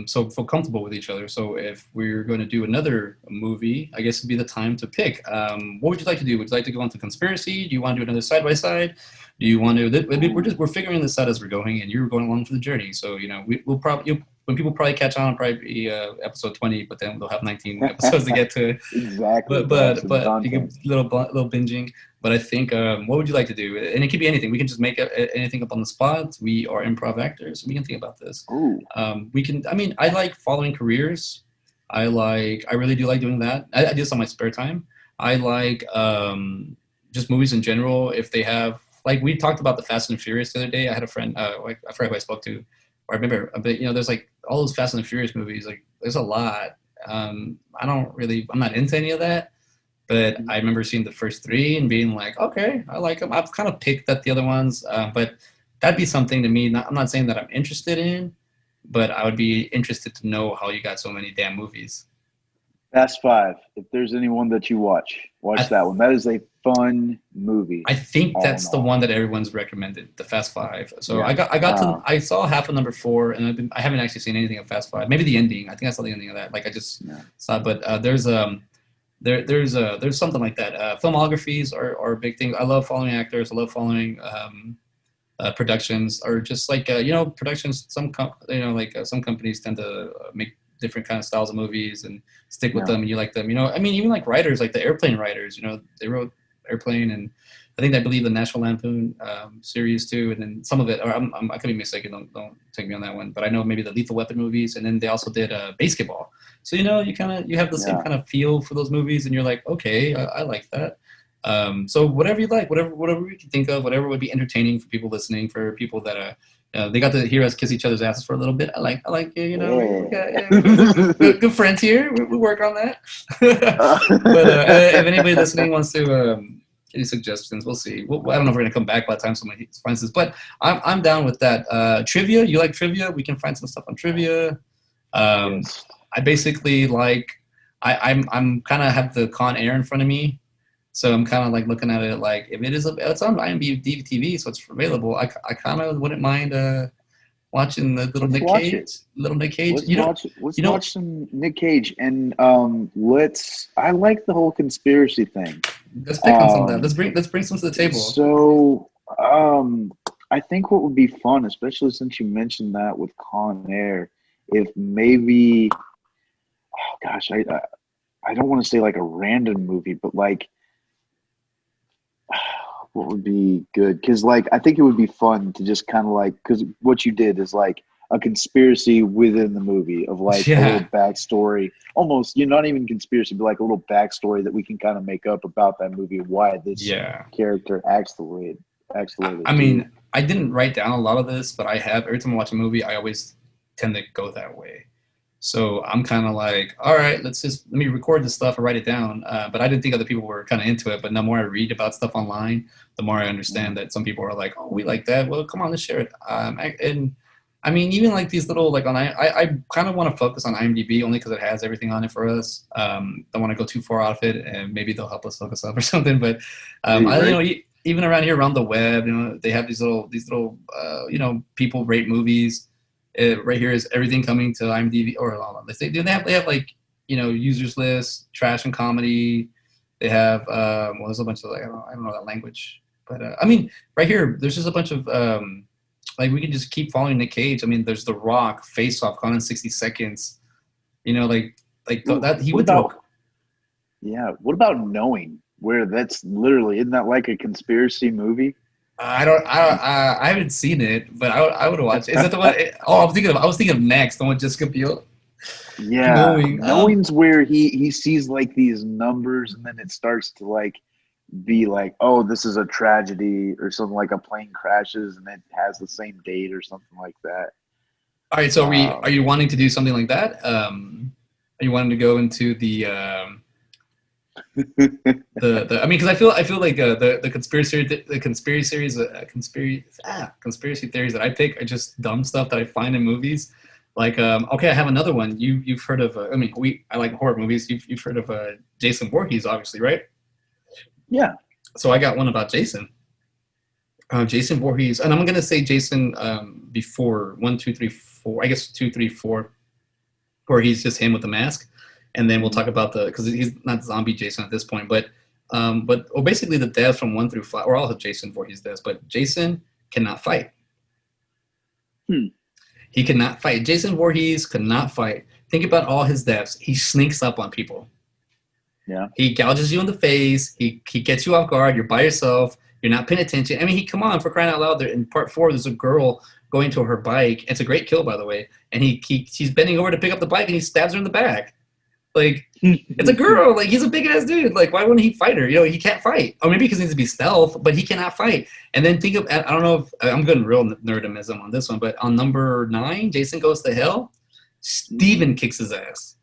So feel comfortable with each other. So if we're going to do another movie, I guess it'd be the time to pick. What would you like to do? Would you like to go into conspiracy? Do you want to do another side by side? Do you want to? We're figuring this out as we're going, and you're going along for the journey. So we'll probably when people probably catch on, probably be episode 20, but then they'll have 19 episodes to get to. Exactly. But you can little binging. But I think, what would you like to do? And it could be anything. We can just make anything up on the spot. We are improv actors. We can think about this. Ooh. We can. I mean, I like following careers. I really do like doing that. I do this on my spare time. I like just movies in general. If they have, like, we talked about the Fast and Furious the other day. I had a friend. I forgot who I spoke to. Or I remember, but there's like all those Fast and Furious movies. Like, there's a lot. I'm not into any of that. But I remember seeing the first three and being like, okay, I like them. I've kind of picked at the other ones, but that'd be something to me. I'm not saying that I'm interested in, but I would be interested to know how you got so many damn movies. Fast Five. If there's anyone that you watch that one. That is a fun movie. I think that's the one that everyone's recommended, the Fast Five. So yeah. I saw half of number 4, and I haven't actually seen anything of Fast Five. Maybe the ending. I think I saw the ending of that. Like I just saw, but there's something like that. Filmographies are a big thing. I love following actors. I love following productions, or just like productions. Some companies tend to make different kind of styles of movies and stick with them, and you like them. I mean, even like writers, like the Airplane writers. They wrote Airplane, and I believe the National Lampoon series too. And then some of it, or I could be mistaken. Don't take me on that one. But I know maybe the Lethal Weapon movies, and then they also did Basketball. So you have the same kind of feel for those movies, and you're like, okay, I like that. So whatever you like, whatever you can think of, whatever would be entertaining for people listening, for people that they got to hear us kiss each other's asses for a little bit. I like good friends here. We work on that. But if anybody listening wants to any suggestions, we'll see. I don't know if we're gonna come back by the time somebody finds this, but I'm down with that. Trivia, you like trivia? We can find some stuff on trivia. Yes. I basically I'm kind of have the Con Air in front of me, so I'm kind of like looking at it like if it's on IMDb TV, so it's available. I kind of wouldn't mind watching the little Nick Cage. Let's watch some Nick Cage, and I like the whole conspiracy thing. Let's pick on some of that. Let's bring some to the table. So I think what would be fun, especially since you mentioned that with Con Air, if maybe. Oh gosh, I don't want to say like a random movie, but like what would be good? Because like I think it would be fun to just kind of like, because what you did is like a conspiracy within the movie of like a little backstory, almost not even conspiracy, but like a little backstory that we can kind of make up about that movie, why this character acts the way it I mean, I didn't write down a lot of this, but I have. Every time I watch a movie, I always tend to go that way. So I'm kind of like, all right, let me record this stuff and write it down. But I didn't think other people were kind of into it. But the more I read about stuff online, the more I understand that some people are like, oh, we like that. Well, come on, let's share it. And I mean, even like these little, like I kind of want to focus on IMDb only because it has everything on it for us. Don't want to go too far off it, and maybe they'll help us look us up or something. But even around here, around the web, they have these little people rate movies. Right here is everything coming to IMDb, or they have like users list, trash and comedy. They have there's a bunch of like I don't know that language, but I mean right here there's just a bunch of like we can just keep following Nick Cage. I mean there's The Rock, Face Off, Gone in 60 Seconds. That he would talk. Yeah, what about Knowing? Where that's literally, isn't that like a conspiracy movie? I haven't seen it, but I would watch it. Is that the one? I was thinking of Next, the one with Jessica Biel. Yeah, Knowing's where he sees like these numbers, and then it starts to like be like, oh, this is a tragedy or something, like a plane crashes and it has the same date or something like that. All right, so are you wanting to do something like that? Are you wanting to go into the I mean, because I feel like the conspiracy theories that I pick are just dumb stuff that I find in movies. Like, okay, I have another one. You've heard of? I like horror movies. You've heard of Jason Voorhees, obviously, right? Yeah. So I got one about Jason. Jason Voorhees, and I'm gonna say Jason before 1, 2, 3, 4. I guess 2, 3, 4, where he's just him with the mask, and then we'll talk about because he's not zombie Jason at this point, but basically the devs from 1 through 5, or all of Jason Voorhees devs, but Jason cannot fight. He cannot fight. Jason Voorhees could not fight. Think about all his deaths. He sneaks up on people. Yeah. He gouges you in the face. He gets you off guard. You're by yourself. You're not paying attention. I mean, come on, for crying out loud. There, in part 4, there's a girl going to her bike. It's a great kill, by the way. And she's bending over to pick up the bike, and he stabs her in the back. Like, it's a girl. Like, he's a big-ass dude. Like, why wouldn't he fight her? He can't fight. Or maybe because he needs to be stealth, but he cannot fight. And then think of, I don't know if, I'm going real nerdimism on this one, but on number 9, Jason Goes to Hell, Steven kicks his ass.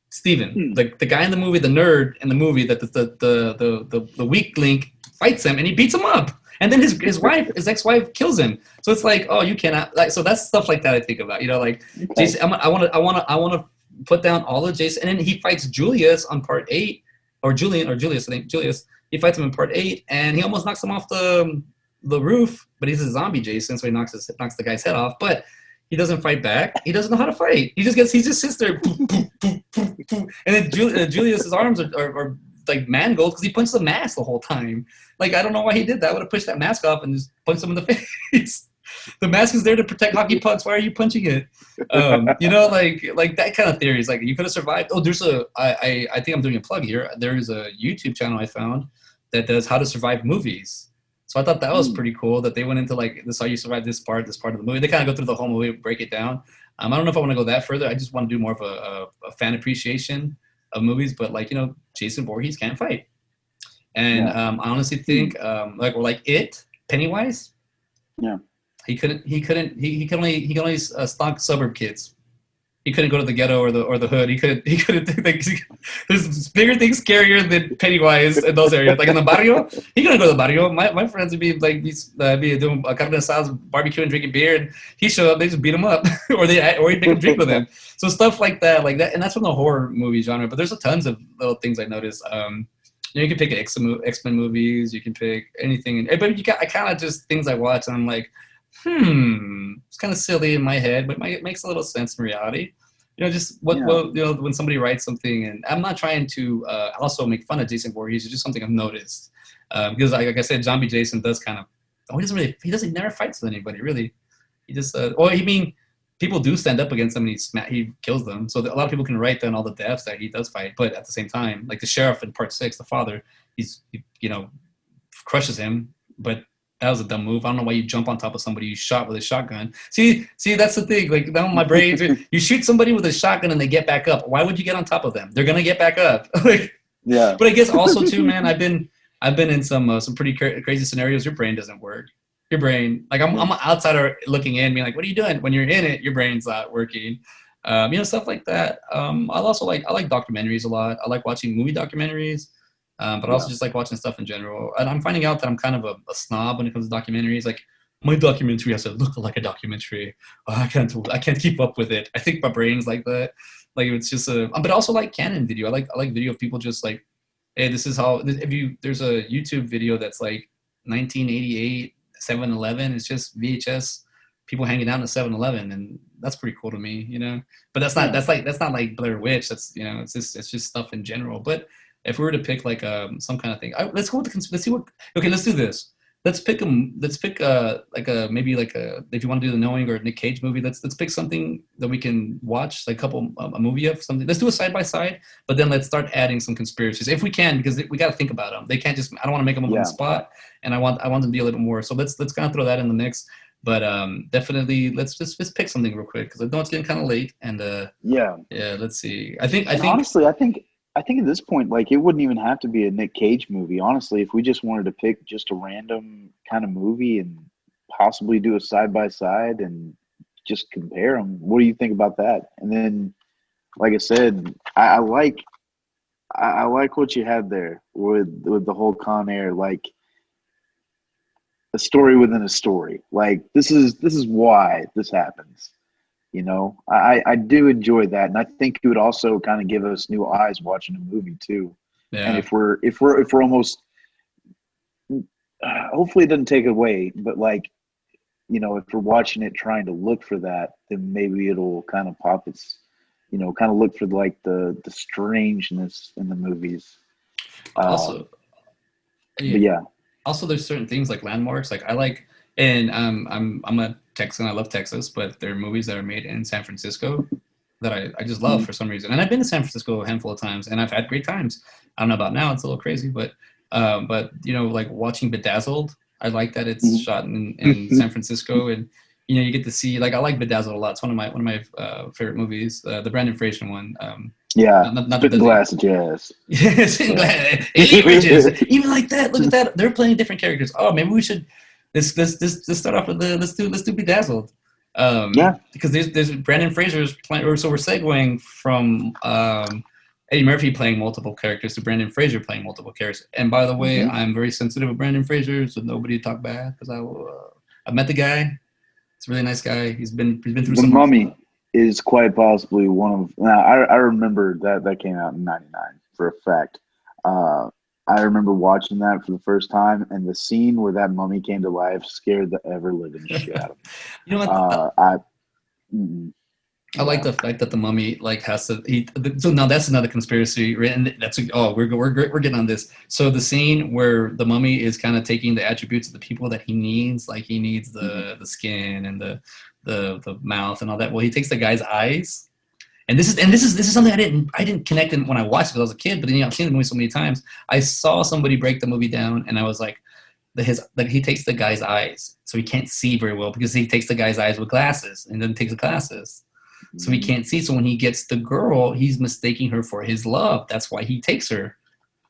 Steven, the guy in the movie, the nerd in the movie, that the weak link fights him, and he beats him up. And then his ex-wife kills him. So it's like, oh, you cannot, like, so that's stuff like that I think about. Like, Jason, I want to put down all of Jason, and then he fights Julius on part 8, or Julius, I think Julius. He fights him in part 8, and he almost knocks him off the roof, but he's a zombie Jason, so he knocks the guy's head off. But he doesn't fight back. He doesn't know how to fight. He just sits there, poof, poof, poof, poof, poof. And then Julius's arms are like mangled because he punched the mask the whole time. Like, I don't know why he did that. I would have pushed that mask off and just punched him in the face. The mask is there to protect hockey pucks. Why are you punching it? Like that kind of theories. Like, you could have survived. Oh, I think I'm doing a plug here. There is a YouTube channel I found that does how to survive movies. So I thought that was pretty cool that they went into, like, this is how you survive this part of the movie. They kind of go through the whole movie, break it down. I don't know if I want to go that further. I just want to do more of a fan appreciation of movies. But, like, Jason Voorhees can't fight. And I honestly think, like It, Pennywise. Yeah. He could only stalk suburb kids. He couldn't go to the ghetto or the hood. He couldn't. Like, there's bigger things scarier than Pennywise in those areas. Like in the barrio, he couldn't go to the barrio. My friends would be doing a carne asada, barbecuing, drinking beer, and he showed up. They just beat him up, or he'd make him drink with him. So stuff like that, and that's from the horror movie genre. But there's tons of little things I noticed. You can pick X-Men movies. You can pick anything, but I kind of just things I watch, and I'm like, it's kind of silly in my head, but it makes a little sense in reality. Just when somebody writes something, and I'm not trying to also make fun of Jason Voorhees. It's just something I've noticed because, like I said, Zombie Jason does kind of. He never fights with anybody really. He just people do stand up against him and he kills them. So a lot of people can write down all the deaths that he does fight, but at the same time, like the sheriff in part 6, the father, he crushes him, but that was a dumb move. I don't know why you jump on top of somebody you shot with a shotgun. See, that's the thing. Like, now my brain, you shoot somebody with a shotgun and they get back up. Why would you get on top of them? They're gonna get back up. Yeah. But I guess also too, man, I've been in some pretty crazy scenarios. Your brain doesn't work. Your brain, like I'm an outsider looking in, being like, what are you doing? When you're in it, your brain's not working. Stuff like that. I like documentaries a lot. I like watching movie documentaries. But I also just like watching stuff in general. And I'm finding out that I'm kind of a snob when it comes to documentaries. Like, my documentary has to look like a documentary. I can't keep up with it. I think my brain's like that. Like, it's just but also like canon video. I like video of people just like, hey, this is how. There's a YouTube video that's like 1988 7-Eleven. It's just VHS people hanging out in a 7-Eleven, and that's pretty cool to me, But that's not like Blair Witch. That's it's just stuff in general. But if we were to pick like some kind of thing, let's go with let's see what. Okay, let's do this. Let's pick maybe if you want to do the Knowing or Nick Cage movie. Let's pick something that we can watch, like a movie of something. Let's do a side by side, but then let's start adding some conspiracies if we can, because we got to think about them. They can't just. I don't want to make them on the spot, and I want them to be a little bit more. So let's kind of throw that in the mix. But definitely let's just pick something real quick, because I know it's getting kind of late. And let's see. I think honestly, I think at this point, like, it wouldn't even have to be a Nick Cage movie. Honestly, if we just wanted to pick just a random kind of movie and possibly do a side by side and just compare them, what do you think about that? And then, like I said, I like what you had there with the whole Con Air, like a story within a story. Like, this is why this happens. I do enjoy that, and I think it would also kind of give us new eyes watching a movie too. Yeah. And if we're almost hopefully it doesn't take away, but like, if we're watching it trying to look for that, then maybe it'll kind of pop its, kind of look for like the strangeness in the movies. Um, Also, but yeah, yeah. also there's certain things like landmarks. Like I like, and I'm a Texan. I love Texas, but there are movies that are made in San Francisco that I just love Mhm. for some reason. And I've been to San Francisco a handful of times, and I've had great times. I don't know about now; it's a little crazy, but like watching Bedazzled, I like that it's shot in San Francisco, and you get to see like I like Bedazzled a lot. It's one of my favorite movies, the Brandon Fraser one. Yeah, Not that spitting does he. glass of jazz. Yes, Yeah. Eddie Riches. Even like that. Look at that. They're playing different characters. Oh, maybe we should let's start off with the let's do Bedazzled. Yeah. Because there's Brandon Fraser's playing, or so we're segueing from Eddie Murphy playing multiple characters to Brandon Fraser playing multiple characters. And by the way, Hmm. I'm very sensitive with Brandon Fraser, so nobody talk bad because I met the guy. He's a really nice guy. He's been through The some. Mummy is quite possibly one of. Now, I remember that came out in '99 for a fact. Uh, I remember watching that for the first time, and the scene where that mummy came to life scared the ever living shit out of me. You know what? I mm, I like yeah. the fact that the mummy like has to. So now that's another conspiracy, right? And we're getting on this. So the scene where the mummy is kind of taking the attributes of the people that he needs, like he needs Mhm. the skin and the mouth and all that. Well, he takes the guy's eyes, and this is something I didn't connect in when I watched it because I was a kid. But then I've seen the movie so many times. I saw somebody break the movie down, and I was like, he takes the guy's eyes, so he can't see very well because he takes the guy's eyes with glasses, and then takes the glasses so he Mhm. can't see. So when he gets the girl, he's mistaking her for his love. That's why he takes her.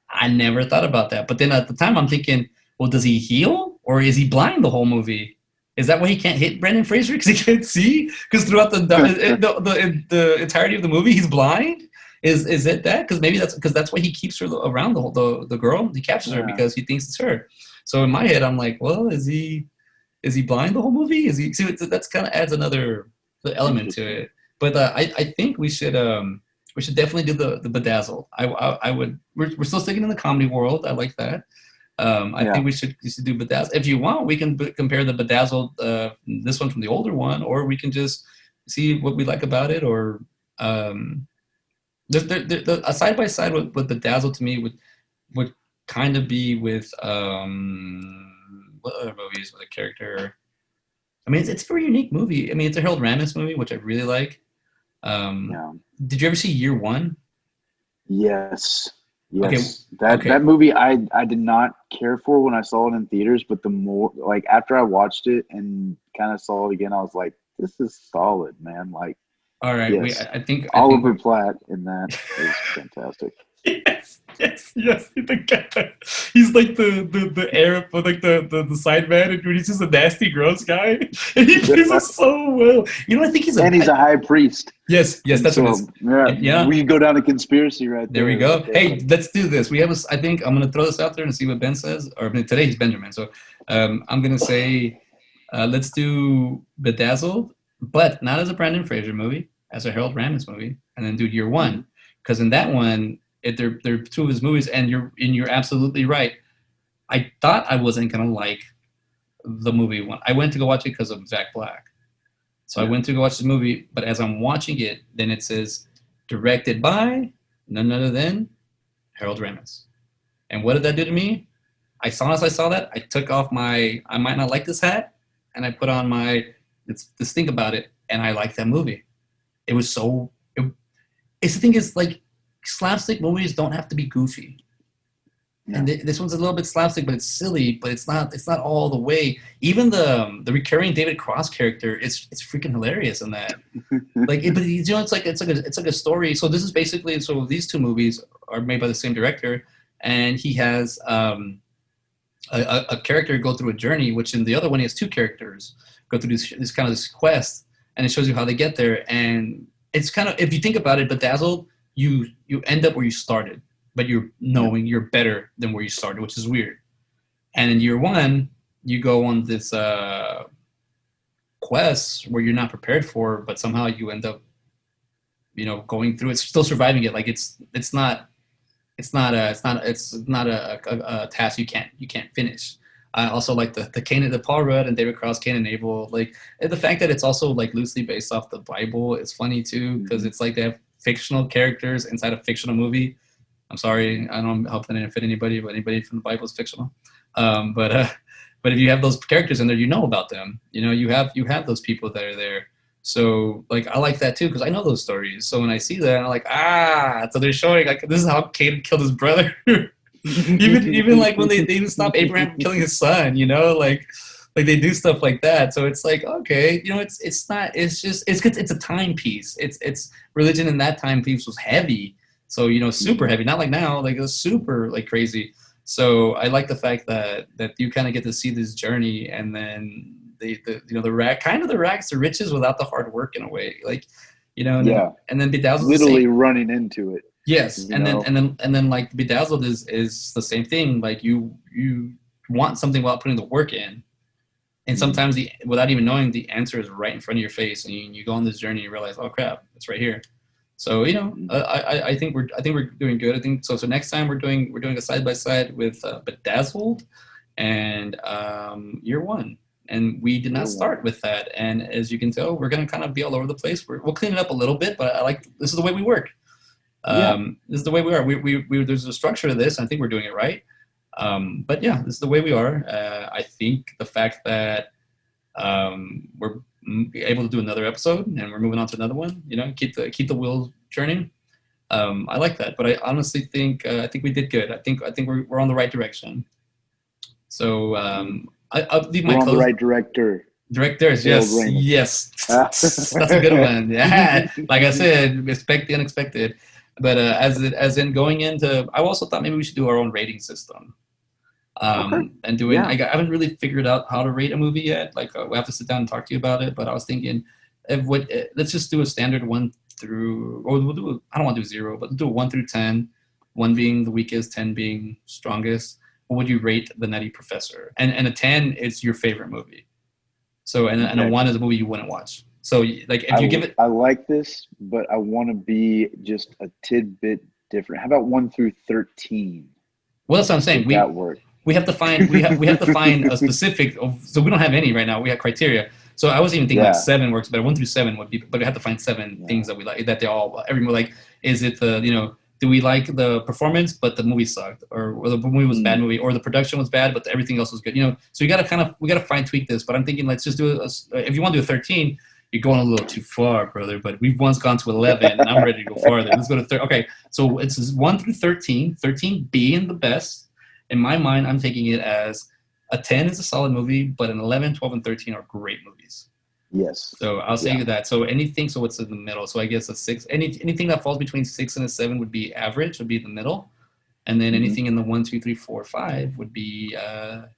I never thought about that. But then at the time, I'm thinking, well, does he heal or is he blind the whole movie? Is that why he can't hit Brendan Fraser because he can't see? Because throughout the entirety of the movie, he's blind. Is it that? Because maybe that's why he keeps her around the girl. He captures her Yeah. because he thinks it's her. So in my head, I'm like, well, is he blind the whole movie? Is he? See, that's kind of adds another element to Interesting. it. But I think we should definitely do the bedazzle. I would. We're still sticking in the comedy world. I like that. I Yeah. think we should do bedazzle. If you want, we can compare the bedazzled this one from the older one, or we can just see what we like about it. Or a side by side with bedazzled to me would kind of be with what other movies with a character. I mean, it's a very unique movie. I mean, it's a Harold Ramis movie, which I really like. Um, Yeah. did you ever see Year One? Yes. Okay, Yes. That okay, movie I did not care for when I saw it in theaters, but the more like after I watched it and kind of saw it again, I was like, this is solid, man. Like, all right. yes. I think Oliver we. Platt in that is fantastic. Yes, yes, yes. The guy, he's like the Arab, but like the side man, and he's just a nasty, gross guy, and he plays it so well. I think he's a. And he's a high priest. Yes, yes, And that's what it is. so yeah, Yeah, we could go down a conspiracy right there we there, right go. there, Hey, buddy. let's do this. We have I think I'm gonna throw this out there and see what Ben says. Or I mean, today he's Benjamin, so I'm gonna say let's do Bedazzled, but not as a Brandon Fraser movie, as a Harold Ramis movie, and then do Year Mhm. One, because in that one, they're two of his movies, and you're absolutely right. I thought I wasn't gonna like the movie one. I went to go watch it because of Zach Black, so I Yeah. went to go watch the movie. But as I'm watching it, then it says directed by none other than Harold Ramis. And what did that do to me? As I saw that, I took off my I might not like this hat, and I put on my let's think about it, and I liked that movie. It was so. It's the thing is like slapstick movies don't have to be goofy, and Yeah. this one's a little bit slapstick, but it's silly, but it's not. It's not all the way. Even the recurring David Cross character, it's freaking hilarious in that. Like, but it's like a story. So this is basically these two movies are made by the same director, and he has a character go through a journey, which in the other one he has two characters go through this kind of this quest, and it shows you how they get there. And it's kind of if you think about it, Bedazzled, you end up where you started, but you're Yeah. knowing you're better than where you started, which is weird. And in Year One, you go on this quest where you're not prepared for, but somehow you end up going through it, still surviving it. Like it's not a task you can't finish. I also like the Cain, the Paul Rudd and David Cross, Cain and Abel. Like the fact that it's also like loosely based off the Bible is funny too, because it's like they have fictional characters inside a fictional movie. I'm sorry, I don't hope that didn't fit anybody, but anybody from the Bible is fictional. But if you have those characters in there, you know about them. You know, you have those people that are there. So like I like that too because I know those stories. So when I see that, I'm like, so they're showing like this is how Cain killed his brother. even like when they even stop Abraham from killing his son, you know, like they do stuff like that. So it's like, okay, you know, it's not, it's just it's a timepiece. It's religion in that timepiece was heavy. So, you know, super heavy, not like now, like it was super like crazy. So I like the fact that you kind of get to see this journey, and then the you know the rags to riches without the hard work in a way, like, you know, and then Bedazzled literally running into it. Yes, and then like Bedazzled is the same thing. Like you want something without putting the work in, and sometimes without even knowing, the answer is right in front of your face, and you go on this journey, and you realize, oh crap, it's right here. So, you know, I think we're doing good. I think so. So next time we're doing a side by side with Bedazzled and Year One, and we did not start with that. And as you can tell, we're going to kind of be all over the place. We'll clean it up a little bit, but this is the way we work. This is the way we are. We there's a structure to this. I think we're doing it right. But yeah, this is the way we are. I think the fact that we're able to do another episode and we're moving on to another one, you know, keep the wheels churning. I like that, but I honestly think we did good. I think we're on the right direction. So I'll leave my we're on the right directors. Yes, that's a good one. Yeah, like I said, expect the unexpected. But as in going into, I also thought maybe we should do our own rating system. And doing, I haven't really figured out how to rate a movie yet. Like we have to sit down and talk to you about it. But I was thinking, let's just do a standard 1 through, or I don't want to do 0, but do a 1 through 10. 1 being the weakest, 10 being strongest. What would you rate the Nutty Professor? And a 10 is your favorite movie. So and a 1 is a movie you wouldn't watch. So like if you give it, I like this, but I want to be just a tidbit different. How about 1 through 13? Well, that's what I'm saying. That work. We have to find to find a specific. So we don't have any right now. We have criteria. So I was even thinking like 7 works better. 1 through 7 would be, but we have to find 7 things that we like. That they all like. Is it the, you know, do we like the performance but the movie sucked, or the movie was a bad movie, or the production was bad but everything else was good? You know, so we got to fine tweak this. But I'm thinking let's just do if you want to do a 13, you're going a little too far, brother. But we've once gone to 11, and I'm ready to go farther. Let's go to 13. Okay, so it's 1 through 13. 13 being the best. In my mind, I'm taking it as a 10 is a solid movie, but an 11, 12, and 13 are great movies. Yes. So I'll say that. So anything, so what's in the middle? So I guess a 6. Anything that falls between 6 and a 7 would be average, would be in the middle. And then anything in the 1, 2, 3, 4, 5 would be,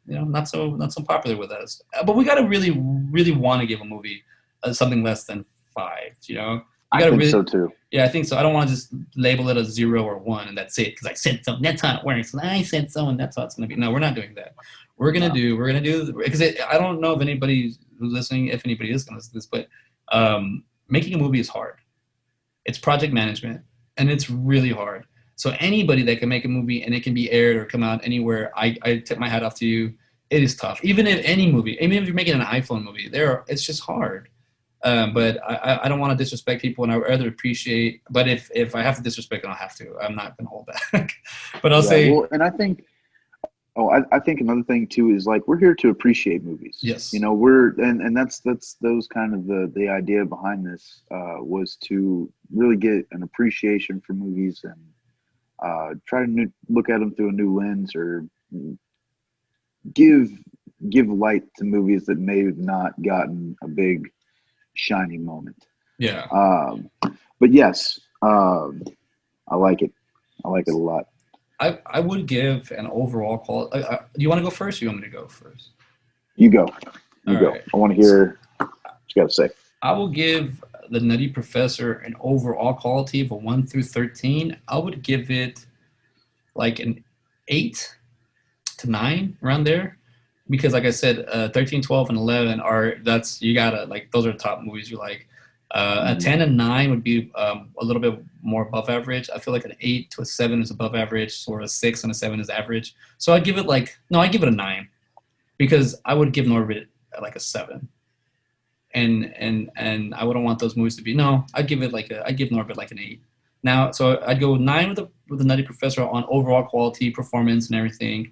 you know, not so popular with us. But we got to really, really want to give a movie something less than 5, you know? I think so too. Yeah, I think so. I don't want to just label it a 0 or 1 and that's it, because I said so. That's how it works. And I said so, and that's how it's going to be. No, we're not doing that. We're gonna do because I don't know if anybody who's listening, if anybody is going to listen to this, but making a movie is hard. It's project management, and it's really hard. So anybody that can make a movie and it can be aired or come out anywhere, I tip my hat off to you. It is tough. Even if you're making an iPhone movie, it's just hard. But I don't want to disrespect people, and I would rather appreciate. But if I have to disrespect, then I'll have to. I'm not going to hold back. But I'll say. Well, and I think. I think another thing too is like we're here to appreciate movies. Yes. You know, and that's those kind of the idea behind this was to really get an appreciation for movies and try to look at them through a new lens, or give light to movies that may have not gotten a big shining moment. Yeah. But yes, I like it. I like it a lot. I would give an overall call. Do you want to go first, or you want me to go first? You go. You go. Right. I want to hear what you got to say. I will give the Nutty Professor an overall quality of a 1 through 13. I would give it like an 8 to 9, around there. Because like I said, 13, 12, and 11 you gotta, like, those are the top movies you like. A 10 and 9 would be a little bit more above average. I feel like an 8 to a 7 is above average, or a 6 and a 7 is average. So I give it a 9. because I would give Norbit like a 7. And I wouldn't want those movies to be no. I'd give Norbit like an 8. Now, so I'd go 9 with the Nutty Professor on overall quality, performance, and everything.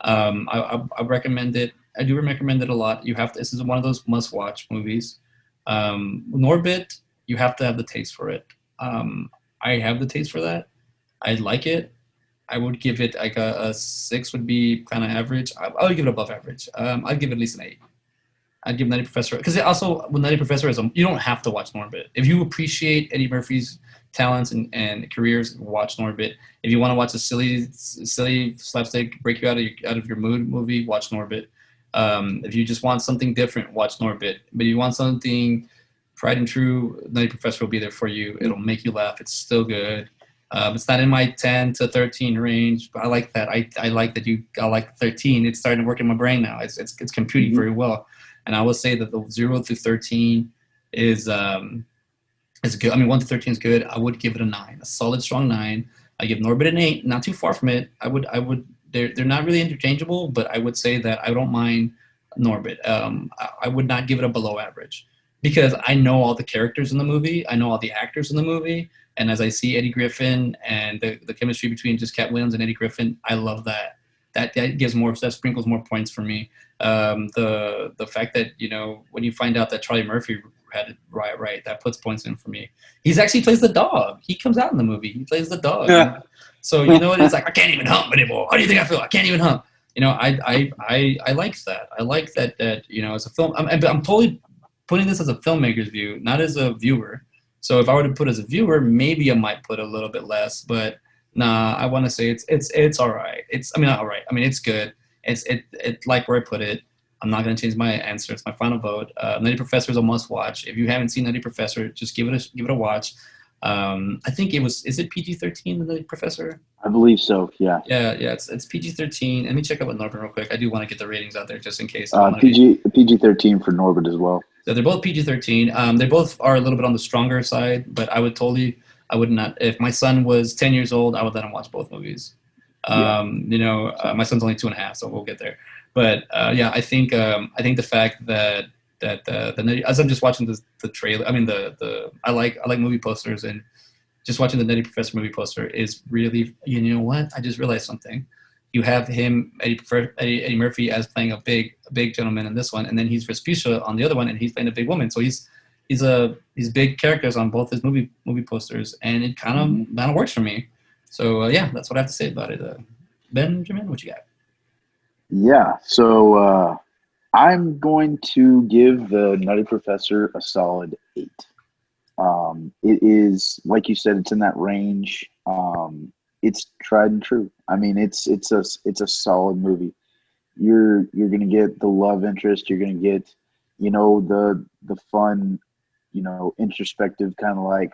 I recommend it. I do recommend it a lot. You have to. This is one of those must-watch movies. Norbit, you have to have the taste for it. I have the taste for that. I like it. I would give it like a 6 would be kind of average. I would give it above average. I'd give it at least an 8. I'd give Nutty Professor because also with Nutty Professor is you don't have to watch Norbit. If you appreciate Eddie Murphy's talents and careers, watch Norbit. If you want to watch a silly slapstick break you out of your mood movie, watch Norbit. If you just want something different, watch Norbit. But if you want something tried and true, Nutty Professor will be there for you. It'll make you laugh. It's still good. It's not in my 10 to 13 range, but I like that. I like that I like 13. It's starting to work in my brain now. It's computing very well. And I will say that the 0 through 13 is good. I mean, 1 to 13 is good. I would give it a 9, a solid, strong 9. I give Norbit an 8, not too far from it. They're not really interchangeable, but I would say that I don't mind Norbit. I would not give it a below average because I know all the characters in the movie. I know all the actors in the movie. And as I see Eddie Griffin and the chemistry between just Cat Williams and Eddie Griffin, I love that. That sprinkles more points for me. The fact that, when you find out that Charlie Murphy had it right, that puts points in for me. He's actually plays the dog. He comes out in the movie. He plays the dog. Yeah. So it's like I can't even hump anymore. How do you think I feel? I can't even hump. I like that. I like that as a film. I'm totally putting this as a filmmaker's view, not as a viewer. So if I were to put as a viewer, maybe I might put a little bit less, but nah, I want to say it's all right. Not all right. I mean, it's good. It's like where I put it. I'm not going to change my answer. It's my final vote. Nutty Professor is a must watch. If you haven't seen Nutty Professor, just give it a watch. I think is it PG-13, the Nutty Professor? I believe so. Yeah. Yeah. It's PG-13. Let me check out with Norbit real quick. I do want to get the ratings out there just in case. PG-13 for Norbit as well. So they're both PG-13. They both are a little bit on the stronger side, but I would not. If my son was 10 years old, I would let him watch both movies. My son's only 2.5, so we'll get there. But I think the fact that as I'm just watching the trailer, I mean I like movie posters, and just watching the Nutty Professor movie poster is really, you know what? I just realized something. You have him, Eddie Murphy, as playing a big gentleman in this one, and then he's Vespuccia on the other one, and he's playing a big woman. So he's big characters on both his movie posters, and it kind of works for me. So that's what I have to say about it. Benjamin, what you got? Yeah, so I'm going to give the Nutty Professor a solid 8. It is, like you said, it's in that range. It's tried and true. I mean, it's a solid movie. You're gonna get the love interest. You're gonna get, the fun, introspective kind of like,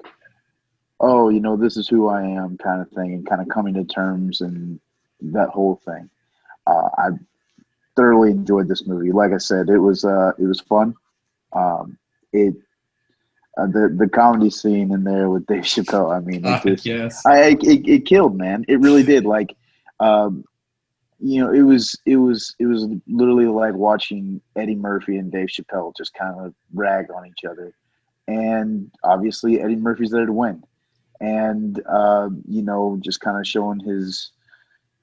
oh, this is who I am kind of thing, and kind of coming to terms and that whole thing. I thoroughly enjoyed this movie. Like I said, it was fun. The comedy scene in there with Dave Chappelle, I mean, yes. it killed, man. It really did. Like, it was literally like watching Eddie Murphy and Dave Chappelle just kind of rag on each other. And obviously Eddie Murphy's there to win. And, just kind of showing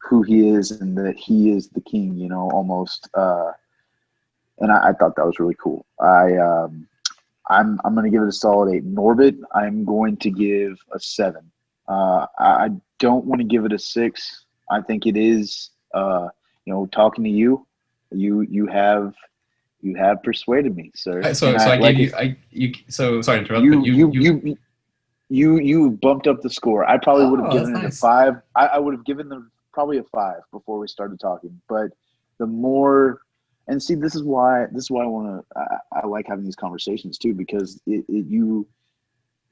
who he is and that he is the king, almost. And I thought that was really cool. I'm going to give it a solid 8. Norbit, I'm going to give a 7. I don't want to give it a 6. I think it is, talking to you, you have persuaded me, sir. Sorry to interrupt. You bumped up the score. I probably would have given it a 5. I would have given them probably a 5 before we started talking. But the more, and see, this is why I want to. I like having these conversations too, because you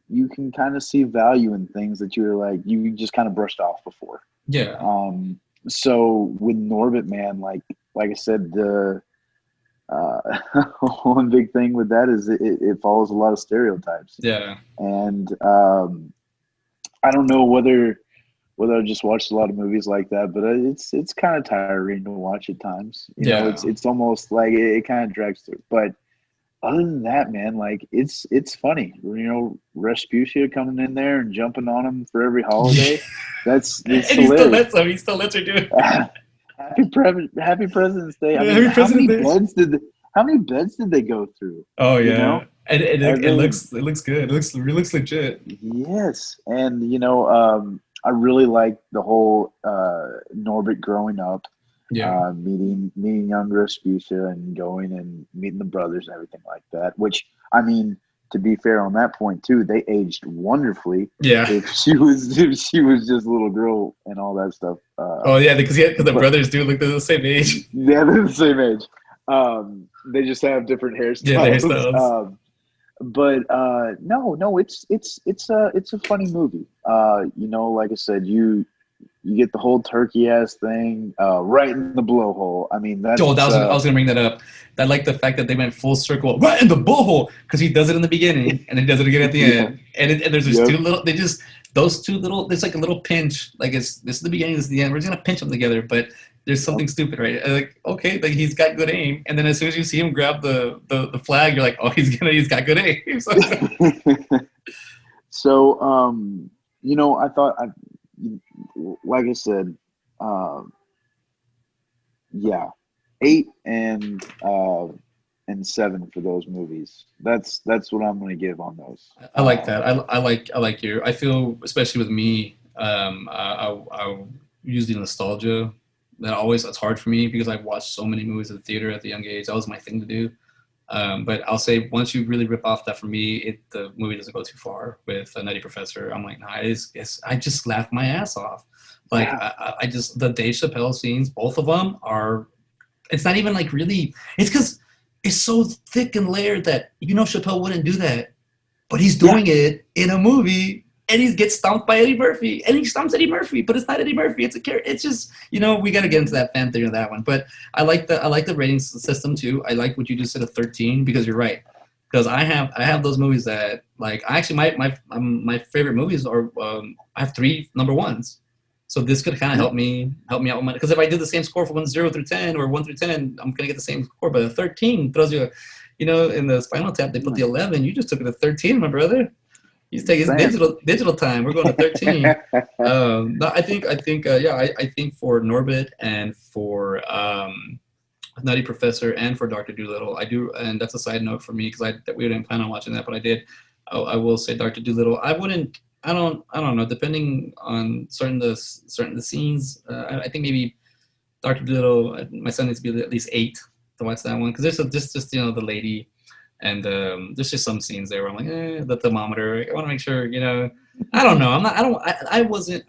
can kind of see value in things that you just kind of brushed off before. Yeah. So with Norbit, man, like I said, the one big thing with that is it follows a lot of stereotypes. Yeah. And I don't know whether whether I just watched a lot of movies like that, but it's kind of tiring to watch at times. You know, Yeah. it's almost like it kind of drags through. But other than that, man, like it's funny. You know, Respucia coming in there and jumping on him for every holiday. And That's he still hilarious. lets him. He still lets her do it. Happy President's Day. I Yeah, mean, every President's Day. how many beds did they go through? Oh You yeah, know, and I it mean, looks good. It looks legit. yes, and I really like the whole Norbit growing up, Yeah. meeting young Respucia and going and meeting the brothers and everything like that. Which I mean, to be fair on that point too, they aged wonderfully. Yeah. If she was just a little girl and all that stuff. Oh yeah, because the But brothers do look the same age. yeah, they're the same age. They just have different Yeah, the hairstyles. hairstyles. But no, it's a funny movie. Like I said, you get the whole turkey ass thing right in the blowhole. I mean, Oh, that's I was gonna bring that up. I like the fact that they went full circle right in the blowhole because he does it in the beginning and he does it again at the yeah, end. And there's just yep. two little. They just those two little. There's like a little pinch. Like this is the beginning. This is the end. We're just gonna pinch them together. But there's something stupid, right? Like okay, like he's got good aim. And then as soon as you see him grab the flag, you're like, oh, he's got good aim. So, So, I thought, like I said, yeah, 8 and 7 for those movies. That's what I'm going to give on those. I like that. I like you. I feel especially with me. I use the nostalgia. That always it's hard for me because I watched so many movies at the theater at the young age. That was my thing to do. But I'll say once you really rip off that for me, the movie doesn't go too far with Nutty Professor. I'm like, nah, I just laughed my ass off. Like Yeah, I just the Dave Chappelle scenes, both of them are. It's not even like really. It's because it's so thick and layered that Chappelle wouldn't do that, but he's yeah, doing it in a movie. And he gets stomped by Eddie Murphy, and he stomps Eddie Murphy, but it's not Eddie Murphy. It's a character. It's just we got to get into that fan theory of that one. But I like the ratings system too. I like what you just said of 13 because you're right. Because I have those movies that like I actually my favorite movies are I have 3 number ones. So this could kind of yeah, help me out with my because if I did the same score for 0 through 10 or 1 through 10, I'm gonna get the same score. But a 13 throws you, in the Spinal Tap they put the 11. You just took it to 13, my brother. He's taking his same. digital time. We're going to 13. No, I think for Norbit and for Nutty Professor and for Doctor Dolittle, I do, and that's a side note for me because we didn't plan on watching that, but I did. I will say Doctor Dolittle. I wouldn't. I don't know. Depending on certain the scenes, I think maybe Doctor Dolittle. My son needs to be at least 8 to watch that one because there's just the lady. And there's just some scenes there where I'm like, the thermometer. I want to make sure, I don't know. I'm not. I don't.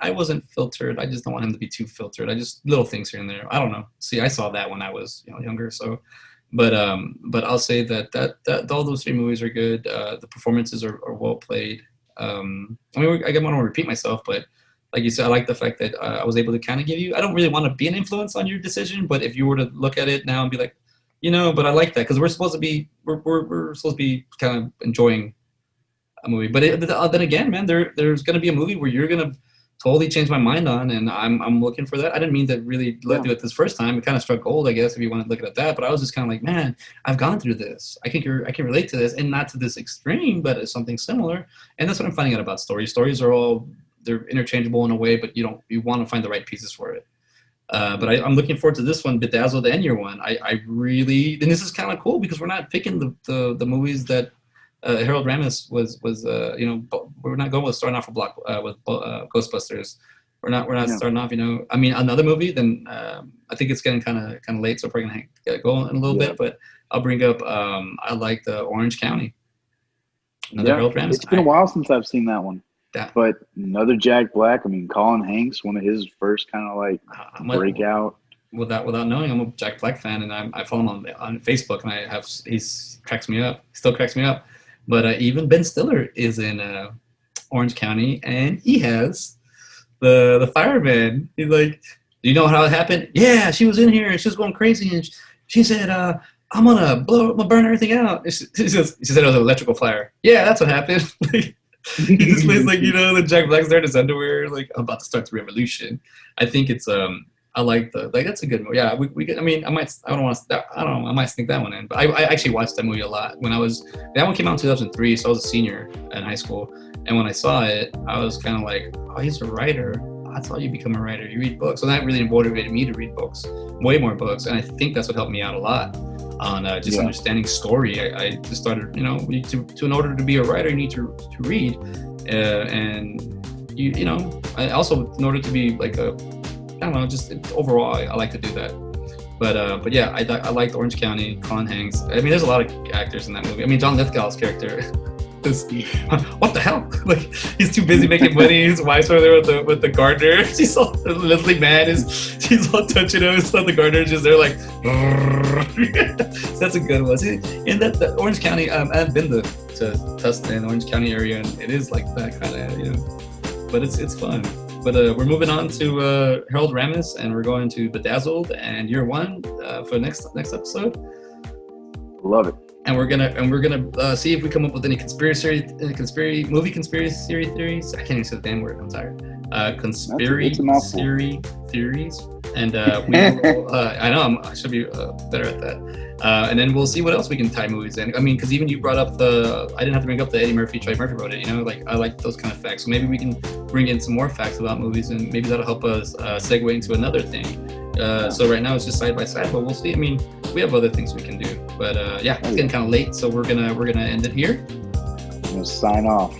I wasn't filtered. I just don't want him to be too filtered. I just little things here and there. I don't know. See, I saw that when I was younger. So, but I'll say that all those 3 movies are good. The performances are well played. I mean, I don't want to repeat myself, but like you said, I like the fact that I was able to kind of give you. I don't really want to be an influence on your decision, but if you were to look at it now and be like. But I like that because we're supposed to be kind of enjoying a movie. But then again, man, there's going to be a movie where you're going to totally change my mind on, and I'm looking for that. I didn't mean to really Yeah, do it this first time. It kind of struck gold, I guess, if you want to look at that. But I was just kind of like, man, I've gone through this. I can relate to this, and not to this extreme, but it's something similar. And that's what I'm finding out about stories. Stories are they're interchangeable in a way, but you want to find the right pieces for it. But I'm looking forward to this one, Bedazzled and Year One. I really, and this is kind of cool because we're not picking the movies that Harold Ramis was we're not going with starting off with Ghostbusters. We're not yeah, starting off. I mean, another movie. Then I think it's getting kind of late, so we're probably gonna go in a little yeah, bit. But I'll bring up. I like the Orange County. Another yeah. Harold Ramis. It's been a while since I've seen that one. That But another Jack Black. I mean, Colin Hanks, one of his first kind of like I'm breakout. without knowing, I'm a Jack Black fan, and I follow him on Facebook, and he's cracks me up. He still cracks me up. But even Ben Stiller is in Orange County, and he has the fireman. He's like, "Do you know how it happened?" Yeah, she was in here, and she was going crazy, and she said, I'm gonna burn everything out." She said it was an electrical fire. Yeah, that's what happened. He just plays like, the Jack Black's there in his underwear, like I'm about to start the revolution. I think it's I like that's a good movie. Yeah, we I mean, I don't know, I might sneak that one in. But I actually watched that movie a lot when that one came out in 2003, so I was a senior in high school. And when I saw it, I was kind of like, oh, he's a writer. That's how you become a writer. You read books. So that really motivated me to read books, way more books. And I think that's what helped me out a lot on just understanding story. I just started, in order to be a writer, you need to read. And I also, in order to be like I don't know, just overall, I like to do that. But yeah, I liked Orange County, Colin Hanks. I mean, there's a lot of actors in that movie. I mean, John Lithgow's character is, what the hell? Like, he's too busy making money. His wife's over there with the gardener. She's all, Leslie Mann she's all touching him. It's not the gardener's just there like, so that's a good one. See, in that Orange County, I've been to Tustin, Orange County area, and it is like that kind of, but it's fun. But we're moving on to Harold Ramis, and we're going to Bedazzled and Year One for next episode. Love it. And we're gonna see if we come up with any conspiracy theories. I can't even say the damn word. I'm tired. Conspiracy theories. And we will, I know I should be better at that. And then we'll see what else we can tie movies in. I mean, because even you brought up I didn't have to bring up the Eddie Murphy, Troy Murphy wrote it. Like I like those kind of facts. So maybe we can bring in some more facts about movies, and maybe that'll help us segue into another thing. So right now it's just side by side, but we'll see. I mean, we have other things we can do. But yeah, it's getting kind of late, so we're gonna end it here. I'm gonna sign off.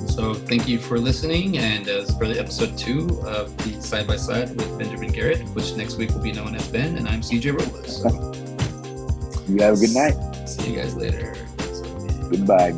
So thank you for listening, and for the episode 2 of the Side by Side with Benjamin Garrett, which next week will be known as Ben, and I'm CJ Robles. You have a good night. See you guys later. Goodbye.